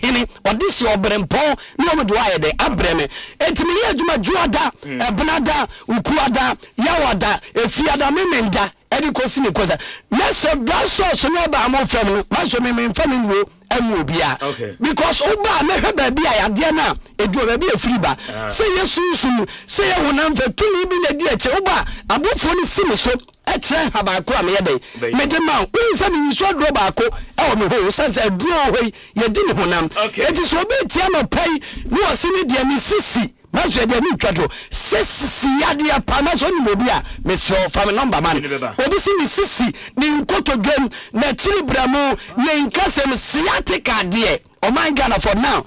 hene odi si obrempo ni omo do aye de abreme etimi ya adwuma juada ebnada ukuada yawada efiada memenda edi kosi ni koza mese braso so no ba mo fam no maso me fam no emu obia because oba me hwe ba a yade na edu ba bia free ba say yesunsun say wonam fa tumi bi na di eche oba abofo ni simi so echre ha ba ko am ye dey me de ma unsa mi so dro ba ko e wo me ho sanse dro ho ye di ni honam eti so be tia ma pai ni osini de mi sisi maso de mi twato sisi yade ya pa maso ni mobi a me so family number man obi si mi sisi ni nkoto game na chiri bramu ni nkasem sciatica de oh my God for now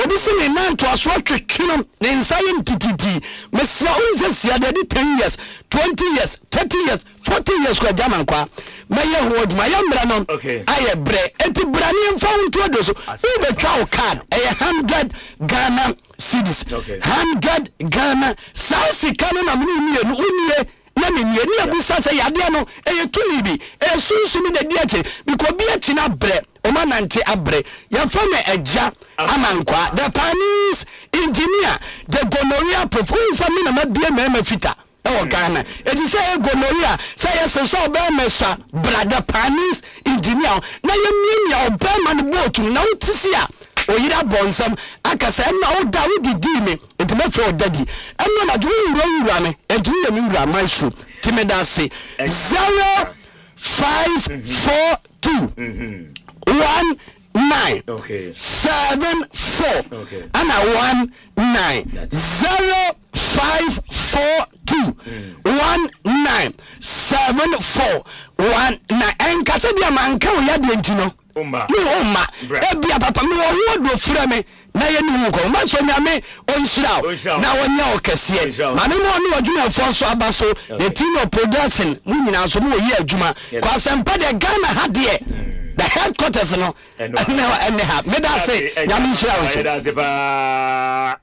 obi si ni nanto aso twetwino ni nsaye ntititi me so unze sia de 10 years 20 years 30 years 40 years kwa German kwa maye hood maye mbra no aye bre enti brani mfa unto do so we be twa card 100 Ghana cedis 100 Ghana sasi kanu na munu unie na mimieni abusa se yade no tuni bi sunsu mi na di ache because bi achi na bre o ma nante abre ya fame eja amankwa the Chinese engineer the gonorrhea performance mi na mabie ma fita e Ghana eti se gonorrhea se so ba mesa brother Chinese engineer na ye miemia obama ne botu na utisia oyira bonsam akasa na oda wodi me entime for daddy emma na duru wura me entime me wura Myxtro timeda se 0 5 4 2 1 9 7 4 and 1 9 0 5 4 2 1 9 7 4 1 9 enkasa bia manka wo ya de ntino Umma ebia papa me wo do fura me na ye ni nko ma so nyame onhyira na wonya okese ma me no no adwuma fo so abaso the team of production mu nyina so mo yi adwuma kwa Asempa de Ghana ha de the headquarters no and ha me da say nyame nhyira wo so da se pa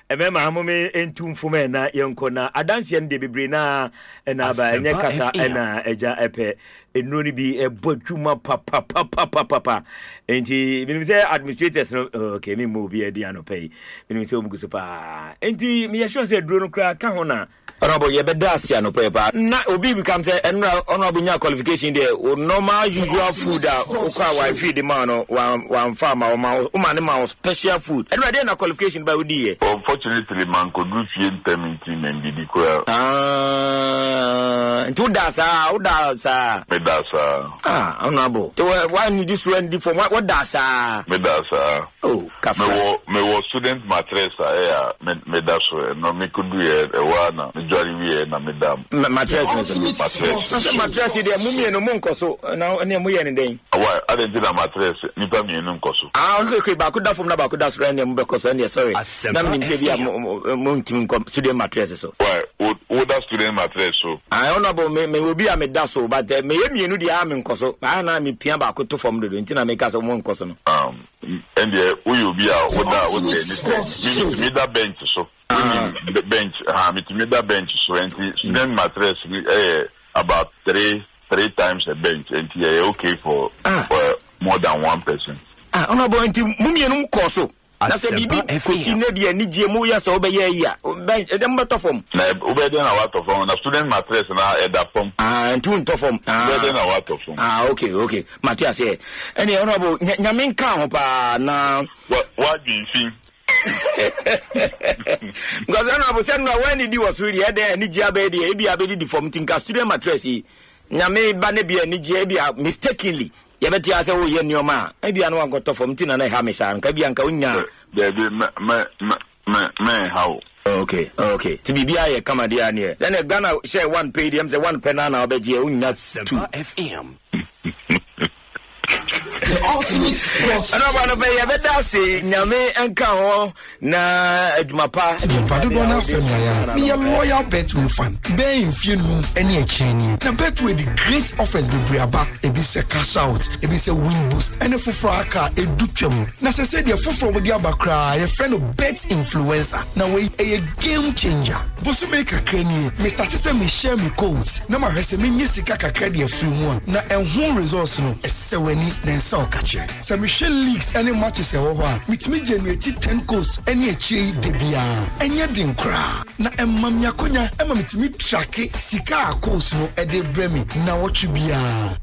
emema hamume entumfume na yenko na adanse nde bebre na ba enye kasa na eja epe enuri bi ebodwuma papa enti binim say administrators no okay me mo bi edi anopai binim say omuguso pa enti me yesho say duro no kra ka ho na Robo ye beda asia no pepa na obi become say honorable nya qualification there normal usual food okwa wa feed the man one farmer o man ma special food and ready na qualification by odi here unfortunately man could do few term team and be equal into da sa does. Honorable. So why you this one different? What does Me does. Oh, me was student mattress. Me does. No, me could do a one. Me jolly we na me dam. Mattress. Mattress. They mummy no monko so now any muye any day. Why? I didn't do that mattress. Nipa me no koso. Okay. Bakuda from na bakuda so any mbeko any sorry. Na me say dia montim student mattress so. Why? What that student mattress so? Honorable me will be a me da so but me yemi dia am nkoso. Na me pia ba ko to from do ntina me ka so mo nkoso no. And we will be out with that me that bench so. The bench, me that bench so and student mattress about three times a bench and okay for more than one person. Honorable mummy no nkoso. Na se bibi kosi na dia ni je mu ya so be ya dem beto form na obede na what of form na student mattress na eda form ntu to form obede na what of form okay Matthias here any honorable nyame nka ho pa na what do you think because honorable said no when he was really there ni je abedi e bi abedi di form tinka student mattress nyame ba ne bia ni je bia mistakenly yabeti ase wo ye nioma e bia no angoto form tina na ha me sha nka bia nka unya me how okay to be bia kama dia ne then Ghana share one pay them say one penna na obeje unya 2 FM Ano ba ya beta se nyame enka ho na adwumapa padodo na afemya ya me loyal betway fan be infienu ene akirini na betway the great offers be briaba ebi se cash out ebi se win boost ene foforo aka edutwam na se de foforo mo di abakra ye friend bet influencer na we a game changer bosu make akrani me start say me share me codes na ma hwese me nyisika kakra de afri mu na enhu results no esewani na ensa okache se me share leaks any matches e wo ho a mitimi generate 10 codes any achi de bia enye din kra na emmam yakonya emma mitimi track sika codes no e de bremi na wotwe bia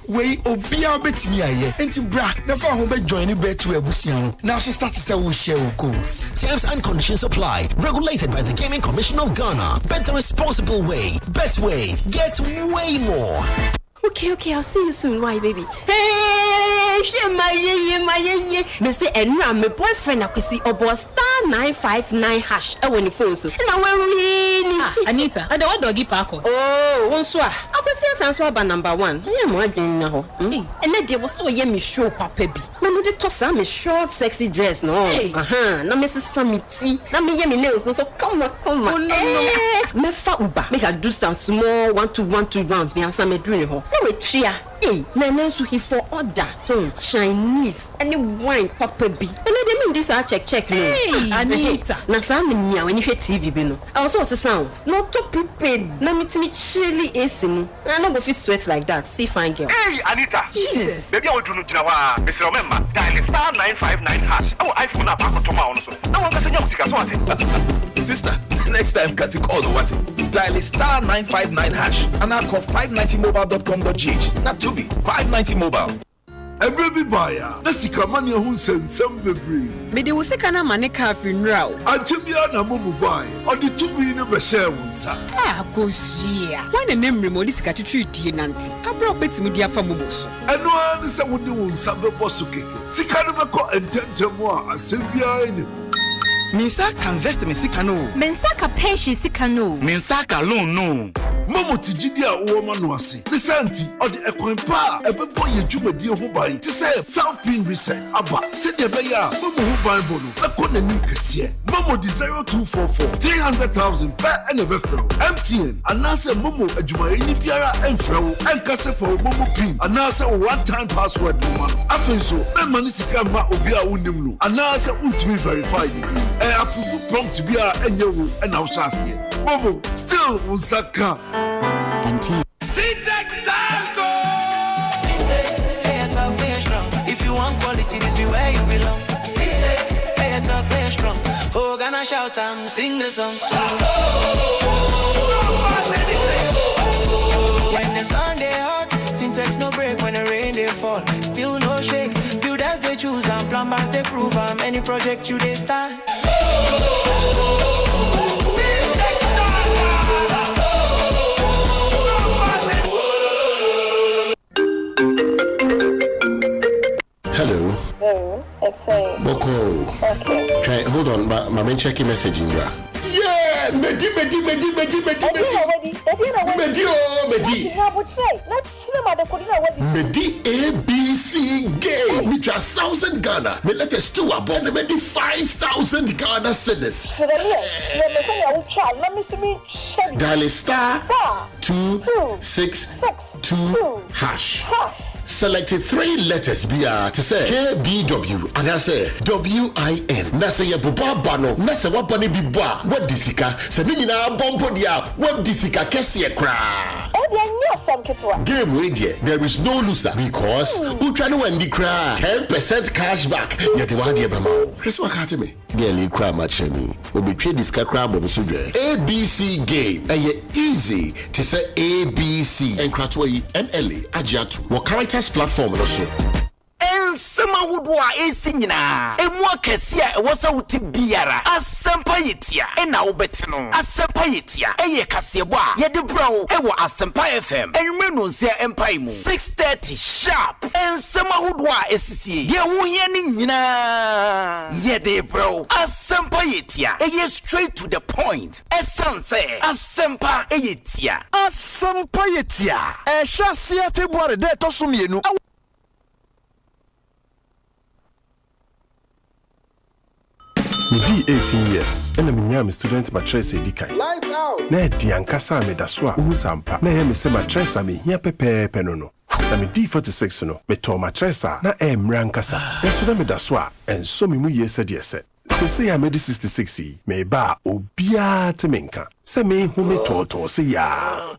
we obia betimi aye enti bra na fa ho be join bet to abusia no na so start say we share codes. Terms and conditions apply. Regulated by the Gaming Commission of Ghana. Bet the responsible way. Betway. Get way more. Okay, I'll see you soon. Why, baby? Hey, my me say enra my boyfriend akwisi obo star 959 hash e woni phone so. Na we Anita, and what doggy parko? Oh, wonso a. Akwisi asanso aba number 1. Anya mo adwen na ho. Ene de wo so ye me show papa bi. Na me de tossa me short sexy dress no. Na me sesa me ti. Na me ye me nails no so come on. Oh, no. Me fa uba. Make I do some small 1-2 rounds me answer me doing ho. Na we tria. Hey, na so he for order. So Chinese any wine papa bi. And they mean this I check no. Hey, Anita. Na sa me mia when you hear TV bi no. I also say sound. No to prepared. Na me chilly AC no. I no go fit sweat like that. See fine girl. Hey, Anita. Jesus. Baby I will do no jina wa. Mr. Remember, dial star 959 hash. Oh, iPhone na back to my own so. Na wan ka senya musika so ate. Sister, next time cut it call what? Dial star 959 hash and I call 590mobile.com.gh. Not to be 590 mobile. Every buyer, na sika mani ehun sensem bebre. Me de wo sika na mane ka finra o. Antibia na mumu buy, odi tubi ne be share wonsa. Akosia. Wan na mmremo di sika twitwi die nanti. Abra obetimi di afa mumu so. Eno an se wodi wonsa be boso keke. Sika no be ko ententem a asebia ene. Minsa can invest me sika no. Mensa ka pension sika no. Minsa ka loan no. Momo tijidi a wo ma no ase. Lisanti odi ekwan pa e be bo ye dwumadi ho ban. Ti say South Pin Reset aba. Se de be ya momo ho ban bo no. E ko na nim kese. Momo di 0244 300,000 per and e be fro. MTN anase momo adwuma ni biara enfro. Enkase for momo pin anase one time password no ma. Afenso be mani sika ma obi a wonim no. Anase untimi verify ni. Approve prompt biara enye wo e na wo chase. Momo still unsaka. Syntax Tango! Syntax, hey, it's a very strong. If you want quality, this be where you belong. Syntax, hey, it's a very strong. Oh, gonna shout and sing the song. When the sun they hot, Syntax no break. When the rain they fall, still no shake. Builders they choose and plumbers they prove. Any project you they start. Syntax Tango! It's a Boko. okay. Try hold on, my checking message in there. Yeah, Medi. Medi ABC game. We try 1,000 Ghana. Me let us do about and Medi 5,000 Ghana cedis. Dial star 262 hash. Select 3 letters to say KBW and I say WIN. Na say Buba Bano. Na say Wapani Biba. What disika? Se ni na bombo dia. What disika kesi ekra? Game radio. There is no loser because Utrano Wendi cry 10% cash back. Yet one dia bama. That's what happened me. Girl, cry much me. Obi trade disika crab on sudre. ABC game. Easy to say ABC. And Kratway NLA Ajiatu. What characters platform also. Ensema wudwa esinyina emwa kesia wasa wuti biara Asempa yetia ena obetino Asempa yetia eye kasebwa yede brow ewo Asempa FM enwenu nsia empai mu 6:30 sharp ensema wudwa esisie ye wuhie ni nyina yede brow Asempa yetia eye straight to the point essence Asempa yetia ehyasia February de tosumienu Midi 18 years. And I'm a student mattress edikai. Na di ankasa me da so a uhusampa. Na ye me se mattress a me hia pepepe no no. Na me D46 no me to mattress a na emra ankasa. Yeso na me da so a enso me mu yese de ese. Se ya me di 66 me ba obia te menka. Se me hu me to se ya.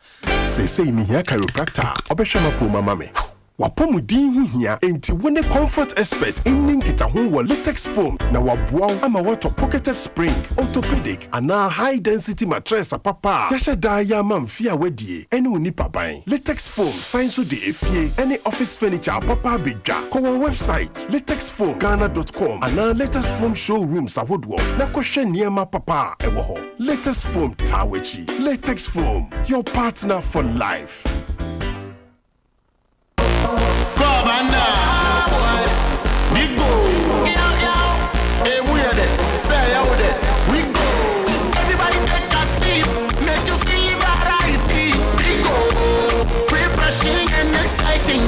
Se me hia chiropractor obehwe mapo mama me. Wapomudin hu hia enti wone comfort expert enin kita ho wo latex foam na waboa ama wato pocketed spring orthopedic ana high density mattress papa yasha da ya mamfi a wadie ene oni paban latex foam science de efie any office furniture papa bedwa ko website latexfoamghana.com ana latex foam showrooms ahodo na kohwe niema papa ewo ho latex foam tawechi latex foam your partner for life.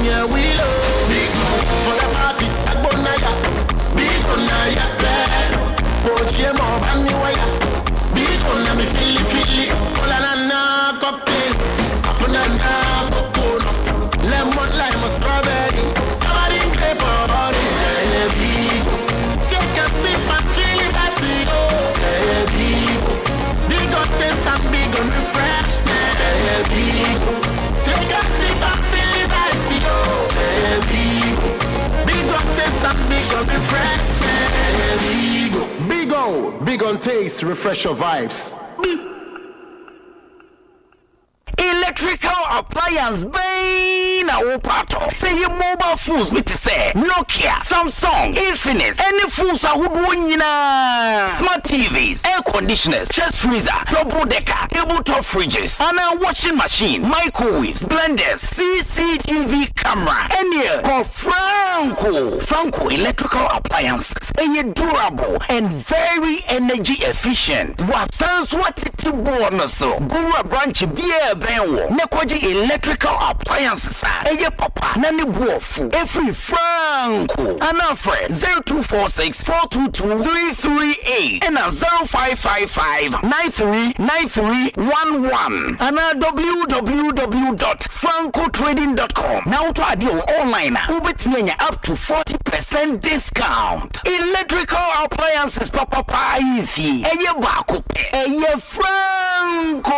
Yeah, we love big for the party. Agbonaya, big onaya, bad. Boji mo bani waya, big on me fili. Olanana cocktail, apunana coconut, lemon lime strawberry, tamarind grape orange. Take a sip and feel it, that's it. Big on taste and big on refreshment. Take a sip and feel it, that's it. Big on taste and big on refreshment. Big on taste, refresh your vibes. Electrical appliance bane a pato. Say your mobile phones with say Nokia, Samsung, Infinix, any phones are woodwinina. Smart TVs, air conditioners, chest freezer, double decker, tabletop fridges, and a washing machine, microwaves, blenders, CCTV camera, any call Franco electrical appliances. Any durable and very energy efficient. What sounds what it bonus so Bura branch beer benwo Nekwaji electrical appliances eye papa na ne buofu every Franco anafre 0246-422-338 and 0555-939311 and www.francotrading.com. Now to add your online ubetmenya up to 40% discount. Electrical appliances papa ifi eye bako pe eye Franco.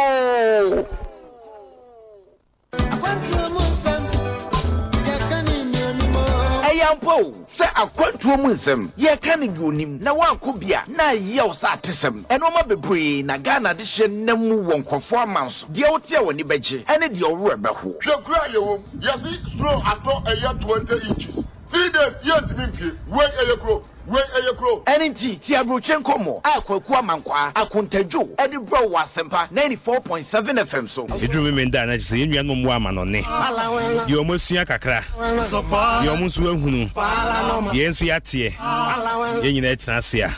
Ayampo, say a quantum wisdom, ye can unim, na one kubia, na yells artism, and Oma Bebre, na Ghana edition, Nemu won conformance, the Otia when you beji, and it your rubber who. Your cry, you see, slow at all a year 20 inches. 3 days yet me wait a crow. NNT Tiabruchenko mo akwaku amankwa akontajo edi bro wa Asempa 94.7 FM so edru me nda na se enua ngom wa manone yo mosua kakra yo musu ahunu ye nsu yatie ye nyina etrasia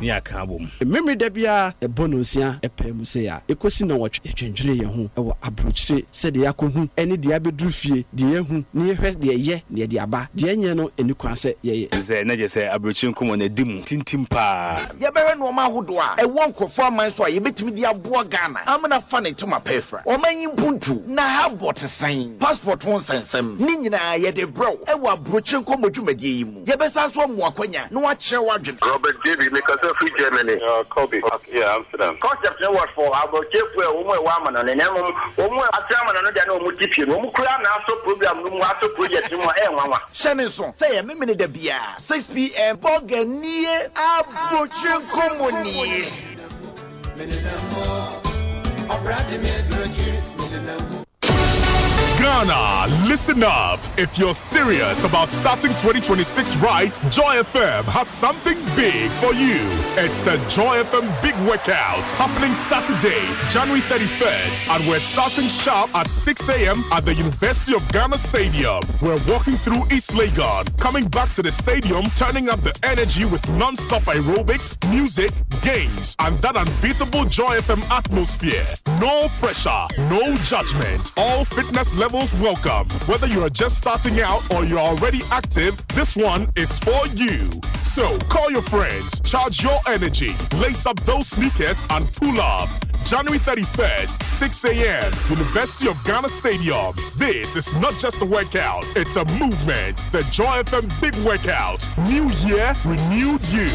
ni aka bom memre da bia e bonosia e pemu se ya ekosi na wotwe twendwere ye ho e wo abrochire se de yakohu ene de abedru fie de yehu ni hwe de ye ne de aba de enye no eni kwa se ye ze na je se abrochinku na dimu tintim pa ye bere no ma hodo a e won kofo aman so a ye betimi de aboa Ghana amna fa ne tuma pefra o manyi puntu na ha bot san passport won sensem ni nyina ye de bro e wa brochenko modwumadie yi mu ye besa so mo akwanya no wa kire wadwen Robert David make us free Germany Kobe yeah Amsterdam concept no what for abochefu e wo mo e wa amana ne nyam wo mo atrama no de na wo mo tipie no mo kura na aso program no mo aso project no e nwanwa shene so say ye memene da bia 6 p.m. Boganier Abochenko Moni Ghana, listen up. If you're serious about starting 2026 right, Joy FM has something big for you. It's the Joy FM Big Workout happening Saturday, January 31st, and we're starting sharp at 6 a.m. at the University of Ghana Stadium. We're walking through East Legon, coming back to the stadium, turning up the energy with non-stop aerobics, music, games, and that unbeatable Joy FM atmosphere. No pressure, no judgment, all fitness levels welcome. Whether you are just starting out or you're already active, this one is for you. So call your friends, charge your energy, lace up those sneakers and pull up. January 31st, 6 a.m., University of Ghana Stadium. This is not just a workout, it's a movement. The Joy FM Big Workout. New year, renewed you.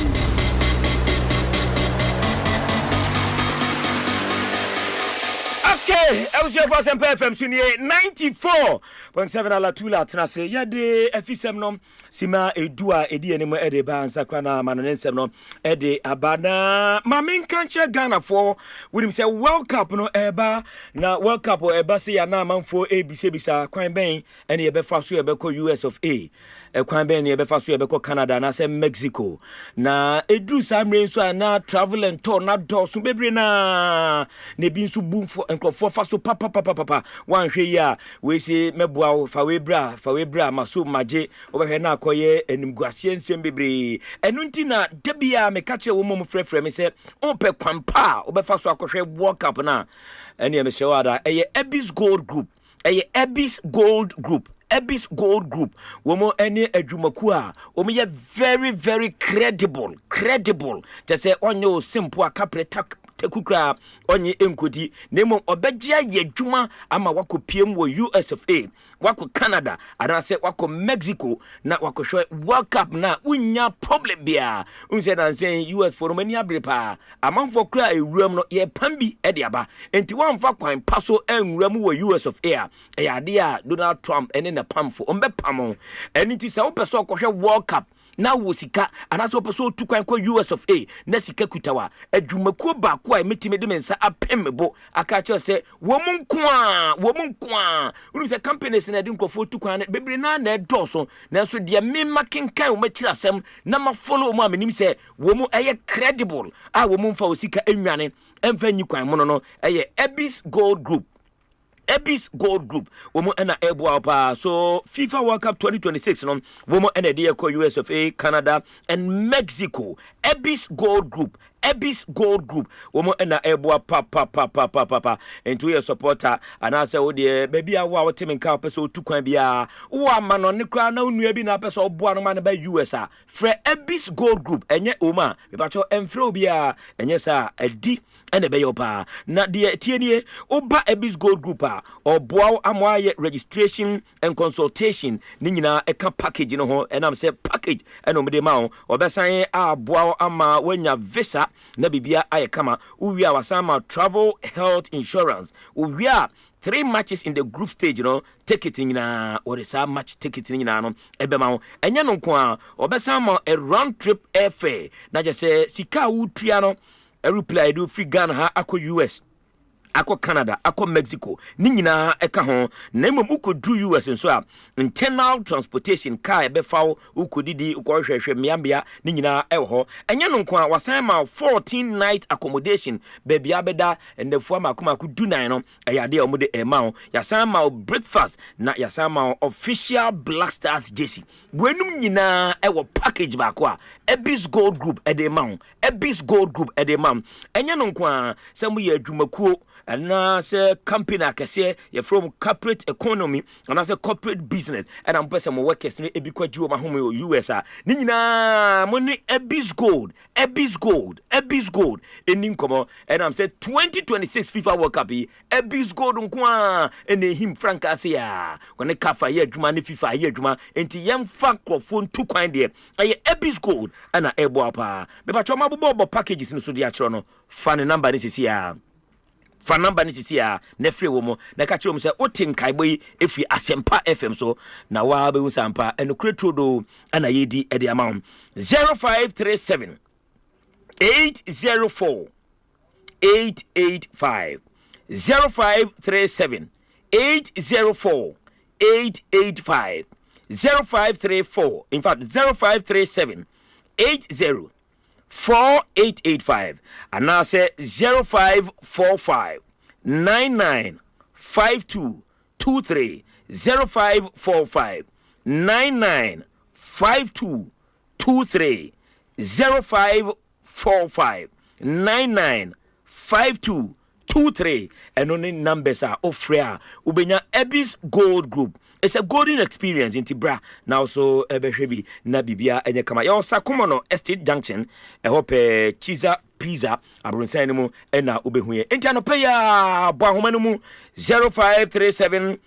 Okay, I was your first FM Sunny 94.7 ala tula trase yade efisem no sima edua edi enemo ede ba ansakra na manonsem no ede abana mamin kanche Ghana for with him say World Cup no eba na World Cup eba say ya na manfo ABC bisa kwan ben ene ebe fa so ebe ko US of A kwan ben ebe fa so ebe ko Canada na say Mexico na edu samre so na travel and tour na do so bebre na ne bi so boom for for faso papa wan hwe ya we say meboa fa we bra maso maje obehwe na akoye enimguasie nsem bebre enu nti na debia me ka kire wo mom frefre me say ope kwampa obefa so akohwe World Cup na ene me shewada eye Abyss Gold Group Abyss Gold Group womo ene adwumaku a omo ye very very credible te say onyo simple akapreta tekukra onye enkodi nemo obegya yedwuma ama wakopiem wo US of A wako Canada anase wako Mexico na wako show World Cup na unya problem bia unse na say US for many abrepa amanfo kra ewuram no ye pambi e de aba enti wanfa kwan paso enwuram wo US of A e ade a Donald Trump ene na pamfo ombepamo enti se wo pese okohwe World Cup na wo sika anaso peso tukwan ko US of A na sika kutawa adwumakuo ba ko a metime de mensa apemmebo aka che se wo munkwa unu se companies na de nkofo tukwan bebre na edoso na so de memma kenkan wo makira asem na ma follow muamenim se wo mu eye credible a wo mu mfa wo sika enwane emfa nyikwan mo no eye Abyss Gold Group womo ena ebo pa so FIFA World Cup 2026 no womo ena de ko US of A Canada and Mexico Abyss Gold Group womo ena ebo pa into your supporter and I say wo de baby a wo team nka peso tukwan bia wo ama no ne kra na onua bi na peso oboa no ma na ba US a frɛ Abyss Gold Group enye oma me pa cho emfrɛ obia enye sa adi ene be yopa na de tienie oba Abyss Gold Group a oboa amoaye registration and consultation ni nyina eka package no ho enam say package eno mede ma ho obesan aboa ama wanya visa na bibia ayekama uwi a wasama travel health insurance uwi a 3 matches in the group stage, you know, ticketing na or is a match ticketing na no ebema enye no nko a obesama a round trip airfare na je say sika utua no a reply do free Ghana ha akọ US akɔ Canada akɔ Mexico ni nyina ɛka ho na mmom ukodru US nso a internal transportation car ɛbɛfa ukodidi ukɔhwehwɛ miambia ni nyina ɛwɔ hɔ ɛnyɛ no nko a wasan ma 14 night accommodation baby abeda ndefo amakoma ku dunan no ɛyade ɔmode ɛma yasan ma breakfast na yasan ma official Black Stars jersey buenum nyina ɛwɔ package baako a Ebis Gold Group ɛde Ebis Gold Group edemam enya no nko a se mu ye adwumakuo na se company akese ye from corporate economy na se corporate business and am pese mo workers no ebi kwaji o mahome US a ni nyina mo ni Ebis Gold eni nkomo and am say 2026 FIFA World Cup Ebis Gold nko a ene him frank ase ya kone kafa ye adwuma ne FIFA ye adwuma enti yem fa krofon tu kwan de aye Ebis Gold ana ebo apa me ba choma bobo packages no so dia chro no fa ne number ni sisi ya fa number ni sisi ya na free wo mo na ka chiro mo se otinkai boy efi Asempa FM so na wa be usampa enukreto do ana yedi e de amount 0537 804 885 0537 804 885 0534 in fact 0537 80 4885 and now say 0545 99 5223 0545 99 5223 0545 99 5223 and only numbers are offer ubenya Ebis Gold Group. It's a golden experience in Tibra. Now so ebehwebi na bibia enye kama. Ya Sakumo no Estate Junction e hope Chiza Pizza abronsan mu na obehuye. Enti anope ya bwa homa mu 0537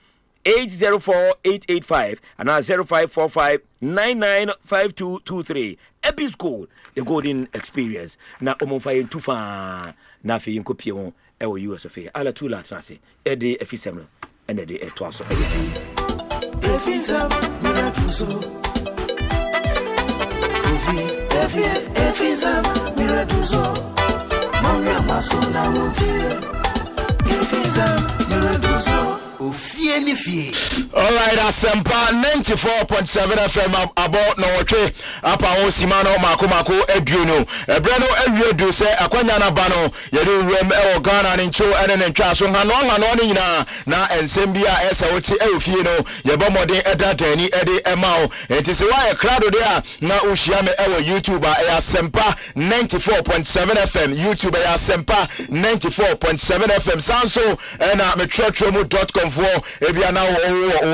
804 885 and 0545 995223. Ebis Gold, the golden experience. Na omonfa yentufa na fe yenkopie won e wo US fe. Ala tula trase. E de efisem no ene de eto aso. Efisa miraduso Efisa miraduso Mami amaso na monte Efisa miraduso Alright, Asempa 94.7 FM about no watch apa o simano mako eduno ebreno ewie se akwanya na bano yeri rem e Ghana ncho ene ntwa so hano ni nyina na ensembia esa woti efie no yebo modern edadani ede emao enti se wa crowd there na ushia me e YouTube e Asempa 94.7 FM YouTube e Asempa 94.7 FM sanso na metrotromo.com for ebia na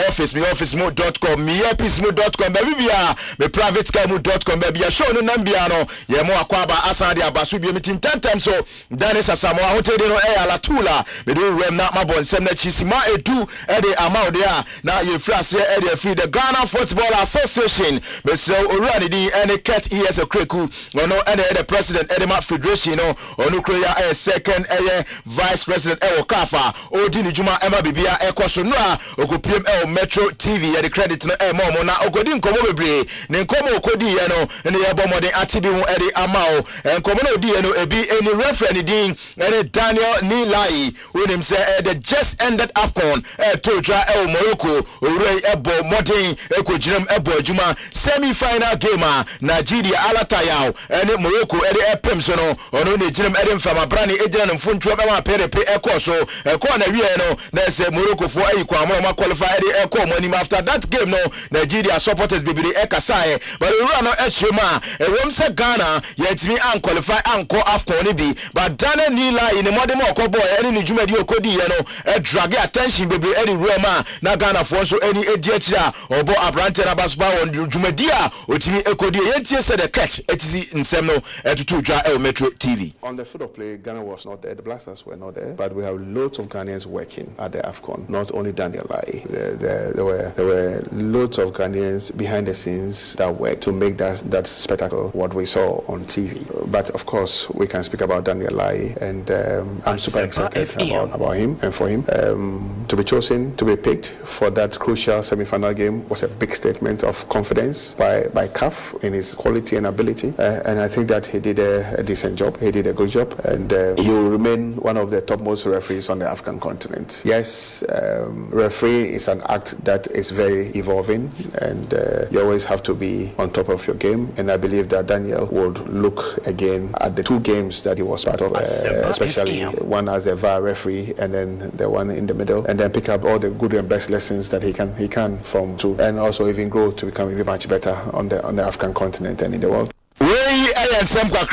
office mo.com me epismo.com baby bia me privatecam.com baby show no nambia no ye mo akwaba asande abaso bi metin 10 times so Dennis Asamo ahotede no e ala tula me do rem na mabonsem na chisima edu e de amount there na ye frase e de free the Ghana Football Association me so orani di any cat ES Okreku no and the president Edema Federation no onu kroya e second vice president e Okafa odi ni juma ema bibia ekoso no a okopiem Metro TV ya the credit no momo na okodi nkomo bebre ne nkomo okodi ye no ne ye bomode atibi hu e de amao nkomo no di ye no ebi any referee din ene Daniel Nilai unim say the just ended AFCON toja Morocco ore ebo modern ekojinem ebo adwuma semi final game Nigeria alatayao ene Morocco e de epem so no ono ne jinem e de mfama brani ejina ne mfuntuo be ma perepe ekoso eko na wie no na se Morocco for ayikwa mo qualify the eko money after that game no Nigeria supporters bibiri ekasae but we run no echema e won se Ghana yetimi an qualify anko AFCON ni bi but Dana Nila in the modern okobo ene ni dwumadi okodi ye no e drag attention bibiri e rema na Ghana for so eni ediachira obo abrante na basba won dwumadi a otimi ekodi yentie se the catch etisi nsem no etutu twa Metro TV. On the field of play, Ghana was not there, the Black Stars were not there, but we have loads of Ghanaians working at the AFCON, not only only Daniel Lai. There were loads of Ghanaians behind the scenes that worked to make that spectacle what we saw on TV. But of course, we can speak about Daniel Lai, and I'm super excited about him and for him to be chosen, to be picked for that crucial semi-final game was a big statement of confidence by CAF in his quality and ability. And I think that he did a decent job. He did a good job, and he will remain one of the topmost referees on the African continent. Yes, referee is an act that is very evolving, and you always have to be on top of your game. And I believe that Daniel would look again at the two games that he was part of, especially one as a VAR referee and then the one in the middle, and then pick up all the good and best lessons that he can from to, and also even grow to become even much better on the African continent and in the world. Asempa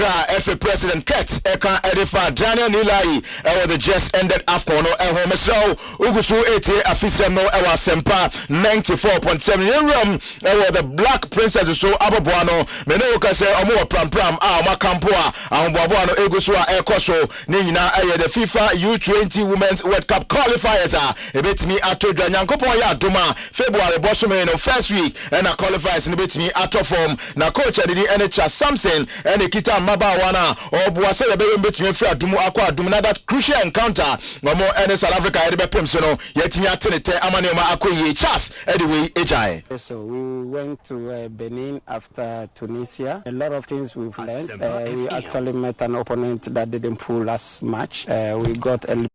FA President Ket Eka Edifa Daniel Nilai the just ended AFCON home so Ugusu 80 afisem no Asempa 94.7 in the Black Princess so Aboboano mene okase omo pram makampo Aboboano Egusu ekoso ne nyina the FIFA U20 Women's World Cup qualifiers ebetimi atodwa nyankopon ya doma February bosome no first week and a qualifiers ne betimi atofom na coach adidi NHS Samson and Kita Mabawana or Boise the between Fra Dumu Aqua Dumina that crucial encounter no more any South Africa Edibe Pimsono yet Yatinete Amanema Akoye Chas anyway Ejai. So we went to Benin after Tunisia. A lot of things we've learned. We actually met an opponent that didn't pull us much. We got a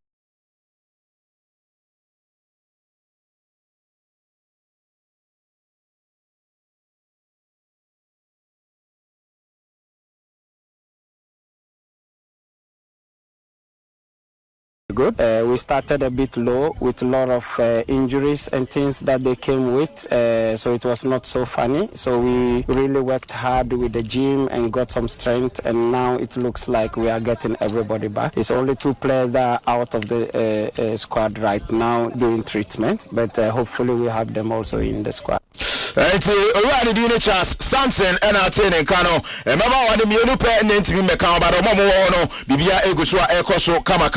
good. We started a bit low with a lot of injuries and things that they came with, so it was not so funny. So we really worked hard with the gym and got some strength, and now it looks like we are getting everybody back. It's only 2 players that are out of the squad right now doing treatment, but hopefully we have them also in the squad. Already doing Charles Samson and Atene Kano, and Mama one the Pe and Nentimi Mekama, but Momo, Bibia Egusua Ekoso, Kama,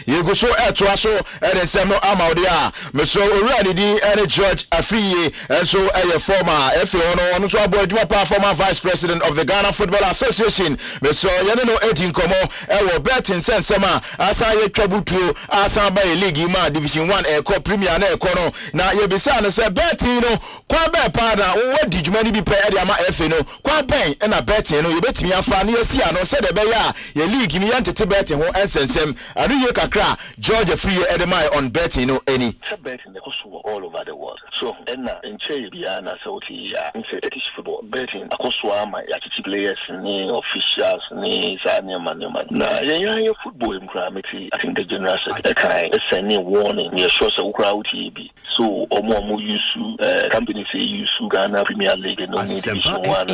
Yeguso Etuaso, and then Samuel Amaudia, Meso already and George Afriye, and so a former FONO, on to former Vice President of the Ghana Football Association, Meso Yanino Edin Komo, Ewo Bertin Sensema, Asaye Trabutu, Asamba League Ma Division 1 Eko Premier Ekono, na Yebisana se Bertino, Kwabe. What did you many be paid? Ama FNO, Quampain and a betting, you bet me a fan, you see, I know said a bear, your league, me anti betting, who answers him. I do you cra, Georgia free Edemai on betting, no any. Betting the cost all over the world. So, Enna and Che Biana Sauti, and say British football betting, a cost my players, ni officials, ni Zania. Now, your football in Gramity, I think the general kind of sending warning, your shows of crowd TV. So, Omo use companies say use Ghana Premier League and only Division 1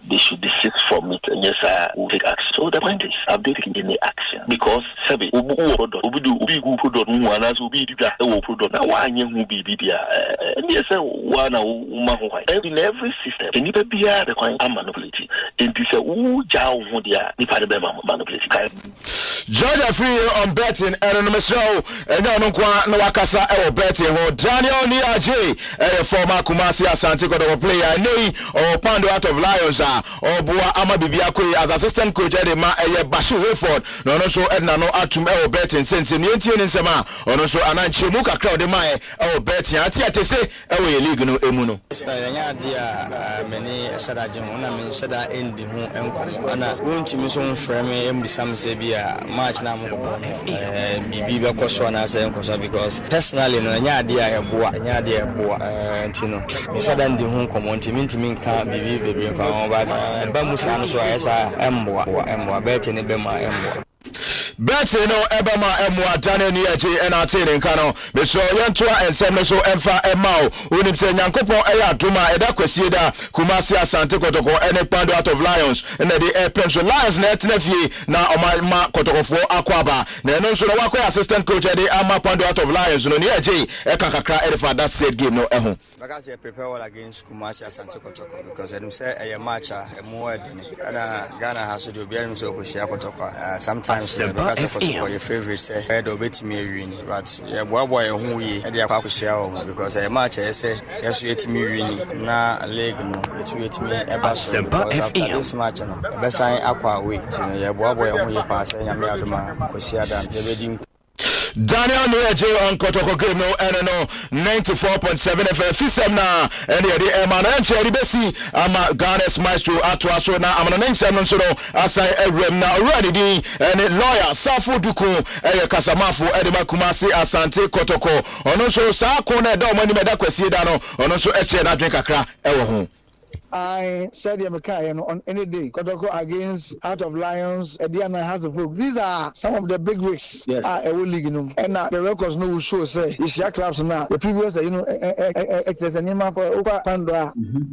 they should desist from it, and yes, I will take action. So the point is, I'm taking any action because Sabi Ubu product one as will be the product. Now, why you be and yes, one in every system, and you be the coin and manipulate. And this is who Jow Mudia, the Padabema manipulate. Georgia free on betting and Myxtro and no Wakasa or betting or Daniel Niaje, a former Kumasi Asante player, nay or Pando out of Lions or Bua Amabibiakwe as assistant coach at the Bashu Hayford, no so Edna no Atum or betting since in Yentian Sema, or no so Ananchi Muka crowd the Mai or betting at say away league no emuno. Many Sadajum, Sada in the home and I won't miss on frame and some Sabia. Match now, Bibi Koswana saying because personally, no idea boa, Tino. Sudden the home community mean can't be baby from but Bamusan so as I am betting in Bema Emwa. Betting no Ebama Emwa Daniel Niaje and Atene Kano, Mr. Yantua and Semeso Emfa Emao, Unimse Yankopo Eya Duma Eda Kwesieda, Kumasi Asante Kotoko, and a pound out of Lions, and the air pension Lions net nefi na Oma Kotoko Aquaba, Nenon Wako assistant coach at the Ama pound out of Lions, no Niaje, Ekakakra Edifa, that said game no eho. Because they prepare well against Kumasi Asante Kotoko, because they say a match a more than Ghana has to do bearing so Kotoko, sometimes. FM. Your favorite say head of it me winning, but yeah, boy who we had the share because a match I say yes it me winning na leg no it's with me Asempa FM. This match no be sign aqua weight yeah boy who you pass and me adoma kosi adam the wedding Daniel Nueje on Kotoko Game no NNO 94.7 FM Fisem na ene de Emmanuel Ncheri besi ama Ghana's Myxtro atwa so na amana nsem nso no asai ewrem na already di ene lawyer Safo Duku Kasamafo edema Kumasi Asante Kotoko ono so sa ko na da omani meda kwasi da no ono so eche na dwen kakra ewo ho I said on any day, Kotoko against Heart of Lions, Ediana Heart of Oak. These are some of the big weeks. Yes. A league, and the records no will show say it's your clubs now. The previous, excess and for over Pandora,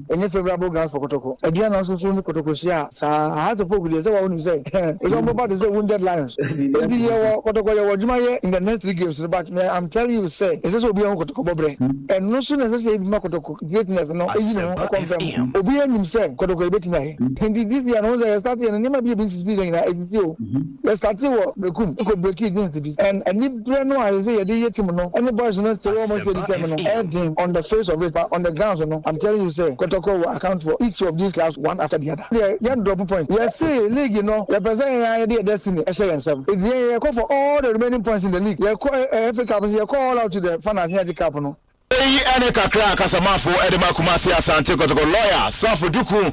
any favorable ground for Kotoko. Ediana also show me Kotoko. Heart of Oak is the one who say it's all about the wounded Lions. Kotoko in the next 3 games, but I'm telling you, say it's just will be on Kotoko Bobre, and no sooner as I say Kotoko greatness, no, confirm. Himself, Kotoko Betty. Indeed, this year, I started and never be sitting in let's start the Kum, could break it into be. And need to know, I say, a day, Timono, and the boys not almost determined on the face of it, but on the grounds, I'm telling you, say, Kotoko will account for each of these clubs one after the other. Yeah, young drop point. Let's say, league, representing idea destiny, it's the call for all the remaining points in the league. You call out to the Fanatical Capital. Ene kakra Kasamafo edema Kumasi Asante Kotoko lawyer Safo Duku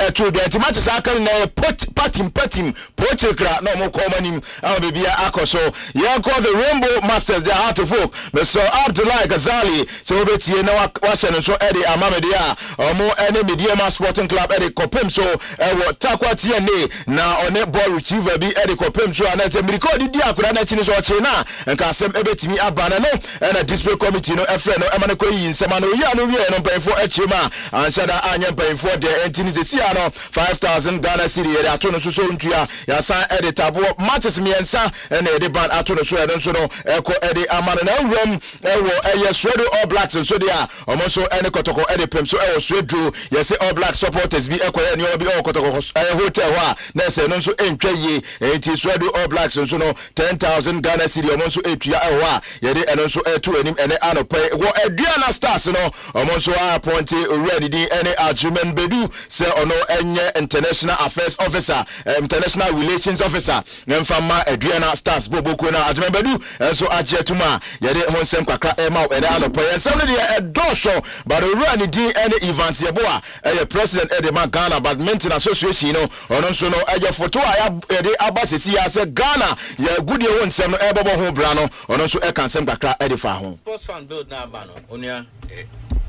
etu de timati sakan na patim pochekra no mo komanim bibia akoso ye call the Rainbow Masters the Heart of Folk Mr. Abdullah Ghazali so betie na wahye so ede amamedia omo ene Mediema Sporting Club ede kopem so ewo takwa TNA na one ball retriever bi ede kopem so na se miriko di akura na chini so che na nka asem ebetimi abana no ena display committee no efre no amane ko yin semano ya no wie no payfo achima anshada anya payfo de entini se sia no 5000 Ghana cedi ere ato no so ntua ya san editabo matches miensa ena ede ban ato no so ene so no eko ede amane na wem ewo eye Swedo All Blacks so dia omo so ene Kotoko ede pem so ewo Swedo yesi All Black supporters bi eko ye ne obi Kotoko hotel ho na se no so entwa ye enti Swedo All Blacks so no 10,000 Ghana cedi omo so etua ewo a ye de ene so etu anim ene anopai wo Diana Stars no omonso appoint already di any Ajumen Bedu say ono enye international affairs officer international relations officer mfama Diana Stars boboko na Ajumen Bedu so ajetuma yede honsem kakra ema ene anopo yensem ne de edosho but already di any event yeboa president Edema Ghana Badminton Association no ono so no aye photo aya de abasesi ya say Ghana ye gudie honsem no ebobo ho bra no ono so e kansem kakra edifa ho sports fan build na ba no Onia,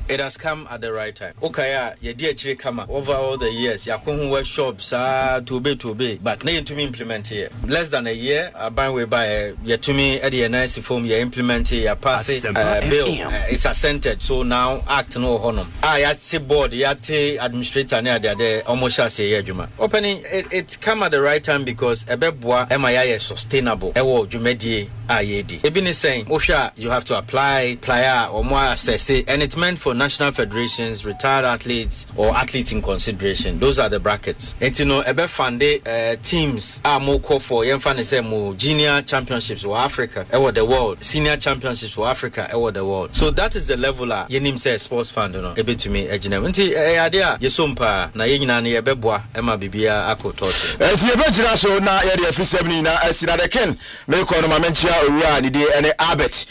it has come at the right time. Okay, you dear actually come over all the years. You come workshops to be, but now to me implement here. Less than a year, by way by you to me at the nice form you implement here, pass it bill. It's assented, so now act no honor. I at the board, you at the administrator near there almost as a year juma. Opening it come at the right time because a bebwa MIA is sustainable. Ewo jumedi ayedi. Ebini saying, Osha, you have to apply or more assess it, and it's meant for national federations, retired athletes, or athletes in consideration. Those are the brackets. And you know, ebe fande teams are more called for yemfane say more junior championships for Africa, or the world, senior championships for Africa, or the world. So that is the level yenim say sports fan no ebe to me ejina. Nti idea yesompa na yenyina na yebeboa ema bibia akototo. Enti yebejira so na ye de F7 na asina de ken me ko no mamenchia owura ni de ene Albert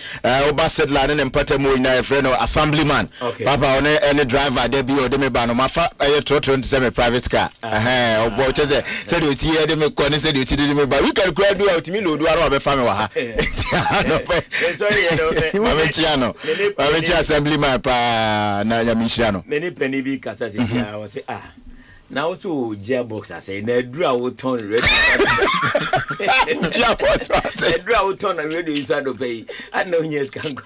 oba settle na empata mo ina efre no assemblyman. Papa on any driver there be or dem ba no mafa aye 27 private car obo cheze say do ti here dem ko ni say do ti dem ba we can crowd do out me load ara be fa me wa ha sorry mamenchia assemblyman pa na ya mishiano many penny bi kasa se ya wa say now also gearbox I say na dura wo turn ready gearbox na dura wo turn ready inside the pay I know yes can go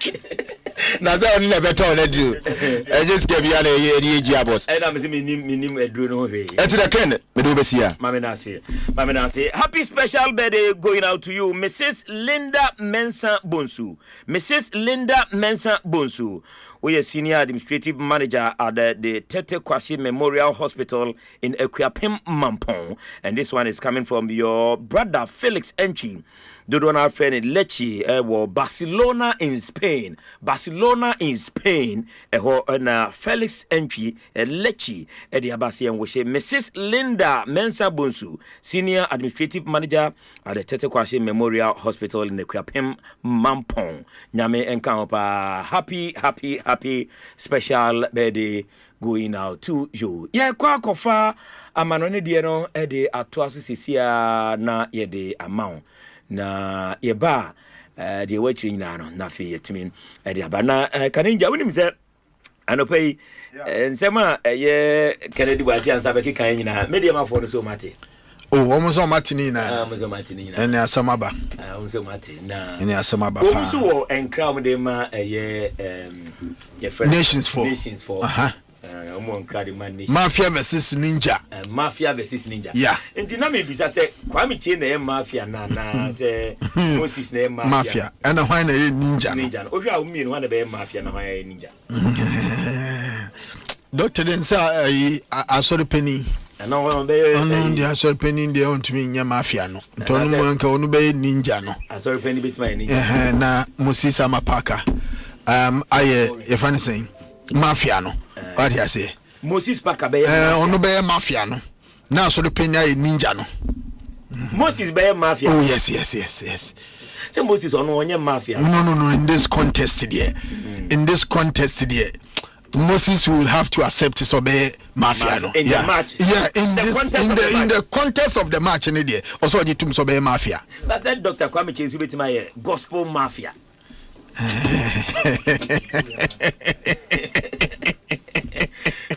Na za oni na beto na do. E just give you na ye egi abos. And I'm minim edru no hwe. Enti da ken me do besia. Mame na say happy special birthday going out to you Mrs. Linda Mensah Bonsu. Mrs. Linda Mensah Bonsu. We are senior administrative manager at the Tete Kwasi Memorial Hospital in Equiapem Mampong, and this one is coming from your brother Felix Enchi. Dodona friend in Lechi, Barcelona in Spain. Barcelona in Spain, Felix Entry, Lechi, Ediabasi, and we say Mrs. Linda Mensah Bonsu, Senior Administrative Manager at the Tete Kwasi Memorial Hospital in the Kuapem Mampong. Nyame Enkampa, happy special birthday going out to you. Yeah, kwa kofa amanone die no e de ato aso sisia na ye de amount. Na yeba de wachiri nyina no na fe yetimi de aba na kaninja wonim se anopai nsema ye Kennedy Bwaji ansa be keka nyina media mafo no so mate omuso mate ni na omuso mate ni na ene asamaba omuso mate na ene asamaba omuso wo enkram de ma ye friend Nations for Mafia versus Ninja. Mafia versus Ninja. Yeah. Nti na me bisa se Kwame Tie na mafia na se Moses na mafia. Mafia. Ana hwan na ninja. Ninja. O hwa umi no hwan na be mafia na hwan ninja. Doctor den sa asori penny. Ana hwan be ono ndi asori penny ndi ontumi nya mafia no. Ntono mu anka onu be ninja no. Asori penny betima ninja. Na Moses Amapaka. Aye yefani saying mafia no. What you say? Moses Parker be ono be mafia no. Na so the penya ninja no. Moses be mafia. Oh yes. Say Moses ono onye mafia. No, in this contest there. In this contest there. Moses will have to accept his obey mafia no. In the match. Yeah, in the contest of the match in there. Also the tum so be mafia. But that Dr. Kwame Tie betima gospel mafia.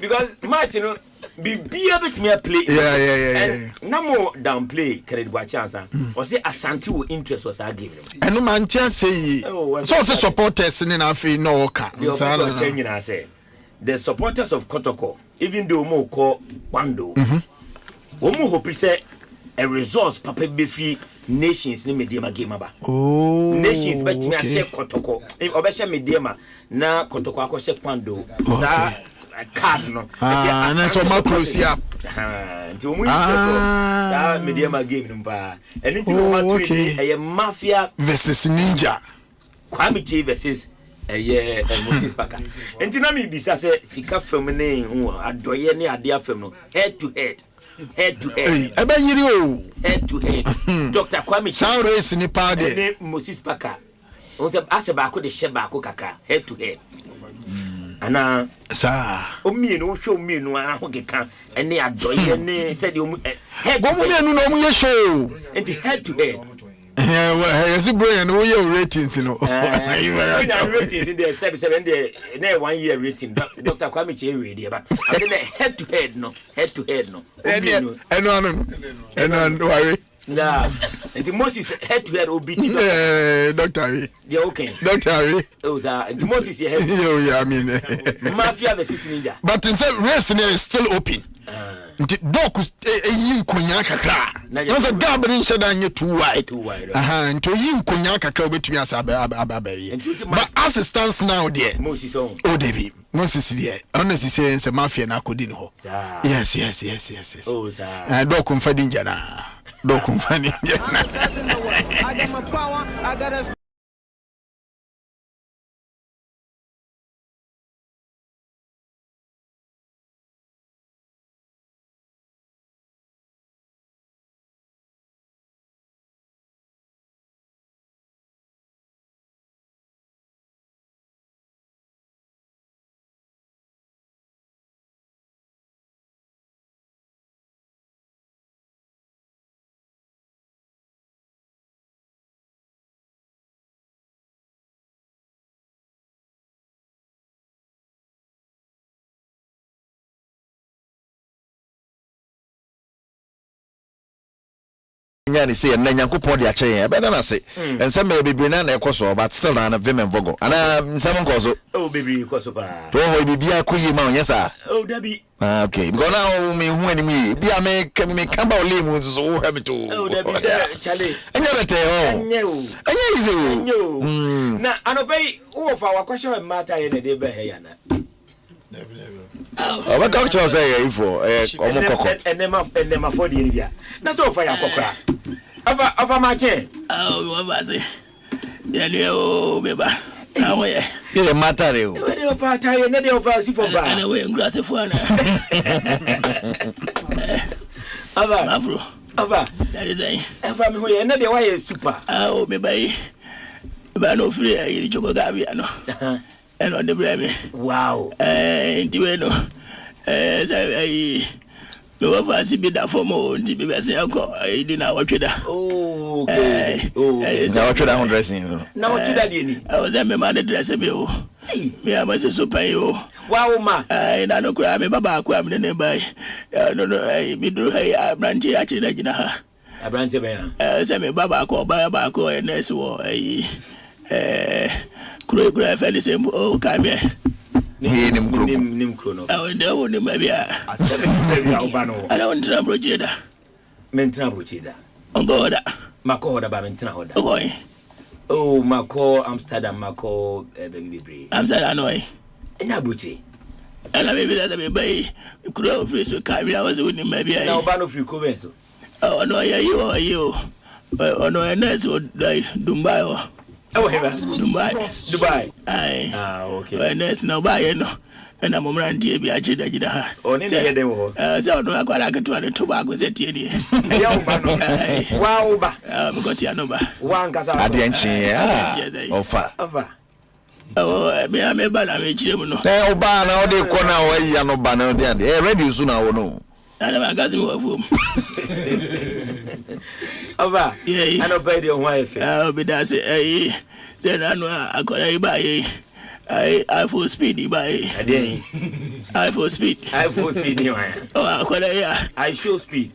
Because match, you know, be a bit me play. Yeah. No more downplay. Kennedy Bwaji ansa. Or say Asante will interest was our game. And no man say so supporters in afi no ka. The supporters of Kotoko, even though mo call Bando, omo hope say a resource papa be free. Nations ni mediama game aba. Oh. Nations bet me share Kotoko. Obesha mediama na Kotoko akoshe Kwando. Za card no. Na so macros ya. Nti omu za mediama game numba. Eni ti mo matwe eye mafia versus ninja. Kwame Tie versus Moses Parker. Nti na mi bisa se sika fam ne adoye ne ade afam no head to head. Head to head. Ebe yiri o. Head to head. Dr. Kwame Tie. Sound race ni pa de. Moses Parker. On se ase ba ko de she ba ko kakra head to head. Ana sa. O mienu wo hwe o mienu a ho keka ene adoye ne said o head. Bo mu mienu no mu ye show. Enti head to head. Yes, bro, no your ratings, you know. Ratings in there 7 there 1 year rating. Dr. Kwame Tie ready but head to head no. And worry. Nah. And Moses head to head obit. Doctor. Yeah, okay. Doctor. Oh, and Moses head. Yeah, I mean. Mafia versus ninja. But in said race is still open. Doku yin kunya kakra. Once a gathering said I too wide. And to yin kunya kakra between us but as it stands now there. Moses on. Oh David. Moses there. Honestly saying it's a mafia na kodino. Yes. Oh sir. Doku mfadi njana. Doku mfadi njana. I got my power. I got a nyani say na Nyankopon de ache be na say ensem me bebre na ekoso but still na Vim Vogo ana nsem nkoso oh bebre koso pa to ho bibia koyi ma onye sa oh dabi okay because now me hu animi bia me kamba ole mu so wo have to oh dabi chale anya bete anya izo na anopai wo fa wakosho mata ye na de be he yana oh what doctor say ifo omukoko enema for the bia na so fa yakokra afa ma che wo ba se ya le o beba awo ye ile matare o we dey fa tire na dey fa si for ba ana we ngrase fo ana ava afro ava that is ai ava me ho ye na dey wa ye super o me bai ba no free ai choko gabi ano and on the brave wow ndi we no say no fancy be that for mo ndi be say akọ di na watweda oh okay na watweda 100 na watweda de ni I was them man dress me o me am say so pan o wow ma na no kura me baba akwa me ne bai no me dru abranti a chira gina ha abranti be say me baba akwa ba akwa nurse wo kura fa ni sembo o kamie nim krono awonda woni mabia asebe ubano ala wontra brochida mentra brochida ongoda mako hoda ba mentra hoda oy oh mako Amsterdam mako baby Amsterdam noy enya brochi ala baby da me bai kura free so kamia was woni mabia na ubano free ko benso oh no ya yo ono enes o dai Dubai o oh heba Dubai ai okay enes na Dubai no na momra ndie bi achida gida ha oni ne yede wo so no akwara ketu ane to ba go setie ni ya ubano wa uba me goti anoba wa nkasa ade nchi ofa me ba na me chire mu no uba na ode ko na wa ya no ba na ode ade ready so na wo no ana magazi mu wafum ava ano ba de ho afi be da se na no akora iba I full speed ibai adey I full speed ni wa oh akwara ya I show speed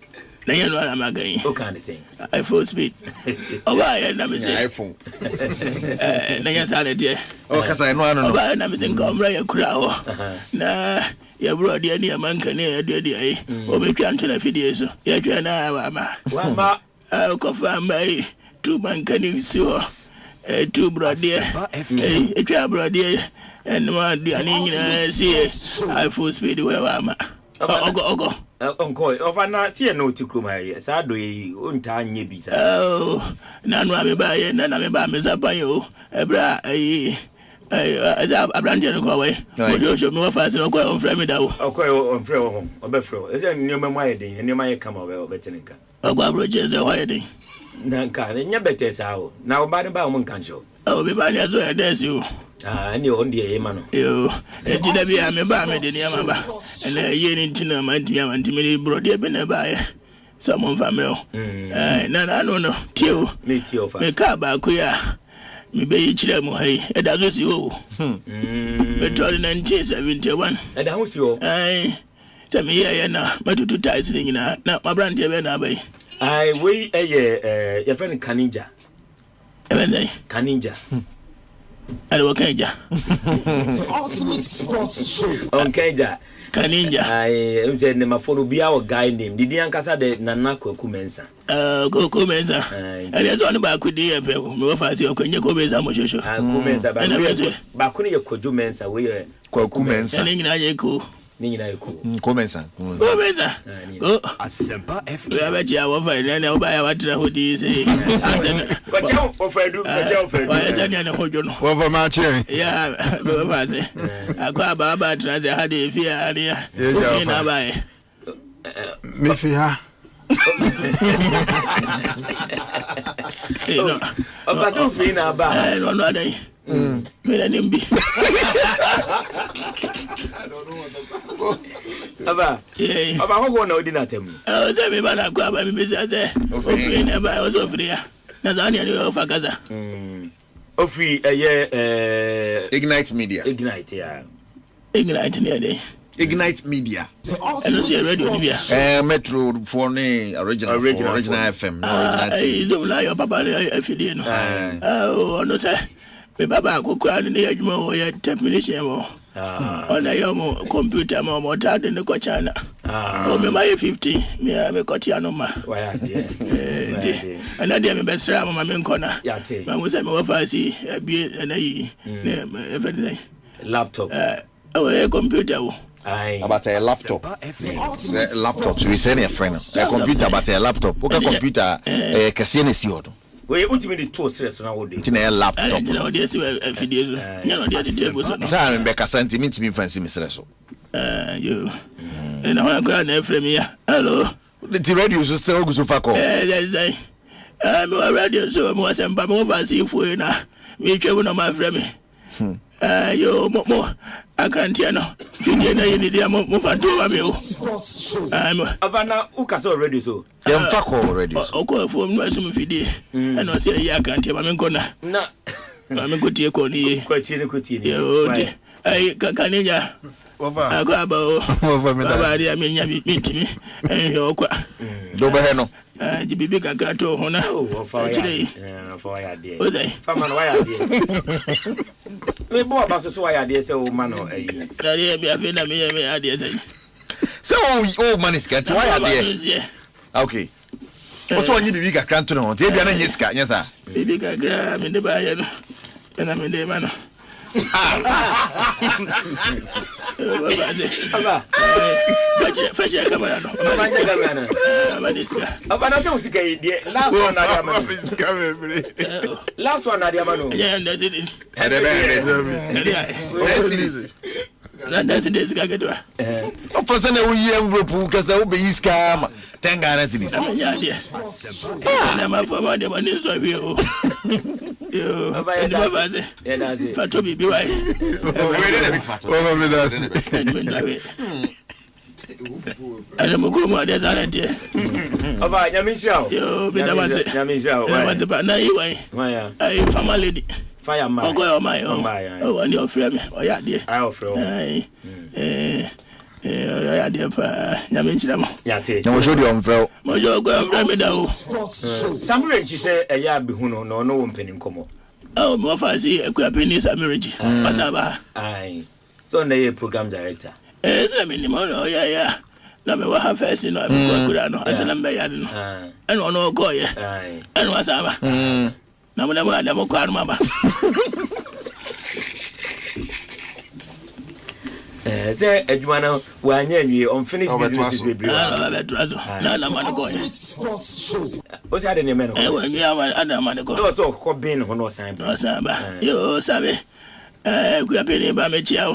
na yenu ala magai o kan say I full speed oba ya na me say iPhone na ya sale die o kasa eno ano no oba na me say ngomra ya kura ho na ya bro de ni amanka ne ya de ai o be twa ntona fidie so ya twa na wa ma ko fa mai tu manka ni so tu brother twa brother and ma di ani nyina see I full speed we wa ma ogo onko ofa na see no tikroma ye sa do yi onta anye bi sa na no me ba ye na me ba me zapan yo ebra abrante no ko we ojo me wa fa se ko on frame da wo okọ on frame wo obe frame e se nyoma ma ye den nyoma ye kama obe tenika ogwa abroje ze wa ye den na nka nya bete sa o na oba ne ba o nka ncho o be ba ne azo ya desi o ni on die ye ma no yo enti da bia me ba me de ne ma ba na ye ni ntina ma ntimi ama ntimi brode be ne ba ye some family o na no tio me tio fa me ka ba ku ya me be yi kire mu hai e da zo si o petrol 1971 e da hu si o se me ye na matutu tais ni nyina na mabrante be na bai ai we your friend Kaninja ebendai Kaninja ali wakaja Ultimate Sports Show on Kaninja ai mse ne mafono bia o guy name didi ankasa de Nana Kwaku Mensa Kwaku Mensa ali azo ni ba ku di epe me wa fa ti okonye ko Mensa mo shosho Kwaku Mensa ba ku ne ye Kwaku Mensa we Kwaku Mensa ni nyina ye ku ni nyina ye ku Mensa Asempa FM ya ba ji awo fa ni na oba ya watra hodi se ko che o fa du wa ya ni na hojo no wo fa ma che ya me wa fa se akwa ba transe ha de fi ari ya ni na ba ye me fi ha o ba so fi na ba no dai me na nimbi aba ho na odi na tem ze me ba na kwa ba me be ze ofri na ba o zo ofri ya na za ni o fa kaza ofri Ignite Media Ignite ya Ignite ni ade Ignite Media. Radio Media. Metro for original FM. Your papa FD. Oh, no, sir. My papa could cry in the edge more 10 minutes more. On a young computer more tired in the Cochana. Oh, my 50. Me, I'm a Cotiano. And I did my best ram on my main corner. I was a more fancy, a beard and everything. Laptop. A computer. About a laptop. Laptops. We send a friend. A computer, about a laptop. What a computer? A Cassian is yours. We ultimately two serious nowadays. In a laptop. You know, there's a video. You know, there's a table. I'm Becca sentiment to me, fancy Mr. So. You. And I grant a frame here. Hello. The radio is still good so far. I'm a radio, so I'm Asempa 94.7. Me travel on my frame. Yo, more. I can't hear no. You need to move on to I'm Havana Ucaso already so. I'm Faco already. Okay, for me, some video. And I say, I can't hear my corner. No, I'm a good dear Connie. Continue. I can't. I go about I mean, meet me. And you're quite. Dobaheno. The big gato, Hona. Oh, for today. For your dear. Faman, why are you? We bought about so I did so, man. So, old man is getting why are they? Okay. What's one you be a crank to know? Take an Yiska, yes, sir. Baby, I grab in the Bayern, and I'm in the manor. Fetch a camera. Last one, Adiamano. Yeah, that's it. That's it. A person who you because I will be his scam. 10 Ghana cities. I'm a former Japanese of you. Fatu be right. And I'm a good one. There's an idea. About Yamisha. You be the one. Yamisha. But now you are a family lady. Fireman. Oh, go on my own. Oh, and your friend. Oh, yeah, dear. I offer. I dear. Yamisha. Yate. I will show you on Fro. Mojo go and me. Some rich say a yard behuno, no one penny come. Oh, more fancy a queer penny marriage. Aye. So, they program director. I mean, oh, yeah. Let me have first in a good number. And one no go, yeah. And what's up? No, never call mamma. Say, Edwana, when you unfinished business with you. No, man, go. What's that in your man? When you have another man go. So, Cobbin, who knows Samba. You, Sammy. We are paying by me, Chow.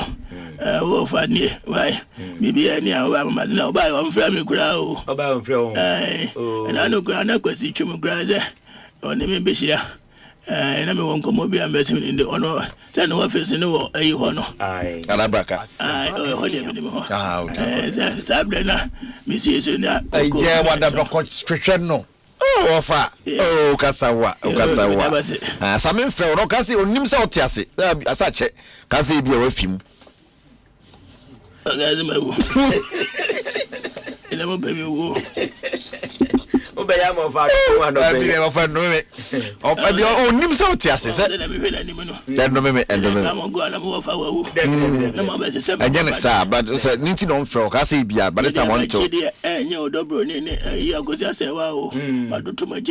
Wolf at me. Why? Maybe any hour, but no, buy one from you, grow. About from. And I know Grana was the Chum Grazer. Only me, Bishia. And I won't come over and bet him in the honor. Send no office in the war, a honor. Aye, Alabraca. Aye, hold him anymore. Ah, okay. Sabrina, Mrs. I dare want to block stretcher no. Oh, offer. Oh, Casawa. Oh, Casawa. Some info, no Cassi, or Nims out Tassi. As I check, Cassi be a refim. Obeyam of our one of the oh, Nims out Tassi. Then no me and the again, sir, but Ninty don't throw Cassi be but it's not one to. And you don't bring in you go just say, wow, but too much.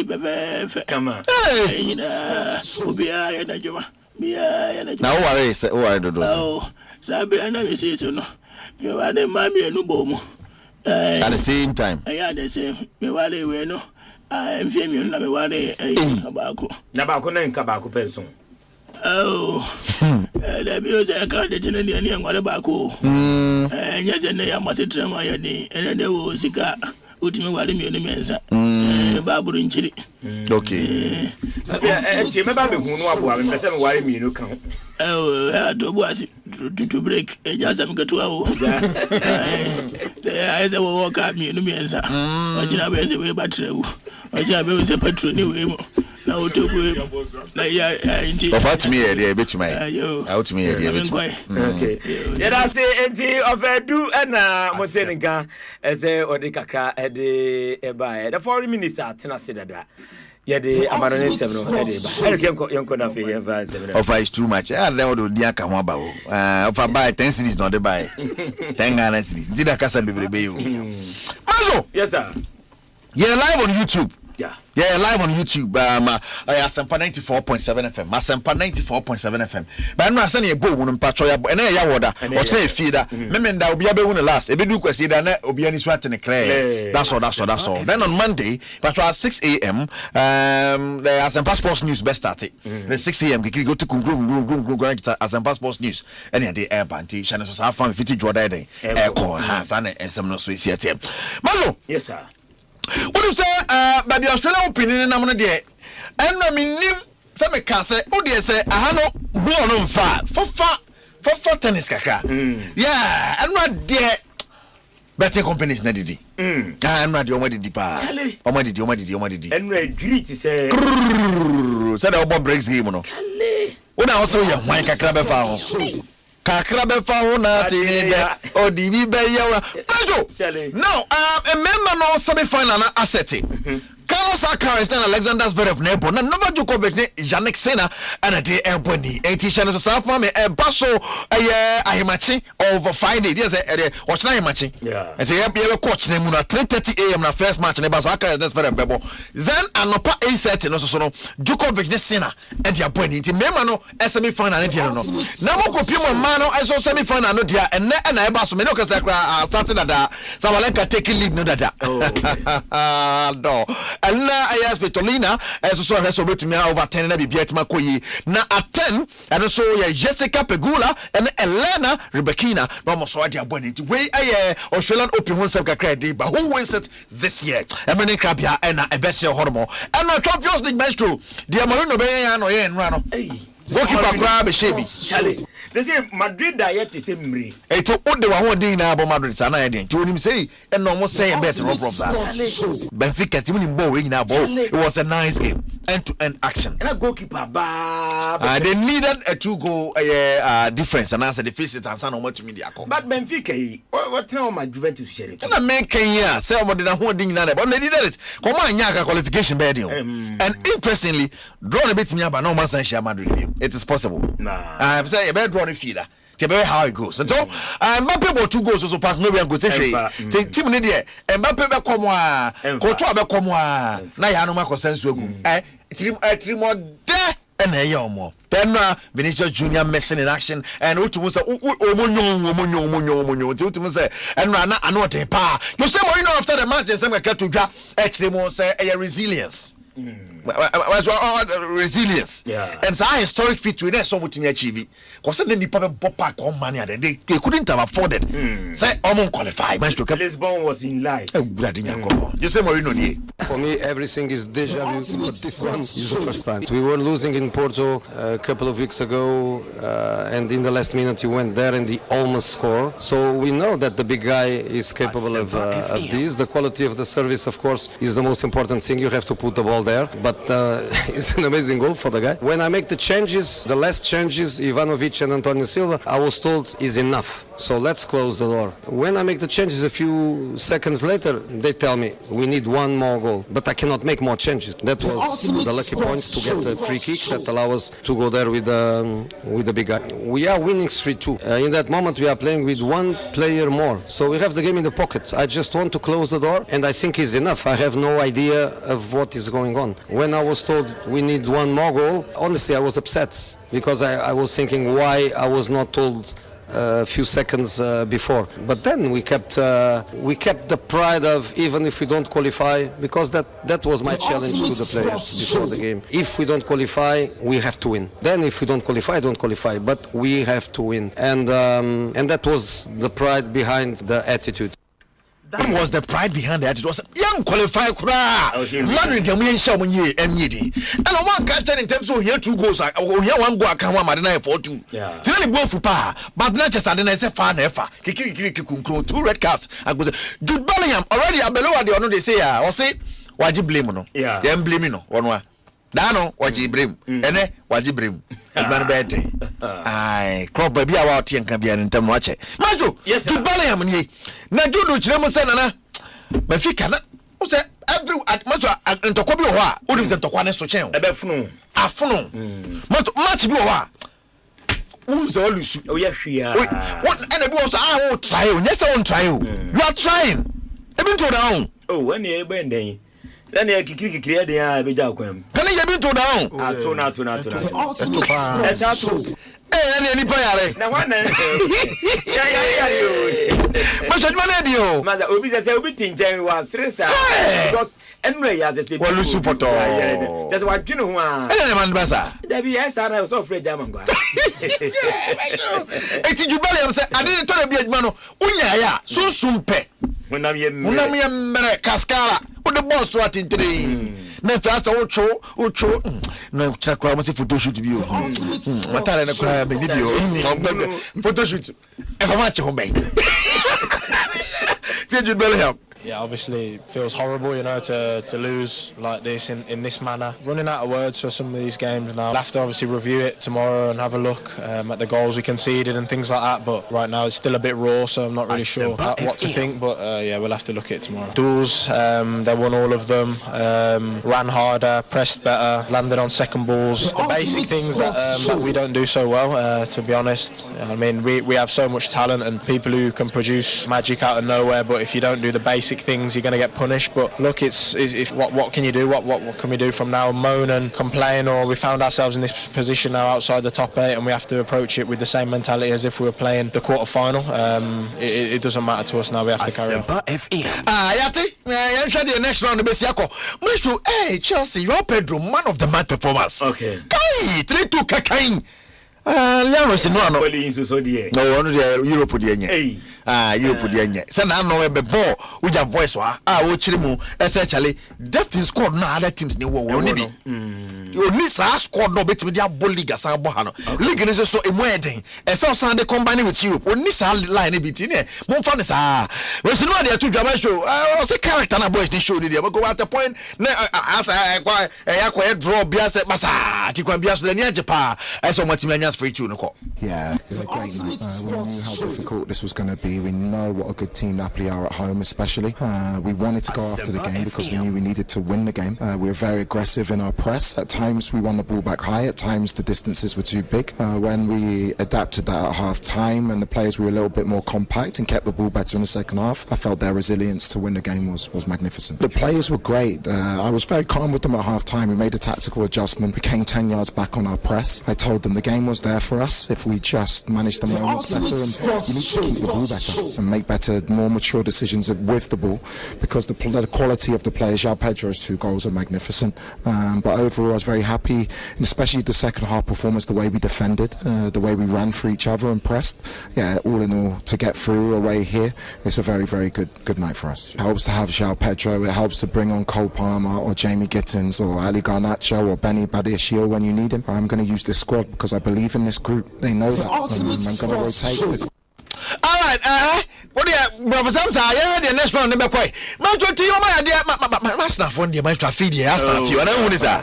Come on. Hey, now, what is it? Oh, I don't know. Oh, Sabby, I never say so. No, you are the mammy and no boom. At the same time, I had the same. You are the way, no. I am feeling like Nabako. Nabako and Cabako person. Oh, the beauty I can't tell you what about cool. And yet, I must tell my knee, and then there was a car. Ultimate what the Babu in Chile. Okay. And she may be who know what I'm why me no count. Oh, I had to break a just I'm got to our. I either walk up me no answer. I didn't have the way but true. I just have a patron anyway. na otogo na ya inti of what me here bit my out me here bit okay yeah say enti of do na motenga ese odi kakra e de e ba the 4 minutes atena sedada yeah the amarone sem no e de ba yenko na fe yenfa sem no of is too much then we do aka ho ba of buy 10 series no dey buy 10 Ghana series did akasa bebrebe yo Mazo yes sir yeah live on YouTube. Yeah, live on YouTube. Asempa 94.7 FM. Asempa 94.7 FM. But I'm not saying a bow on Patroya, and I water. Or say feeder. Memenda will be able to last. If you do question, then will be any sweat in a clay. That's all. Then on Monday, Patro 6 a.m., the Asempa Sports News best started. The 6 a.m., you go to Asempa Sports News. And the air panty, Shannon was half fun 50 Jordan day. Aircon has and some no Swiss yet. Mazo! Yes, sir. What you say, but the Australian opinion in Amona de and I mean, some case, oh, dear, say, I have no blown on fire for tennis kaka. Yeah, and not dear betting companies, Neddy. I'm not the only deeper. Omadi, and we agree to say, said about breaks game. No, when I also young, my Kakra found. Kakrabe fauna tinida odibi be yawa Majo now a member no semi final asset Carlos Alcaraz and Alexander Zverev nebo na Novak Djokovic ne Jannik Sinner and the Ebony channel so far me e baso ahimachi over Friday yes watch na ahimachi and say be coach na mu na 3:30 am na first match na baso Alcaraz and Zverev bebo then anopa 8:30 no so no Djokovic ne Sinner and the Ebony ti member no semi final ne dia no na mo kopie mo man no so semi final no dia and na e baso me no kasa kra starting da Sabalenka take lead no dada no and na ayas Petolina so has to me over 10 na bibia tima koyi na at 10 and so ya Jessica Pegula and Elena Rebekina no mo so dia boni ti we aye Australian Open won self kakra dey but who wins it this year emene krabia and na ebese hormo and na Champions League Myxtro dia Marino be ya no ye nra no goalkeeper kra be shebi chale they say Madrid diet is mri eto ode wa ho din na abo Madrid sana ye den ti onim say and no mo say bet no problem Benfica team ni ball we nyina ball it was a nice game end-to-end action and a goalkeeper they needed a 2-goal difference and answer the face it and sana mo to me dia ko but Benfica what now my Juventus share it na make Kenya say mo de na ho din na but they did it come on nya qualification bed and interestingly draw a bit me aba no man san share Madrid it is possible nah say a bed draw the feeder tebe how it goes so Mbappe bought 2 goals so pass no we go say team ni there Mbappe be come a Courtois be come a na ya no ma consensus egu trimo de and hey omo then Vinicius Junior missing in action and utu say omonyo utu say and na ano dey pa you say more after the match say make to dwa extreme say resilience resilience and so historic feat we dey so mutimi achieve because the nipa be bop pack on money and they couldn't have afforded say almost qualify Myxtro Lisbon was in life you say Mourinho nie for me everything is deja vu but this one is the first time we were losing in Porto a couple of weeks ago and in the last minute he went there and he almost scored so we know that the big guy is capable of this the quality of the service of course is the most important thing you have to put the ball there but it's an amazing goal for the guy. When I make the changes, the last changes, Ivanovic and Antonio Silva, I was told is enough. So let's close the door. When I make the changes a few seconds later, they tell me we need one more goal. But I cannot make more changes. That was the lucky point to get the free kick that allow us to go there with the big guy. We are winning 3-2. In that moment, we are playing with one player more. So we have the game in the pocket. I just want to close the door, and I think it's enough. I have no idea of what is going on. When I was told we need one more goal, honestly, I was upset because I was thinking why I was not told a few seconds before. But then we kept the pride of even if we don't qualify, because that was my challenge to the players before the game. If we don't qualify, we have to win. Then if we don't qualify, but we have to win. And that was the pride behind the attitude. That was the pride behind that. It was young qualified Madrid and I want catch in terms of here 2 goals here 1 goal can 4-2 tell me both but not just I say fan ever 2 red cards and goes Jude Bellingham already below the they say or say why you blame no them blame no one Dano waji brim ene waji brim man bete ai club baby awa tie nka bia ntem no ache majo ti Bellingham ni na judo kire mu se nana mafika na o se every majo ntokwa bi ho a o dim se ntokwa ne so chen e be funu afono majo match bi ho a who is all you oh yeah what and do also I will try yes I won't try you are trying even to down oh when you been then you kikiri dey be ja kwam can you be to down to na any payare na one ya but man dio maza obi say obi tinjen wa stressa because anyway ya say wolu support just wa dwinu ho a ene man basa da bi yes ana so free jam ngwa eti jubale am say ade to na bi adwuma no unya ya sunsumpe munam ye mere kaskara o de boss wa tintre na fast ocho na chakwa mo se photo shoot bi o matare na kwa be video photo shoot e fa ma che ho be Jude Bellingham. Yeah, obviously it feels horrible, you know, to lose like this in this manner. Running out of words for some of these games now. We'll have to obviously review it tomorrow and have a look at the goals we conceded and things like that. But right now it's still a bit raw, so I'm not really sure what to think. But yeah, we'll have to look at it tomorrow. Duels, they won all of them. Ran harder, pressed better, landed on second balls. The basic things that we don't do so well, to be honest. I mean, we have so much talent and people who can produce magic out of nowhere. But if you don't do the basic things, you're going to get punished. But look, it's what can you do? What can we do from now? Moan and complain, or we found ourselves in this position now outside the top 8 and we have to approach it with the same mentality as if we were playing the quarter final. It doesn't matter to us now. We have to carry on. Yati, the next round the Besiako. Myxtro, hey Chelsea, you're Pedro, man of the match performance. Okay. Kai 3-2 Kakain. Leonos no no. No, one the Europe di enye. Europe di enye. Say na no be ball with your voice wa. Wo chire mu essentially depth in squad na other teams ni wo ni bi. You need sa squad no betimi dia ball league asa bo ha no. League ni so emu eden. E say osan dey combine with Europe. Oni sa line bi ti ne. Mo fa ne sa. We see no dey to drama show. Say character na boys dey show ni dey. But go at the point na asa yakwa draw bia say basa. Ti kwan bia so ni ajepa. E so mo timi free tune. Yeah, a great night. We knew how difficult this was going to be. We know what a good team Napoli are at home, especially. We wanted to go after the game because we knew we needed to win the game. We were very aggressive in our press. At times we won the ball back high. At times the distances were too big. When we adapted that at half time and the players were a little bit more compact and kept the ball better in the second half, I felt their resilience to win the game was magnificent. The players were great. I was very calm with them at half time. We made a tactical adjustment. We came 10 yards back on our press. I told them the game was there for us if we just manage the moments better, and you need to keep the ball better and make better, more mature decisions with the ball, because the quality of the players, João Pedro's 2 goals are magnificent, but overall I was very happy, and especially the second half performance, the way we defended, the way we ran for each other and pressed. Yeah, all in all, to get through away here, it's a very, very good night for us. It helps to have João Pedro, it helps to bring on Cole Palmer or Jamie Gittins or Ali Garnacho or Benny Badiashile when you need him. I'm going to use this squad because I believe in this group. They know that. I'm going to rotate. All right, what do you, Brother Samsa? I heard the next round. Never quite. Man, to you, my last night on the Myxtro feed here. Last night, and I want to say,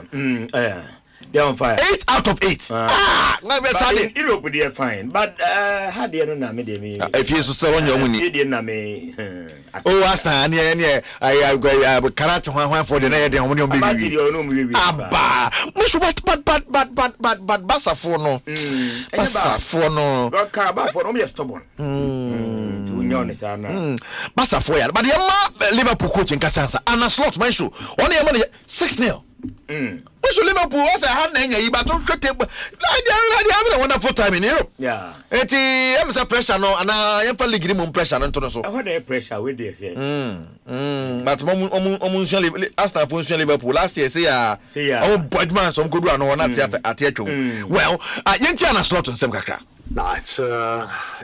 they're on fire. 8 out of 8. In Europe, they're fine. But how do you know me? If you so on your money, you didn't know me. Oh, I stand here. I go karate one for the night. I'm going to be Abba. But Bassafono. Bassafono. God Caraba for no stubborn. Bassafoya. But the Liverpool coach in Casanza and a slot, Myxtro. Only a money 6-0. So Liverpool was a hand in but don't table. They having a wonderful time in Europe. Yeah. I'm a pressure no, and I am probably giving him pressure on to so. I had pressure with this. But Aston Villa Liverpool last year say Bodman some good one at well, Yentiana slot on some kakra. Nah,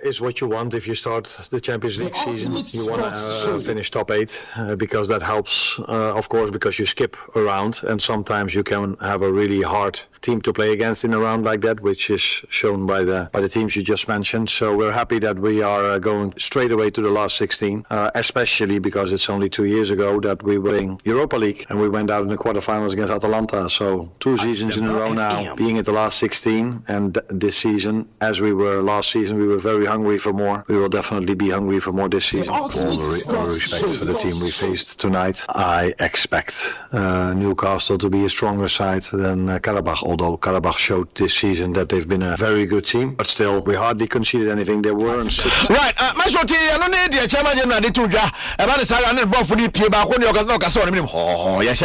it's what you want if you start the Champions League season. You want to finish top 8 because that helps, of course, because you skip around and sometimes you can have a really hard team to play against in a round like that, which is shown by the teams you just mentioned. So we're happy that we are going straight away to the last 16, especially because it's only 2 years ago that we were in Europa League and we went out in the quarterfinals against Atalanta. So 2 seasons in a row now, being at the last 16, and this season, as we were last season, we were very hungry for more. We will definitely be hungry for more this season. All the respect for the team we faced tonight, I expect Newcastle to be a stronger side than Karabakh, although Karabakh showed this season that they've been a very good team, but still we hardly conceded anything. They weren't right. Myxtro, I don't need the chairman general to do about the Sagan and Buff when you play back when you're not going to oh yes,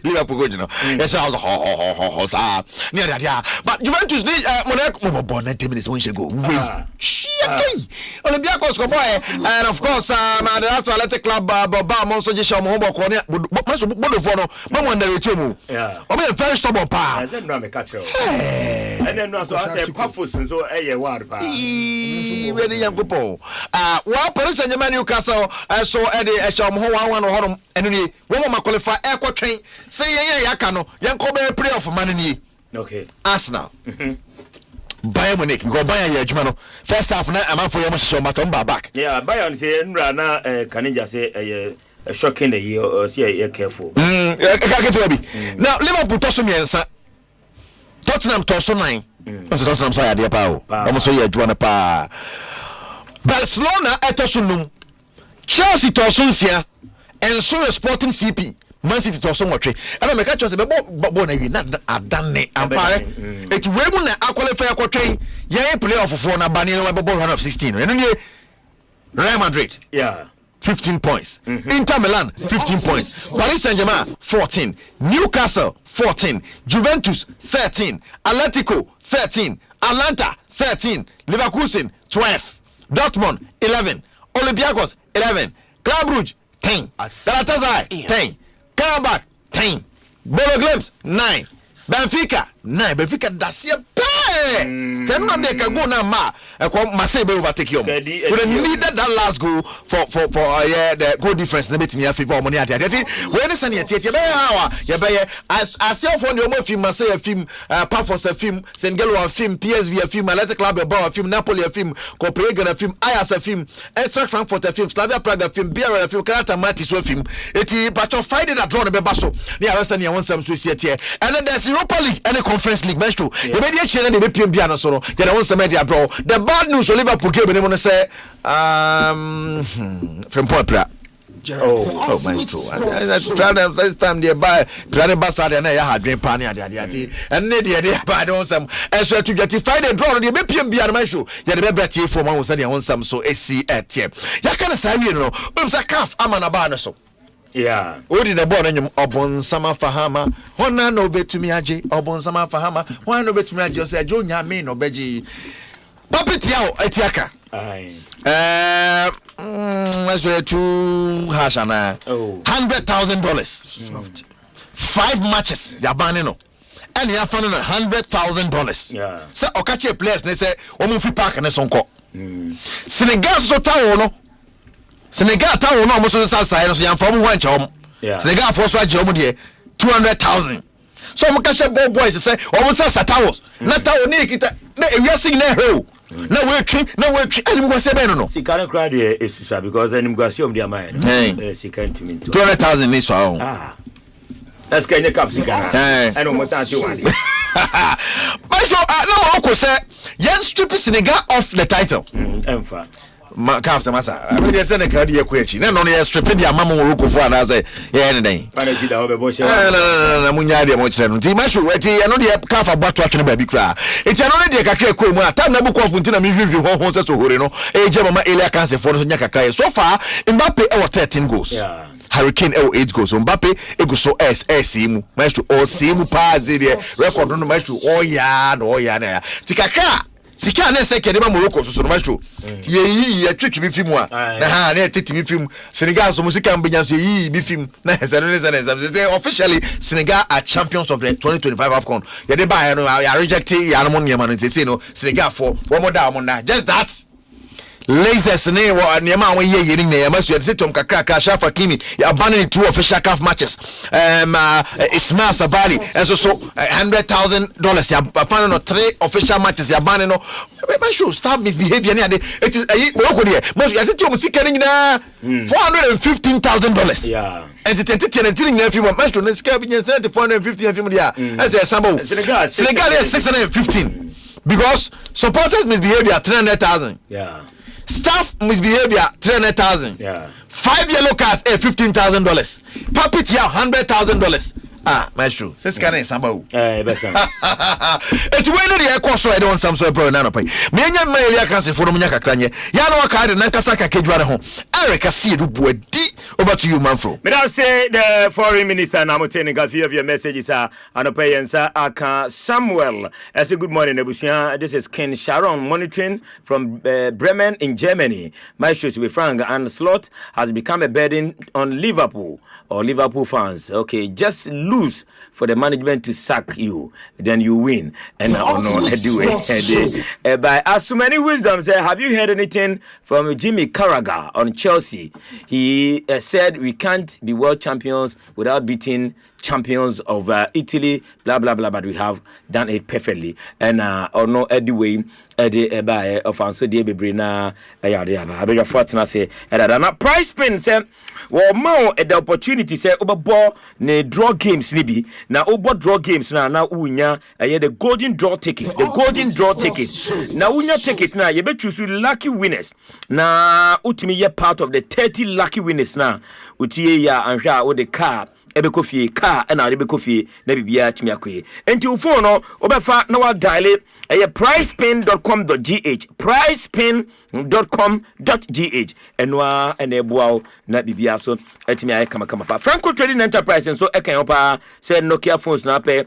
Liverpool good, you know. Yes, I'll near that, but Juventus need Monaco born 90 minutes when you go. Olympiacos go boy, and of course, the Athletic Club Boba Monso Jisham Homo Corner, but most of Bodofono, Mamma the Retumu. Yeah, I'm a very stubborn pa. And then I'm a catcher. And then also I say Puffus and so a word. Ready young couple. Well, Paris Saint Germain Newcastle, I saw Eddie Esham one or and only one of qualify equal train. Say, Yakano, young Kobe play off money. Okay, Arsenal. Bayern Munich go Bayern Yejmano first half na am for yam show matomba back. Yeah, Bayern say nra na Kanija say shocking the year say careful. Now Liverpool toso miensa. Tottenham toso 9. Tottenham so ya dia pa o. Almost so ya adwana pa. Barcelona etoso num. Chelsea toso nsia. Enso Sporting CP. Man City to so much. And I make a choice about na we not adane ampare. It we mu na qualify ko train. Ye play off for na bani no ball run of 16. And Real Madrid. Yeah. 15 points. Inter Milan 15 points. Paris Saint-Germain 14. Newcastle 14. Juventus 13. Atletico 13. Atalanta 13. Leverkusen 12. Dortmund 11. Olympiacos 11. Club Brugge 10. Galatasaray 10. Karabakh 10. Bodo Glimt 9. Benfica 9. Benfica dasia pay. Tell them they can go now ma. Marseille be overtake you. We needed that last goal for the goal difference. Na betimi afifa money ati. When is any ati be how ya be as your phone your film Marseille film Pafos film Sengelo film PSV film Athletic Club film Napoli film Copenhagen film Ajax film Eintracht Frankfurt film Slavia Prague film Villarreal film Karata Matis film eti but on Friday that draw no be baso na ya wasa na won sam so sie tie and then there's Europa League and the Conference League Myxtro you be dey chere na be pm bia no so no ya na won sam dia bro the bad news for Liverpool game ni mo say from Popra oh Myxtro and this time they buy plan bastard na ya hadwen pa na ade and ne dey buy don some so to justify the draw no be pm bia no Myxtro ya dey be bet for man say dey won some so AC etie ya kana say we no say CAF amana ba no so. Yeah. Odi the ball nyum obon sama fahama. Hona no betumi age obon sama fahama. Hona no betumi age say ajo nya me no beji. Papiti yawo etiaka. Ai. Let's to hashana. $100,000. Soft. 5 matches yabane no. And you have found $100,000. Yeah. Say okache players ne say omo fi park ne sonko. Senegal so tawo no. Senegal town no almost so side so yam from one chom. Senegal for so agye de 200,000. So mo ka ball boys say almost so towels. Na town ni kita na ewiase na hero. Na we twi and mo go say be no. Sika crowd here is because any go see om dia man. Sika ntimi 200,000 ni so on. Ah. That's kind of cap sika. I know mo say one. But so no mo say yes strip Senegal off the title. Emfa. Calves massa. I mean, send a card here quick. No, no, stripping the mamma who for another. Yeah, anything. No, Munya, the much. Myxtro, I know the calf about watching a baby cry. It's only the Kakako. Time never call Puntina, me review horses to Horino, a German Elia cancer for Nyaka. So far, Mbappe, our 13 goals. Yeah. Hurricane 8 goals. Mbappe, it goes so SSM. Myxtro, or Simu Paz, record on the Myxtro. Oh, yeah, Tikaka. Sika na se kede ma Morocco so no Myxtro ye twetwe bi film a na ha na tete bi film Senegal so musika mbenya so yi bi film na say officially Senegal are champions of the 2025 AFCON ye dey buy no ya reject ya no niam no say no Senegal for one more down on that just that lasers ne wo niema won ye yiri ne yama so yede tom kakra Shafa Kimi ya banning 2 official CAF matches Ismail Sabali enso so $100,000 ya pan no 3 official matches ya banning no should stop misbehavior it is Morocco there most you see musika nyina $415,000 yeah and it's entertaining na film match to na sika bi nyen $415 film there as a sample Senegal is 615 because supporters misbehavior 300,000 yeah staff misbehavior 300,000 yeah 5 yellow cards $15,000 puppet here $100,000 Myxtro since can in sambo besa it when the course I don't some so pro na no pay me nya mail ya kan se fo no nya kakranye ya no ka de nankasa ka kedware ho Eric see do buadi over to you Manfro me don't say the foreign minister na motene ga few of your messages are anopa yensa aka Samuel I say good morning Ebusia this is Ken Sharon monitoring from Bremen in Germany Myxtro to be frank and slot has become a burden on Liverpool or Liverpool fans okay just lose for the management to sack you then you win and by as so many wisdom say have you heard anything from Jimmy Carragher on Chelsea he said we can't be world champions without beating champions of Italy blah blah blah but we have done it perfectly and anyway by of answer the bebre na abega fortuna say na price spin say well more the opportunity say obo ne draw games ni bi na obo draw games na unya the golden draw ticket na unya ticket na ye be choose lucky winners na utimi ye part of the 30 lucky winners na utie ya anhwa o the car ebeko fie car na ebeko fie na bibia timi akoye enti wo phone no obefa na wa dial pricespin.com.gh pricespin.com.gh enwa enebua na bibia so etimi aye kama pa Franco Trading Enterprise so ekan opa say Nokia phones na pe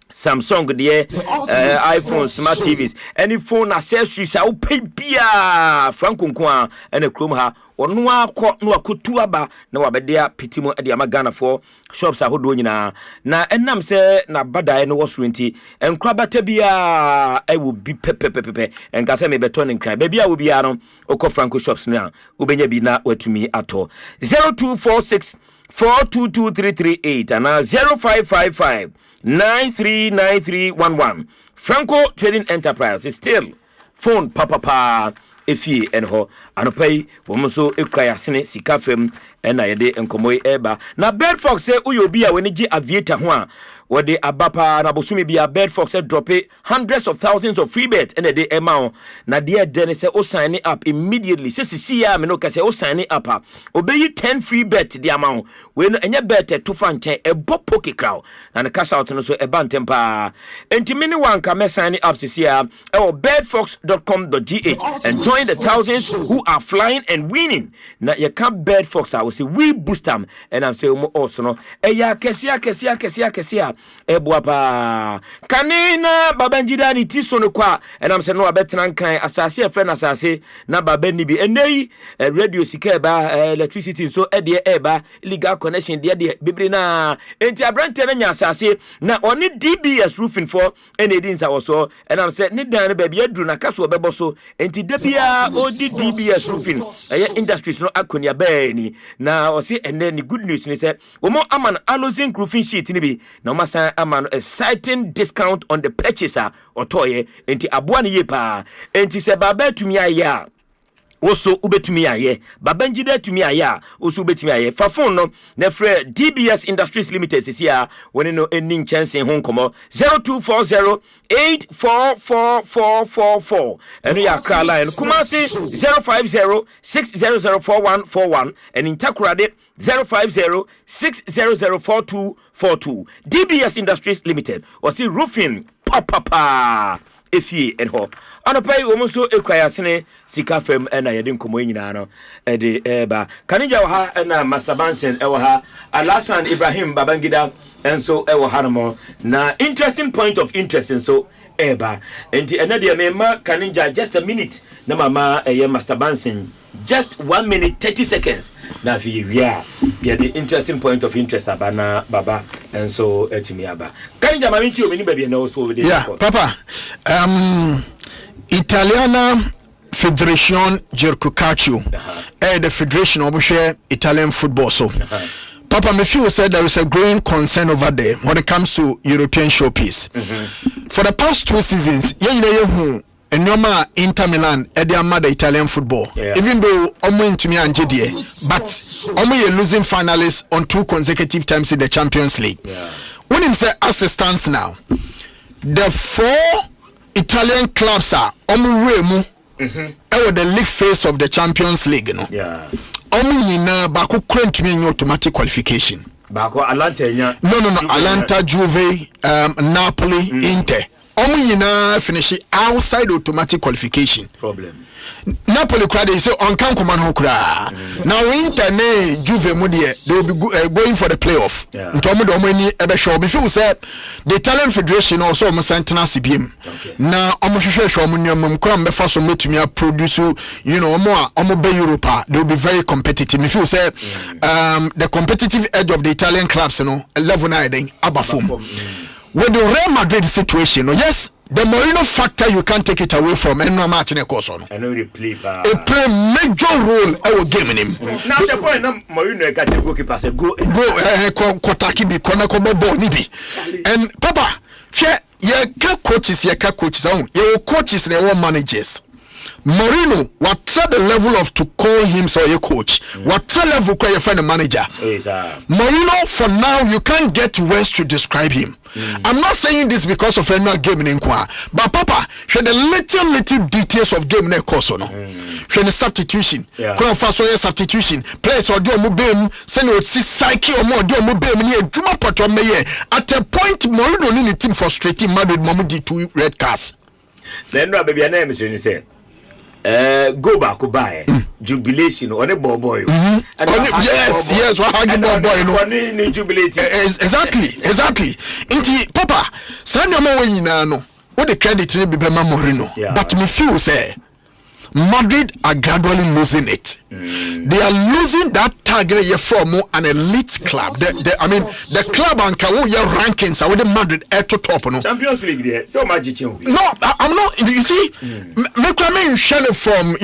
Samsung iPhone smart TVs any phone accessories a pay bia Franco nko ene krom ha onu akọ no akotu aba na wabedea pitimo e de amagana for shops ahodo nyina na enam se na badae no woso nti enkraba tabia e wo bi pepepepe enka se me beto ne nkran ba bia wo bia no okọ Franco shops no a obenya bi na watumi ato 0246 422338 and 0555 939311 Franco Trading Enterprise is still phone papa efie enho anopai womuso ekwaya sene sika fam na yede enkomoi eba na Bedfox say uyobi a weni gi aviator ho a wode abapa na bosumi bia Bedfox say drop hundreds of thousands of free bets and the amount na there den say o sign up immediately see ya me no ka say o sign up obeyi 10 free bet the amount we no enye bet to fan ten e poke crowd na the cash out no so e ban tempa enti mini wan ka me sign up see ya e bedfox.com.gh and join the thousands who are flying and winning na you can Bedfox I will say we boost them and I'm saying also no e ya kesia e boapa kanina babanjida ni tiso no kwa and I'm saying no abetena nkan asase e friend asase na baba ni bi enei radio sika ba electricity so e de eba legal connection de bebre na enti abrante na nya asase na oni DBS roofing for any edins also and I'm saying ni dan ba bia duru na kaso obebo so enti debia odi DBS roofing industries no akonia ba ni na o say and then good news ni say wo mo aman alozin roofing sheet ni bi na o masan aman a certain discount on the purchaser otoye enti aboa ni ye pa enti se baba tumi aya oso ubetumi aye babanjida tumi aya oso ubetumi aye fa phone no na frɛ DBS Industries Limited sisia woni no enin chance ho nkomo 0240844444 eno ya kra line Kumasi 0506004141 and in Takoradi 0506004242 DBS Industries Limited wasi roofing papa efie enho anopai womuso ekwaya sene sika fam na yede nkomo nyina no ede eba kanija wo ha na Master Bansen ewo ha Alasan Ibrahim Babangida enso ewo ha no na interesting point of interest so eba enti enade me ma kanija just a minute na mama Master Bansen just 1 minute 30 seconds na fi wia be the interesting point of interest abana baba and so etimi aba kanija maminti o meni ba bi na so over there yeah papa Italiana Federation Gercucaccio, the Federation of Italian football. So, Papa Mefiu said there is a growing concern over there when it comes to European showpiece. For the past 2 seasons, and normal Inter Milan at their mother Italian football. Even though Omo into me and JDA, but Omo losing finalists on 2 consecutive times in the Champions League. When him say as it stands now, the 4 Italian clubs are Omo Remu, the league phase of the Champions League. Omo nyina bako current me automatic qualification. Bako Atalanta No. Atalanta, Juve, Napoli, Inter. Omo nyina finish outside automatic qualification. Problem. Napoli crowd is on can command ho kra. Now Inter ne Juve mu they will be going for the playoff. Ntomo do mo ni ebe show me feel say the Italian Federation also mo sentena CBM. Na omo hwehwe show mo nyam kra mbefa so metumi produce omo be Europe they will be very competitive. Me feel say the competitive edge of the Italian clubs level na den abafom. With the Real Madrid situation, yes, the Mourinho factor you can't take it away from any match in a course on. I know they play major role I will game in him. Now the point Mourinho got to goalkeeper say go Kotaki be Konako Nibi. And Papa, ye coaches, ye coaches and your managers. Mourinho, what the level of to call him so a coach? What level call your friend a manager? Mourinho, for now, you can't get words to describe him. I'm not saying this because of any game in Kwa, but Papa, show the little details of game in course or no. Show the substitution, substitution, players or do mubem, send you see psyche or more do mubem near Juma Pato Maye. At a point, Mourinho need a team frustrating Madrid Momodi 2 red cards. Then baby your name is say. Go back to buy jubilation on a boy. Yes, what hanging boy no jubilate. Exactly. Inti Papa, send your money no. What the credit to be Mourinho. But me feel say Madrid are gradually losing it. They are losing that target from an elite club. The club and your rankings are with the Madrid at the top. No? Champions League there. So much No, I'm not. You see, me share from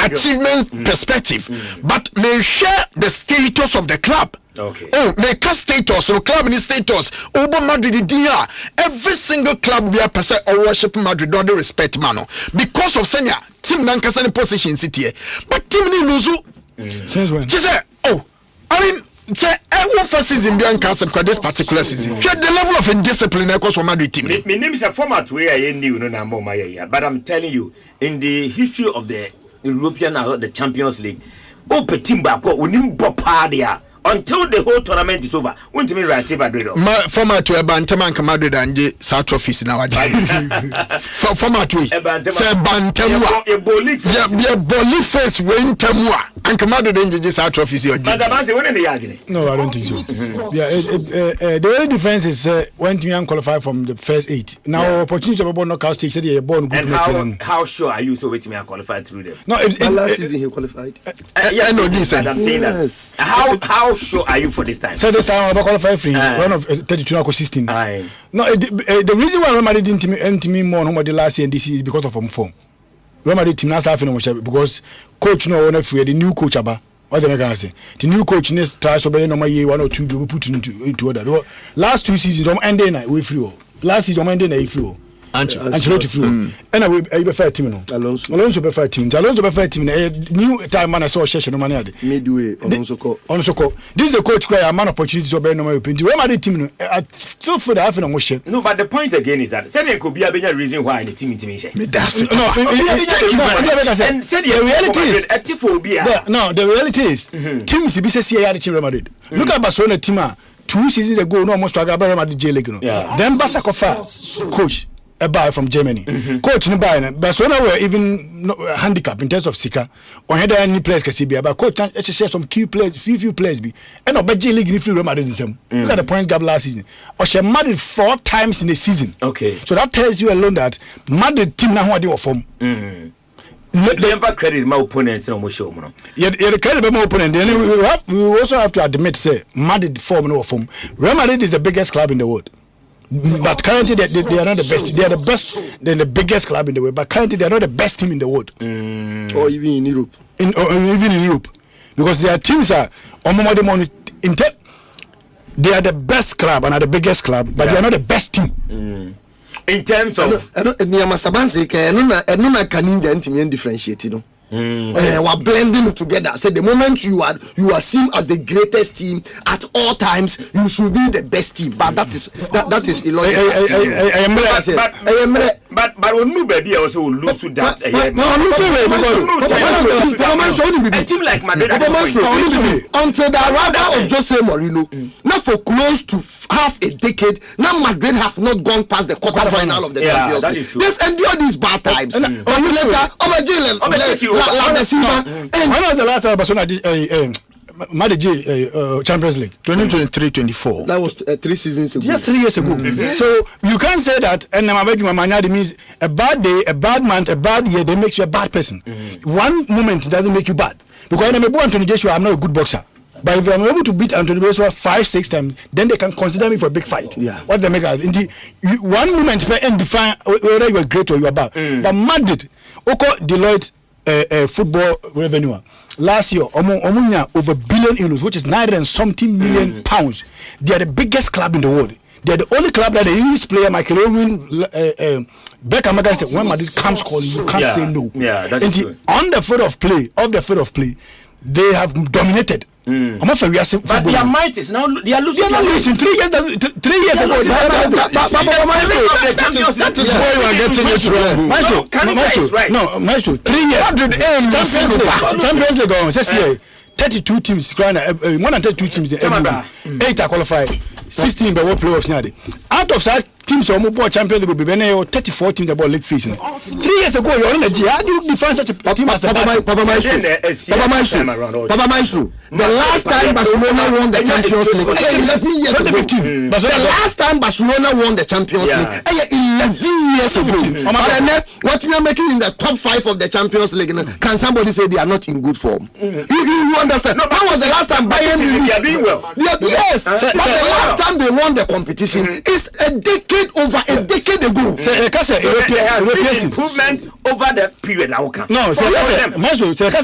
achievement perspective, but me share the status of the club. Okay. Oh, make a status, so club in status. Over Madrid, dear. Every single club we are person or worship Madrid, don't respect mano because of senior team Nankasa position city. But team ni luzu. Since when? She said, oh, I mean, say every first season being cancelled for this particular season. The level of indiscipline because of Madrid team. My name is a format where I knew no more my but I'm telling you, in the history of the European the Champions League, team back until the whole tournament is over. Won't me right Madrid. My format to a Bantam Madrid and South trophies now. Format to say Bantam. Yeah, Boniface win Tamwa and Madrid and South trophies. No, I don't think so. The only difference is when Timian qualified from the first 8. Now opportunity of knockout stage. They're born good. And how sure are you so waiting me qualified through them? No, last season he qualified. I know this. I'm saying that. How sure are you for this time? So this time I'm qualified free. Run of 32 now 16. No, the reason why Real Madrid didn't me more than the last year and this is because of form. Real Madrid team now starting because coach no one free the new coach aba. What am I gonna say? The new coach needs try so be normal year 1 or 2 we put into other. Last 2 seasons on ending night we free. Last season on ending night free. Ancelotti free. And I will be fair team no. Alonso be fair team. Alonso be fair team. New time man I saw session no man ade. Midway Alonso ko. This is a coach where a man opportunity so be no man open. Where my team no still for the half no motion. No, but the point again is that say could be a bigger reason why the team intimidation. Me that's it. And said the reality is the reality is teams be say Real Madrid. Look at Barcelona team 2 seasons ago no almost struggle Real Madrid J League no. Then Barca coach a buy from Germany. Coach no buy, but so now we're even handicap in terms of Sika. Or had any players can see but coach share some key players, few players be. And no J League if Real Madrid the same. Look at the points gap last season. Or she Madrid 4 times in the season. Okay. So that tells you alone that Madrid team now what they were from. Never credit my opponents no more show no. Yeah, credit my opponent. Then we also have to admit say Madrid form no form. Real Madrid is the biggest club in the world. But currently they are not the best. They are the best. They're the biggest club in the world. But currently they are not the best team in the world. Or even in Europe. Even in Europe, because their teams are they are the best club and are the biggest club, but they are not the best team. In terms of differentiate. We're blending together. So the moment you are seen as the greatest team at all times, you should be the best team. But that is illogical. But when no baby also lose to that. A team like Madrid until the arrival of Jose Mourinho, not for close to half a decade, now Madrid have not gone past the quarterfinal of the Champions League. They've endured these bad times. When was the last time Barcelona did Champions League? 2023-24. That was 3 seasons ago. Just 3 years ago. So you can't say that and means a bad day, a bad month, a bad year, that makes you a bad person. One moment doesn't make you bad. Because when Anthony Joshua, I'm not a good boxer. But if I'm able to beat Anthony Joshua 5-6 times, then they can consider me for a big fight. Yeah. What they make out. One moment and define whether you are great or you are bad. But Madrid, Deloitte football revenue last year over €1 billion, which is 900 and something million pounds. They are the biggest club in the world. They are the only club that the English player Michael Owen, Beckham said, when Madrid comes calling, you can't say no. Yeah, that's true. On the field of play, they have dominated. But their might is now they are losing. They are not losing. 3 years ago. That is why you are getting it wrong. Maestro. 3 years. Champions League. Just here. 32 teams. More than 32 teams. 8 are qualified. 16 by what playoffs now. Out of that teams who bought Champions League, 34 teams that bought league fees. 3 years ago, you're on the G. How do you define such a team as Papa Myxtro. The last time Barcelona won the Champions League, 11 years ago. The last time Barcelona won the Champions League, 11 years ago. What we are making in the top 5 of the Champions League, can somebody say they are not in good form? You understand? No, when was the last time Bayern? They are doing well. Yes, but the last time they won the competition is a decade ago. Improvement over the period. No,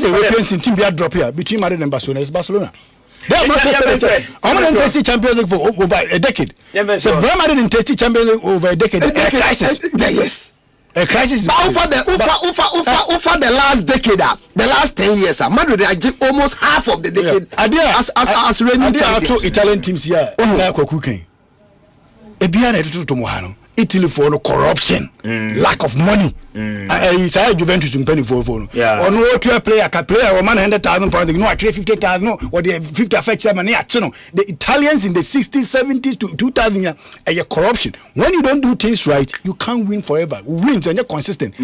European team be drop here between Madrid and Barcelona. It's Barcelona. They have not tasted Champions League for over a decade. So Real Madrid didn't taste Champions League over a decade. A crisis. Yes. A crisis. Over the last decade, the last 10 years, Madrid are almost half of the decade. As reigning champions. Two Italian teams here. Italy for no corruption, lack of money. Juventus in penny for or no to a player can play £100,000. No, I trade 50,000. No, or the 50 affect money. The Italians in the 60s, 70s to 2000 are corruption. When you don't do things right, you can't win forever. Win when you're consistent.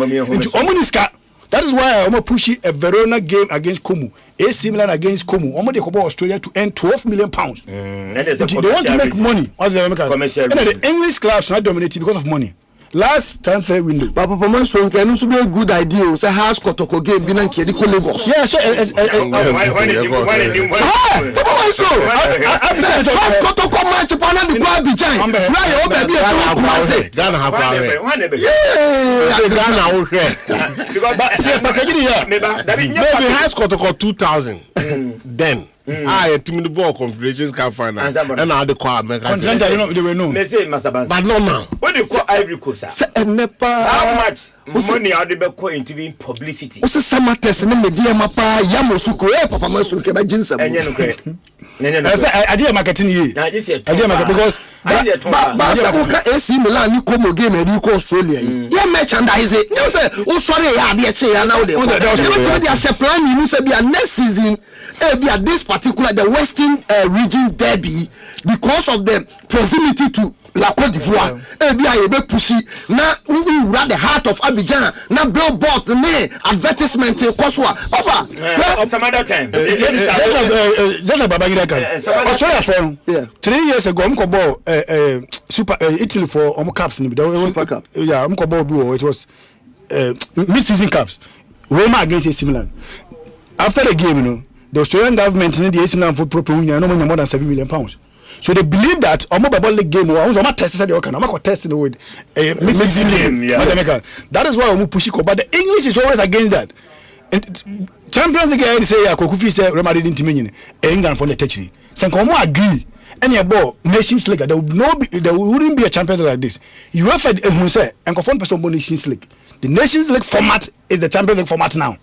That is why I'm pushing a Verona game against Como, AC Milan against Como. I'm going to Australia to earn £12 million. They want to make money. The English clubs are not dominating because of money. Last transfer window. But performance from can also be a good idea. Say house Kotoko game Binan Kediko Lagos. Yeah, so house Kotoko match upon the club behind. Right, baby, Ghana have maybe house Kotoko 2000. Then team the ball confederations can find out. And now the choir make us. They were known. But no now. What do you call Ivory Coast? How much money are they into being publicity? What's the summer test? And then the DMA Yamosuko, Papa Master Keba Jinsa. I did marketing here. I did market because AC Milan, you come game and you go Australia. Yeah, merchandise it. You say, oh, sorry, I be a chair now. They are supplying you. Say, be a next season, be at this particular the Western region derby because of the proximity to La Côte d'Ivoire. Be a bit pushy. Now, we run the heart of Abidjan. Now, billboards, advertisement, Koswa. Papa, some other time. Just a Babagida. Australia for 3 years ago, Mkobo Super Italy for Cups. Super Cup. Yeah, Mkobo. It was mid-season cups. Roma against AC Milan. After the game, the Australian government in the AC Milan football union no more than £7 million. So they believe that ball league game or test said testing with a mixing game. That is why we push it. But the English is always against that. And Champions League say Kokufi say Real Madrid didn't mean England for the tertiary. Sankomo agree. Any about Nations League there wouldn't be a Champions League like this. UEFA who say and confirm person Nations League. The Nations League format is the Champions League format now.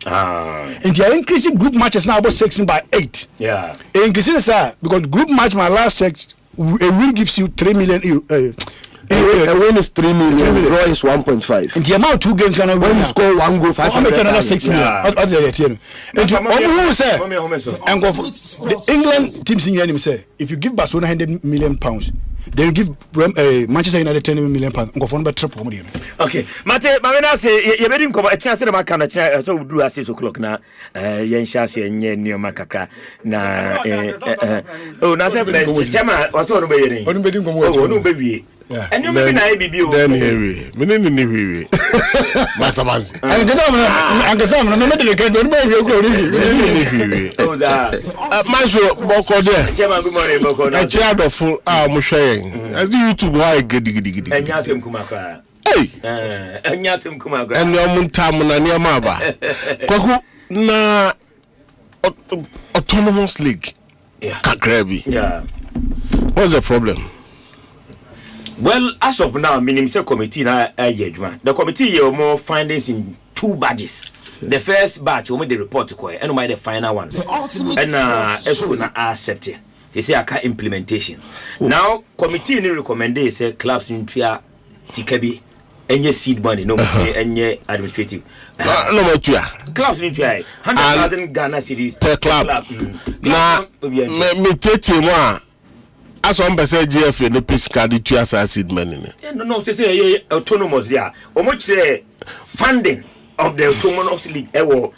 And they are increasing group matches now about 16 by 8. Yeah. Increasing because group match my last sex a win gives you 3 million a win is 3 million. Draw is 1.5. And the amount 2 games can when you score 1 goal 500 another 6 million. And who say and go for the England team senior him say if you give Barcelona £100 million, they will give Manchester United £10 million and go for another triple. Okay, Mate, Mamena say you're ready to come a chance of my kind of so we do at 6 o'clock now. Yen Shasi and Yen near Macacra. Na oh, Nasa Chama was on the baby. And you may not be you. Then here we Masamanzi. And the summer, no matter the can Maso Boko there. A child of full Mushaing. As the YouTube, why get diggy. And Yasim Kumaka. Hey, and Yasim Kumaga. And your Muntamuna near Maba. Kwaku na autonomous league. Kakrabi. Yeah. What's the problem? Well, as of now, Minimum Committee na the committee have more findings in 2 batches. The first batch we made the report to and we made the final one. And as we na accept it. They say I can't implementation. Now committee ni recommend say clubs in tria sikabi any seed money no matter any administrative. No matter. Clubs in tria 100,000 Ghana cedis per club. Na me tete moi. As one person GF the piece card to assassinate money. No, say autonomous there. How much funding of the autonomous league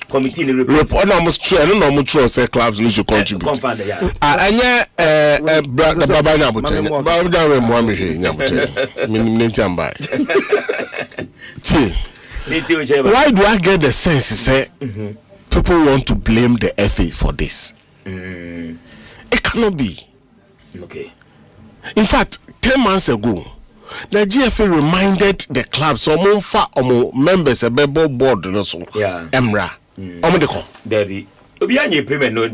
committee in the report? No, almost true. No, almost true. Say clubs need to contribute. Anya the Baba Nyabuta. Baba Nyabuta Muhammad Nyabuta. Minimum Why do I get the sense? Say people want to blame the FA for this. It cannot be. Okay. In fact, 10 months ago, the GFA reminded the clubs some members a board so Emra. Daddy. Payment no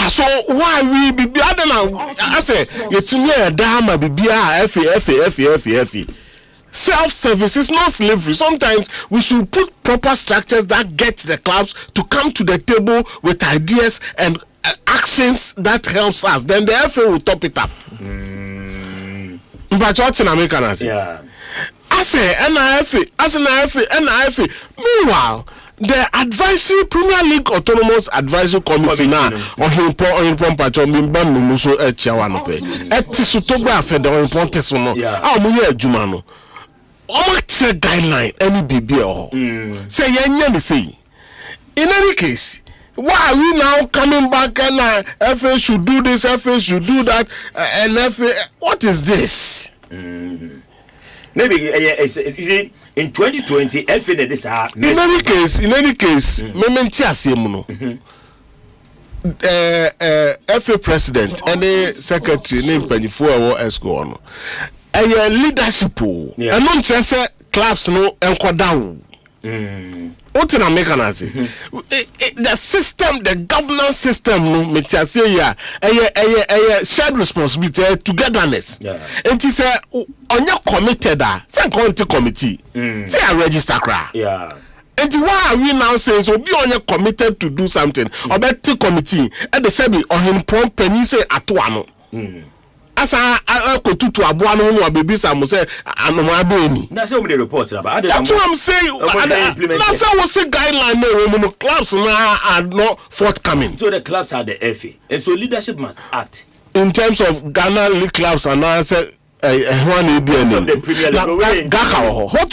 so why we be I don't know. I say it's me dama bibia FA. Self-service is not slavery. Sometimes we should put proper structures that get the clubs to come to the table with ideas and actions that helps us. Then the FA will top it up. But what's in America? Yeah. I say NIFA. Meanwhile, the advisory Premier League Autonomous Advisory Committee now on him patch on Bimban Muso Chawanope. Etisutoba Federal Pontes no. Muye Jumano. What's a guideline? Any BBO. Say Yan say. In any case, why are we now coming back and FA should do this, FA should do that, and FA? What is this? Maybe in 2020, FA this in any case, FA president and the secretary named Pennyfo Esco. A leadership, and not just clubs no enquadao. What in America? The system, the governance system, no, a shared responsibility, togetherness. And he said, on your committed, say committee, say a register cry. And why are we now saying so? Be on your committed to do something, or better committee, and the same on him prompt penny say atuano. As I go to Abuano or baby, some say, I'm not doing. That's how many reports about. That's what I'm saying. That's how we say guideline. No, clubs now are not forthcoming. So the clubs are the FA, and so leadership must act. In terms of Ghana league clubs, and I say, what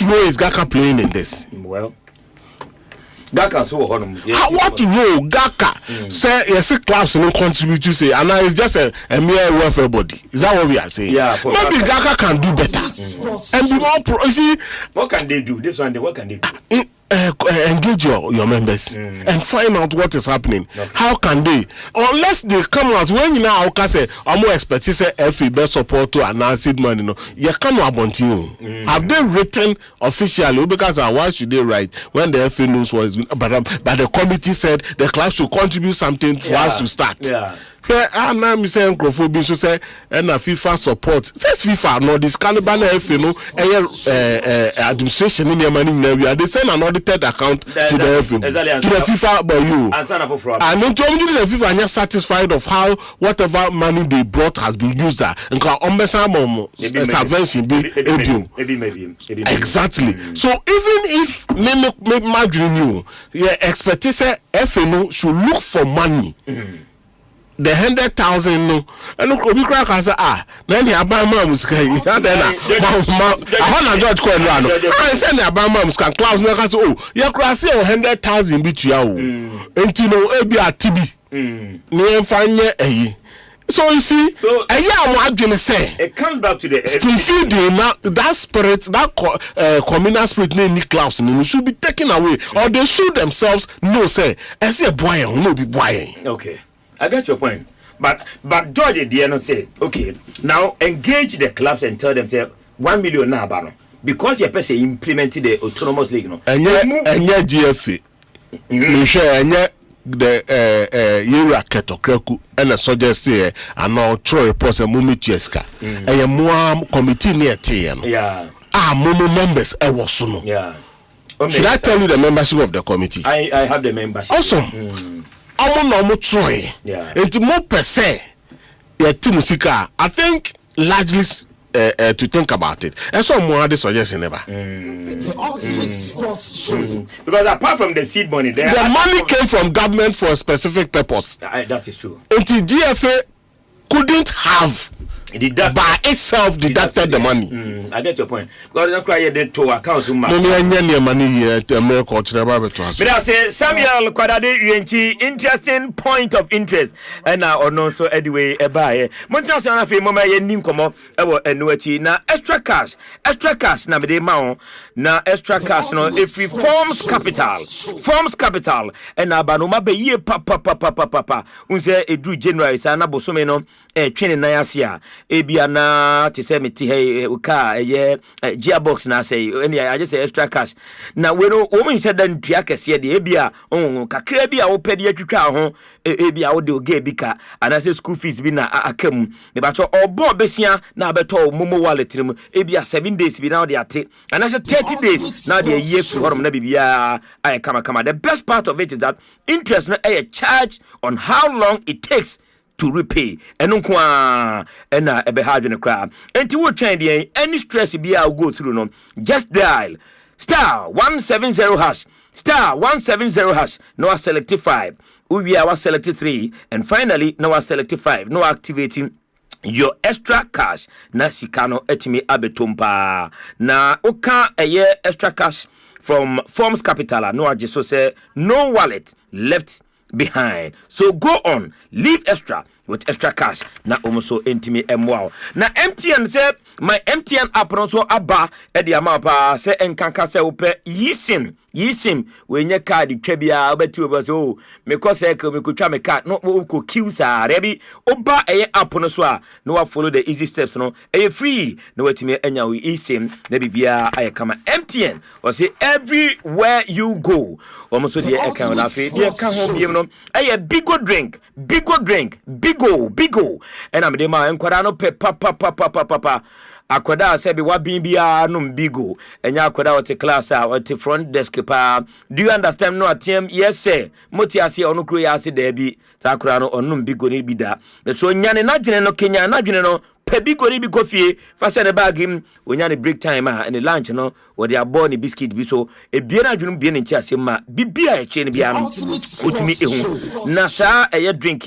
role is Gaka playing in this? Well. Gaka so what role Gaka say yes clubs no contribute to say and now it's just a mere welfare body. Is that what we are saying? Yeah, maybe Gaka can do better and be more see what can they do? This one what can they do? engage your members and find out what is happening. Okay. How can they, unless they come out when you now say I'm more expertise FB support to announce it money, you can't about you. Have they written officially? Because why should they write when the FA knows what is, but the committee said the club should contribute something for us to start. Yeah. Now me say Nkrofobi so say and FIFA support says FIFA no this cannibal FA no administration in your money now we are they send an audited account to the FA to the FIFA but you and don't tell me the FIFA are not satisfied of how whatever money they brought has been used there and intervention be exactly. So even if me imagine you expertise FA no should look for money. The 100,000 no and look obi crack and say then the abama musika yi then I George Kwenrano I say the abama musika Klaus no can say you crack say 100,000 bi tua o enti no e bi atibi ne enfanye eyi. So you see, it comes back to the that spirit, that communal spirit named Klaus should be taken away, or they should themselves know say I see a boy who no be boy. Okay. I get your point. But George the not say, okay, now engage the clubs and tell them say 1 million now, because your person implemented the autonomous league. No, and yet GFA. The Yura Keto Kreku and a suggest say and now Troy reports a mummy cheska. A more committee near TM. Yeah. Momo members I was soon. Yeah. Should I tell you the membership of the committee? I have the membership. Awesome. I'm no Troy. Yeah. It's more per se. Musika. I think largely to think about it. And so more this suggestion never. Because apart from the seed money, the money came from government for a specific purpose. That is true. Until GFA couldn't have by itself deducted the money. I get your point. God don't cry the two accounts. Money here to America. But I say Samuel Kwadade UNT interesting point of interest. And now or no so anyway a buy. Montana sana fe mama ye nim komo ewo enuati na extra cash na me de ma na extra cash no if we forms capital and na ba no ma be ye papa unse edu January sana bosome no twene na yasia ebia na te say meti hey uka gearbox na say any I just say extra cash na we no wo mun said dan tua kese de ebia kakra bia wo pede atwitwa ho ebia wo de oge bika ana say school fees bi na akam e ba cho obo besia na beto momo wallet nim ebia 7 days bi na wo de ate ana say 30 days na de year fi horom na bibia ay kama the best part of it is that interest no a charge on how long it takes to repay enunkwa ena ebe hardware cra enti wo twen de any stress be I go through no just dial *170# *170# no select 5 we are select 3 and finally no select 5 no activating your extra cash na sikano etimi abetompa na oka extra cash from Forms Capital no ajiso say no wallet left behind. So go on, leave extra with extra cash. Na almost intimi wow. Na MTN say my MTN app also aba edi amapa say enkanka say upe yisim when your card twabia obetu obaso because e ko me ko twa me card no ko queue sa rebi oba app no so a no follow the easy steps no free no wetimi anya we yisim na bibia ayekama MTN or say everywhere you go almost the account afi the account home biem no bigo bigo and am dey ma enkwada no pe papa akwada say be wa bia no bigo enya akwada what class what front desk pa do you understand no atem yes sir moti ase onu kro ya ase da bi ta akora no onum bigo ni bi da so nyane na dwene no kenya na dwene no pebigo ni bi kofie fa se ne bag him onyane break time and lunch no wo dey abo ni biscuit bi so ebie na dwene bie ne nti ase ma bibia e che ne bia no otumi ehu na sa drink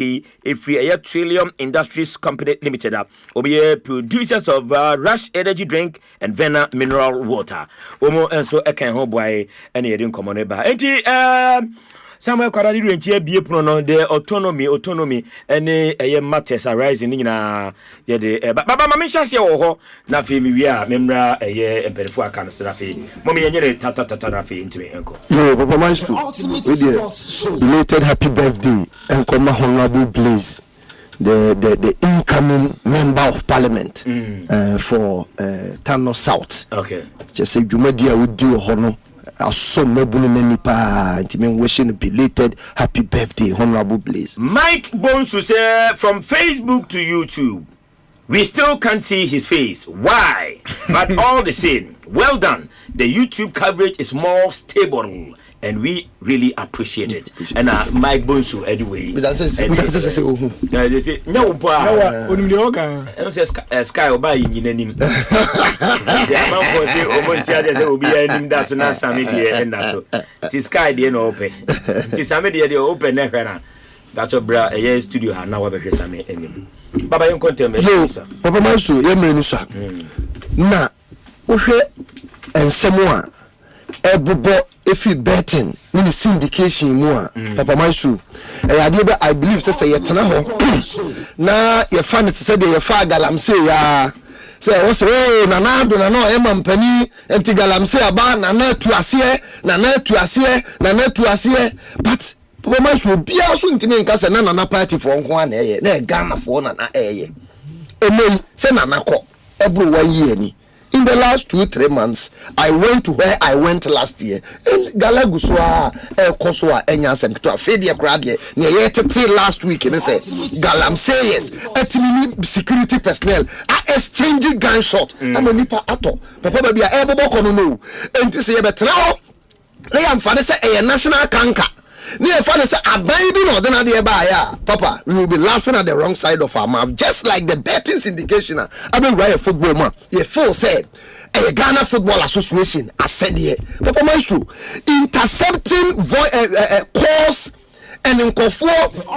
free Trillium Industries Company Limited obi producers of Rush Energy Drink and Vena Mineral Water omo enso eken ho boy ene yedin komo ne ba enti Samuel Kwadari Renchi bie puno no the autonomy any matters arising nyina ye de baba ma mention se wo ho na fe mi wi a memra emperifu aka no na fe mo me yenye tata na fe ntime enko yo Papa Myxtro with the belated happy birthday and come honorable Blaze the incoming member of parliament for Tano South. Okay. Just say Jumedia would do a honor. I saw Mebunu Nenipa and wishing a belated happy birthday, Honorable Blaze. Mike Bonsu say from Facebook to YouTube, we still can't see his face. Why? But all the same, well done. The YouTube coverage is more stable. And we really appreciate it. And Mike Bonsu anyway. They say no sky oba yin anim. The amount for say omontia dey say obi anim that so na same dey end so. Ti sky dey no open. Ti same dey open na hwe na. That bra e studio ha na wa be hwe same anim. Baba yin content me. Yo Papa Myxtro ye mre ni so. Na wo hwe ensemo a ebobo if you betting in the syndication more Papa Myxtro I believe say yetena ho na ye fa ne say dey ye fa galamsey ya say wo say na na do na no e mampani enti galamsey aba na na tu ase but Papa Myxtro bia so ntimi nka say na party for nko na eye na Ghana for na eye emei say na ko ebro wa yi ani. In the last 2-3 months, I went to where I went last year. And Galaguswa, Koswa, Enyasem, to a Fedia Crabie, near last week, and they say, Galamseyes, security personnel are exchanging gunshot. I'm a nipa ato. Papa be a able no. And to say, but now, they am father say a national canker. Near father say a baby no then Papa, we will be laughing at the wrong side of our mouth, just like the betting syndication. I been write a football man. You full said a Ghana Football Association. I said here, Papa Myxtro, intercepting calls and in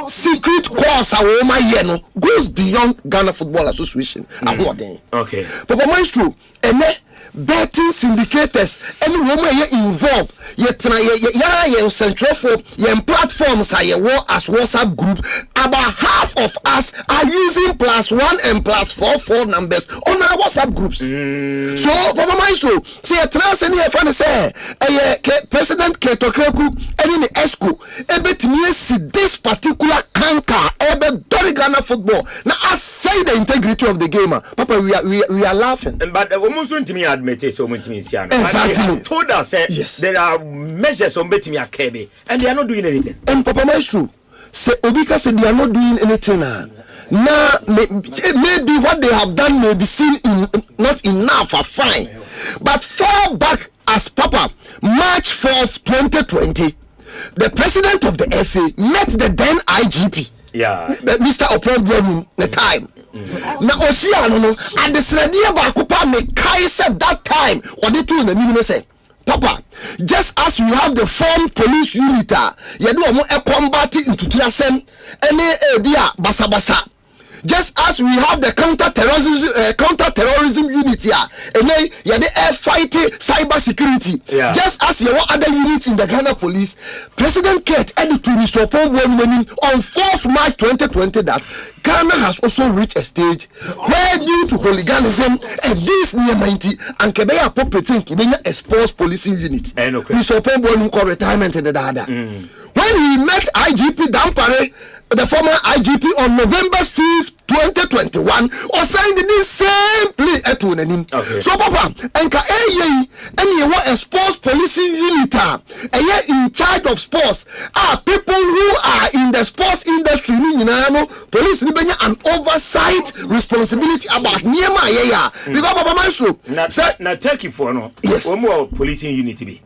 secret calls goes beyond Ghana Football Association. Okay. Papa Myxtro, betting syndicators any woman involved ye central for ye platforms are as WhatsApp group. About half of us are using +1 and +44 numbers on our WhatsApp groups. So Papa Myxtro say trans any fan say President Ketokreku and in the ESCO ebetimi see this particular canker Ghana football. Now I say the integrity of the game. Papa, we are laughing. But the woman soon to me admit it so much exactly. Told us yes. There are measures on betting a KB and they are not doing anything. And Papa Myxtro say Obika said they are not doing anything now. Now maybe what they have done may be seen in not enough or fine. But far back as Papa, March 4th, 2020, the president of the FA met the then IGP. Yeah, Mr. Opron the time. Now Oceano and the Sradia Bakupa me Kai said that time what they do in the minute say, Papa, just as we have the formed police unit, you do a combat into Trasem, any basa. Just as we have the counter-terrorism unit here, and then you have the air fighting cyber security. Yeah. Just as you have other units in the Ghana police, President Kate added to Mr. Paul on 4th March 2020 that Ghana has also reached a stage where due to hooliganism and this near 90 and Kebeya appropriating Kibenya exposed policing unit. Mr. Paul called retirement in the data. When he met IGP Dampare, the former IGP, on November 5th, 2021, or signed this same plea at okay. So Papa, and you want a sports policing unit, and you're in charge of sports are people who are in the sports industry, police an oversight responsibility about Niema because Papa Myxtro na take you for no yes one more policing unit be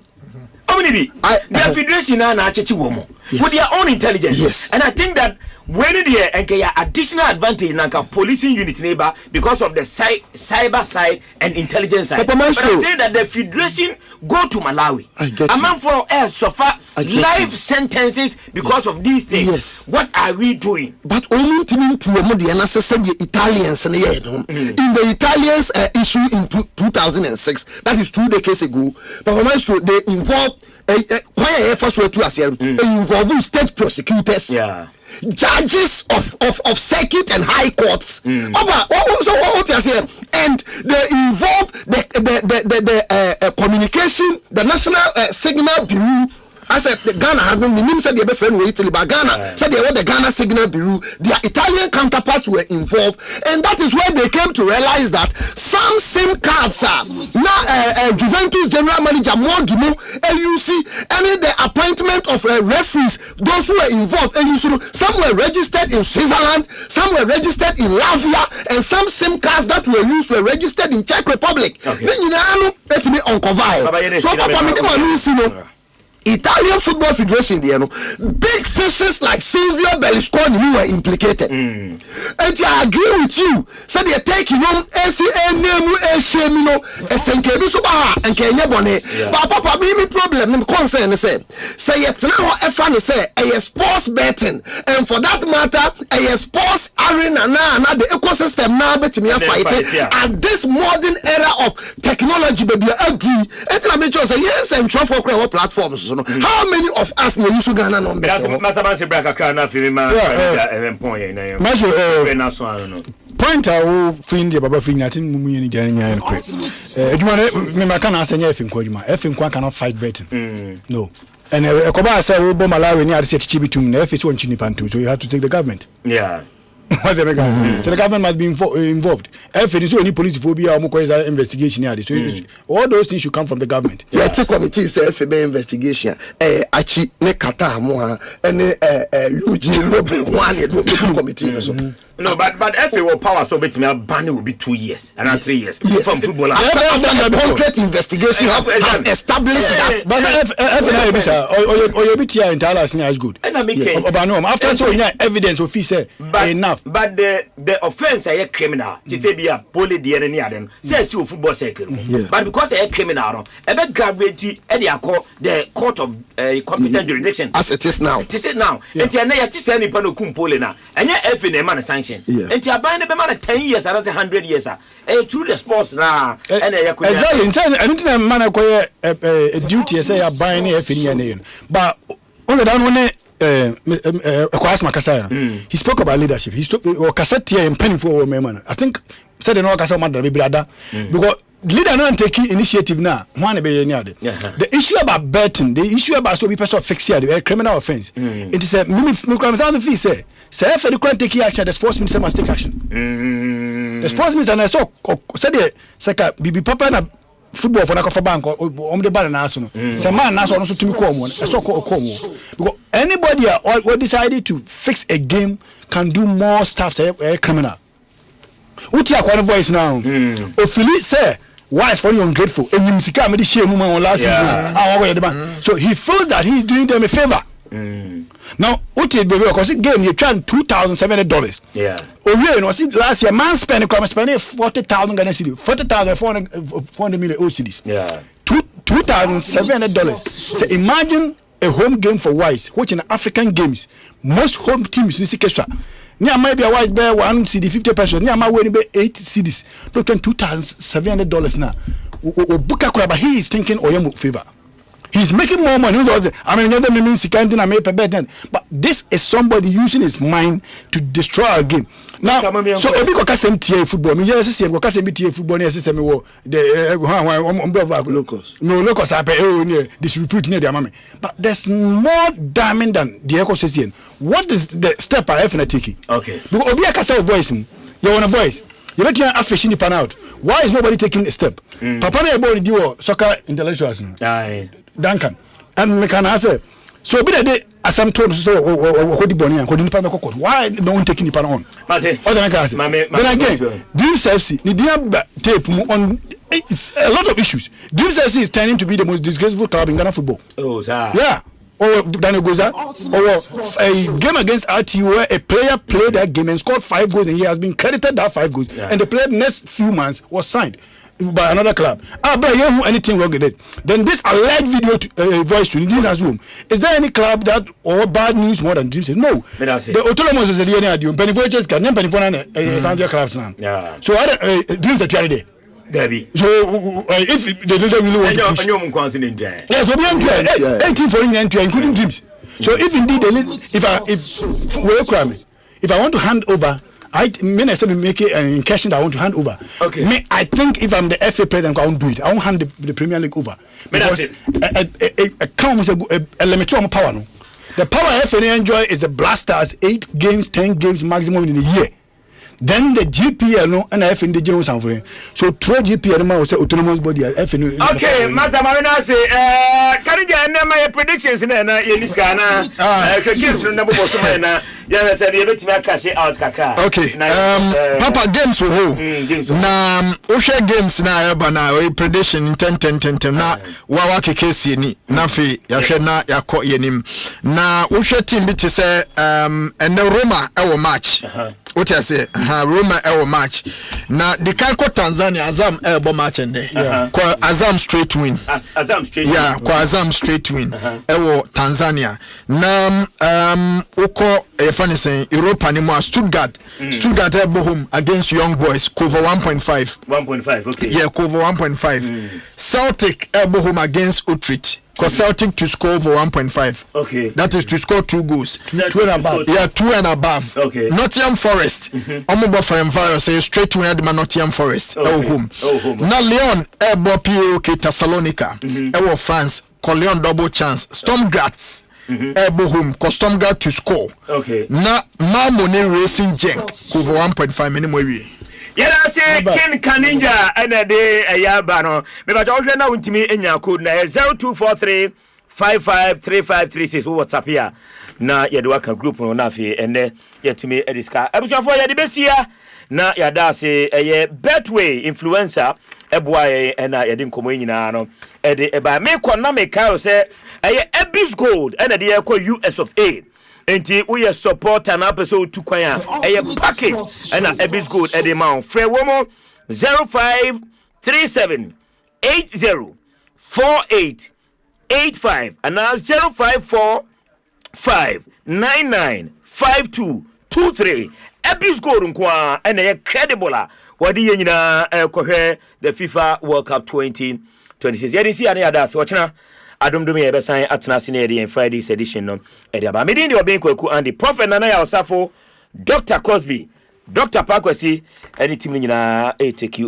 how many be the federation na chechi womo with their own intelligence. Yes. And I think that when there and additional advantage nanka policing unit neighbor because of the cyber side and intelligence side. But I'm saying that the federation go to Malawi. A man for suffer life sentences because of these things. Yes. What are we doing? But only to the Italians in the Italians issue in 2006. That is 2 decades ago. But they involved involving state prosecutors. Yeah. Judges of circuit and high courts. And they involve the communication, the National Signal Bureau. I said the Ghana had no name said they friend with Italy, but Ghana said they were the Ghana Signal Bureau. Their Italian counterparts were involved, and that is where they came to realize that some SIM cards are now Juventus general manager Morgimo, LUC, and the appointment of referees, those who were involved, LUC, some were registered in Switzerland, some were registered in Latvia, and some SIM cards that were used were registered in Czech Republic. Then you know, let me uncover. So Papa, Italian Football Federation, big fishes like Silvio Berlusconi who were implicated. And I agree with you. So they are taking on SCA name SNKB Subaha and Kenya Bone. But Papa, me problem, concern say yet now FN say a sports betting, and for that matter, a sports arena now the ecosystem now bet me fighting at this modern era of technology, baby. Agree. And I make say yes, and try for platforms. How many of us know use Ghana numbers? Point I friend the Baba friend at Mummy Ghana. I can answer anything. F1 cannot fight betting. No. And a Koba said, we bomb Malawi near the CHB to F is one chinipantu, so you have to take the government. Yeah. So the government must be involved. If it is only police phobia or investigation, so all those things should come from the government. Yeah, take committee say FB investigation. Achi ne kata mo and UG committee. No, but if it were power, so bet me a ban will be 2 years and not 3 years. Yes. From football. After the concrete investigation have established that. But or you be here in Talas is good. And I make after so evidence of say enough. But the offense is criminal. To be a poly the near them. Says you football circle. But because a criminal, a bit gravity the court of competent jurisdiction. As it is now. It is now. And you are send pano kumpole now. And you have in a man sanction. And you are buying the man 10 years and 100 years. Through the sports now. Exactly. Anything man acquire a duty say you are buying a name. But on the down one he spoke about leadership. He spoke or cassette here and penny for man. I think said no cassette matter be brother because leader not taking initiative now. One be the issue about betting, the issue about so people fix here the criminal offense. It is a me fee say if the crime take action, the sports minister must take action. The sports minister and I saw said the bibi papa na football for na bank or the ball na so no. Say man na so no to me come one. I saw come because anybody or decided to fix a game can do more stuff say criminal. What you are voice now? Ofili say why is for you ungrateful? And you sika me share mu man last season. So he feels that he is doing them a favor. Now, what did baby? Because it game you turned $2,700. Yeah. Oh yeah, no. See last year man spending 40,000 Ghana cedi, 400 million cedis. Yeah. $2,700. So imagine a home game for Wise, which in African games, most home teams in Sikesha. Near might be a Wise bear 1 CD 50%. Near my way be 8 CDs. Look at $2,700 now. Buka, but he is thinking Oyemu favor. He's making more money. I mean, never means he can't bet. But this is somebody using his mind to destroy a game. Now, so if you go same TA football, me just say go same TA football. Yes, say me wo the locals. No locals. I pay disrepute near their mommy. But there's more damning than the ecosystem. What is the step I have in a tiki? Okay. Because Obi Akasa voice him. You want a voice. You bet you are fishing the pan out. Why is nobody taking a step? Papa na ebo do soccer intellectuals. Aye. Duncan. And me can answer. So be the Asempa so what the bonnie and couldn't pan court. Why don't taking the pan on? Then again, Dreams FC, the tape on it's a lot of issues. Dreams FC is turning to be the most disgraceful club in Ghana football. Oh, yeah. or Daniel Goza, or a game against RTU where a player played that game and scored 5 goals and he has been credited that 5 goals. And the player next few months was signed by another club. But you have anything wrong with it. Then this alleged video voice to this room. Is there any club that or bad news more than Dreams? No. The autonomous is the DNA. Pennyforches can name Pennyfor clubs now. Yeah. So Dreams are trying there. Debbie. So if they don't really want to push, yes, we'll be 18 for entry, including Dreams. So if indeed they need, if I want to hand over, I make it an incursion that I want to hand over. Okay. I think if I'm the FA president, I won't do it. I won't hand the Premier League over. Because a limit power. No, the power FA enjoy is the Blasters 8 games, 10 games maximum in a year. Then the GPL no and FA in the Jones and so through GPL man was autonomous body FA. Okay, Master Marina say can you get my predictions in this Ghana? Games number na yeah said you bet me cash out kaka. Okay. Papa games wo na wo share games na eba na we prediction 10 na wa kekesi ni na fe ya hwe na yakọ yenim na wo hwe team bi te say and Roma e wo match. What I say, Roma ever match. Now the Kanko Tanzania Azam ever match and there. Azam straight win. Azam straight. Yeah, Azam straight win. Ever Tanzania. Now Oko funny saying Europa ni more Stuttgart. Stuttgart ever home against Young Boys. Cover 1.5. 1.5. Okay. Yeah, cover 1.5. Celtic ever home against Utrecht. Because Celtic to score over 1.5. Okay. That is to score 2 goals. 2 and above. Yeah, 2 and above. Okay. Nottingham Forest. Omo for Enviro say straight win at Nottingham Forest. Okay. Home. Now Lyon ebo PAOK Thessalonica. Ewo France. Lyon double chance. Storm Graz. Ebo home. Cause Storm Graz to score. Okay. Now Malmone Racing Genk over 1.5 minimum. Yada say Ken Kaninja and a day a yabano. Maybe I don't know to me in your code na 0243 553536 WhatsApp here. Na yadwaka group no nafi and yet to me ediska. Abusha for ya the best here. Na yada say a Betway influencer ebwaye and yadin komo nyina no. Ede eba me kwona me ka say Ebis Gold and the US of A. Enti we support na episode 2 kwan a package and Ebis Gold e dey man free womo 0537 80 48 85 and now 0545 99 52 23 Ebis Gold nkwa and a credible wadi ye nyina kohwe the FIFA World Cup 2026 ye dey see any others watchna Adumdumi ebesan atena sine in Friday's edition no ediaba medin de obenkwaku and the prophet nana ya osafo Dr. Cosby Dr. Pakwasi any team nyina take you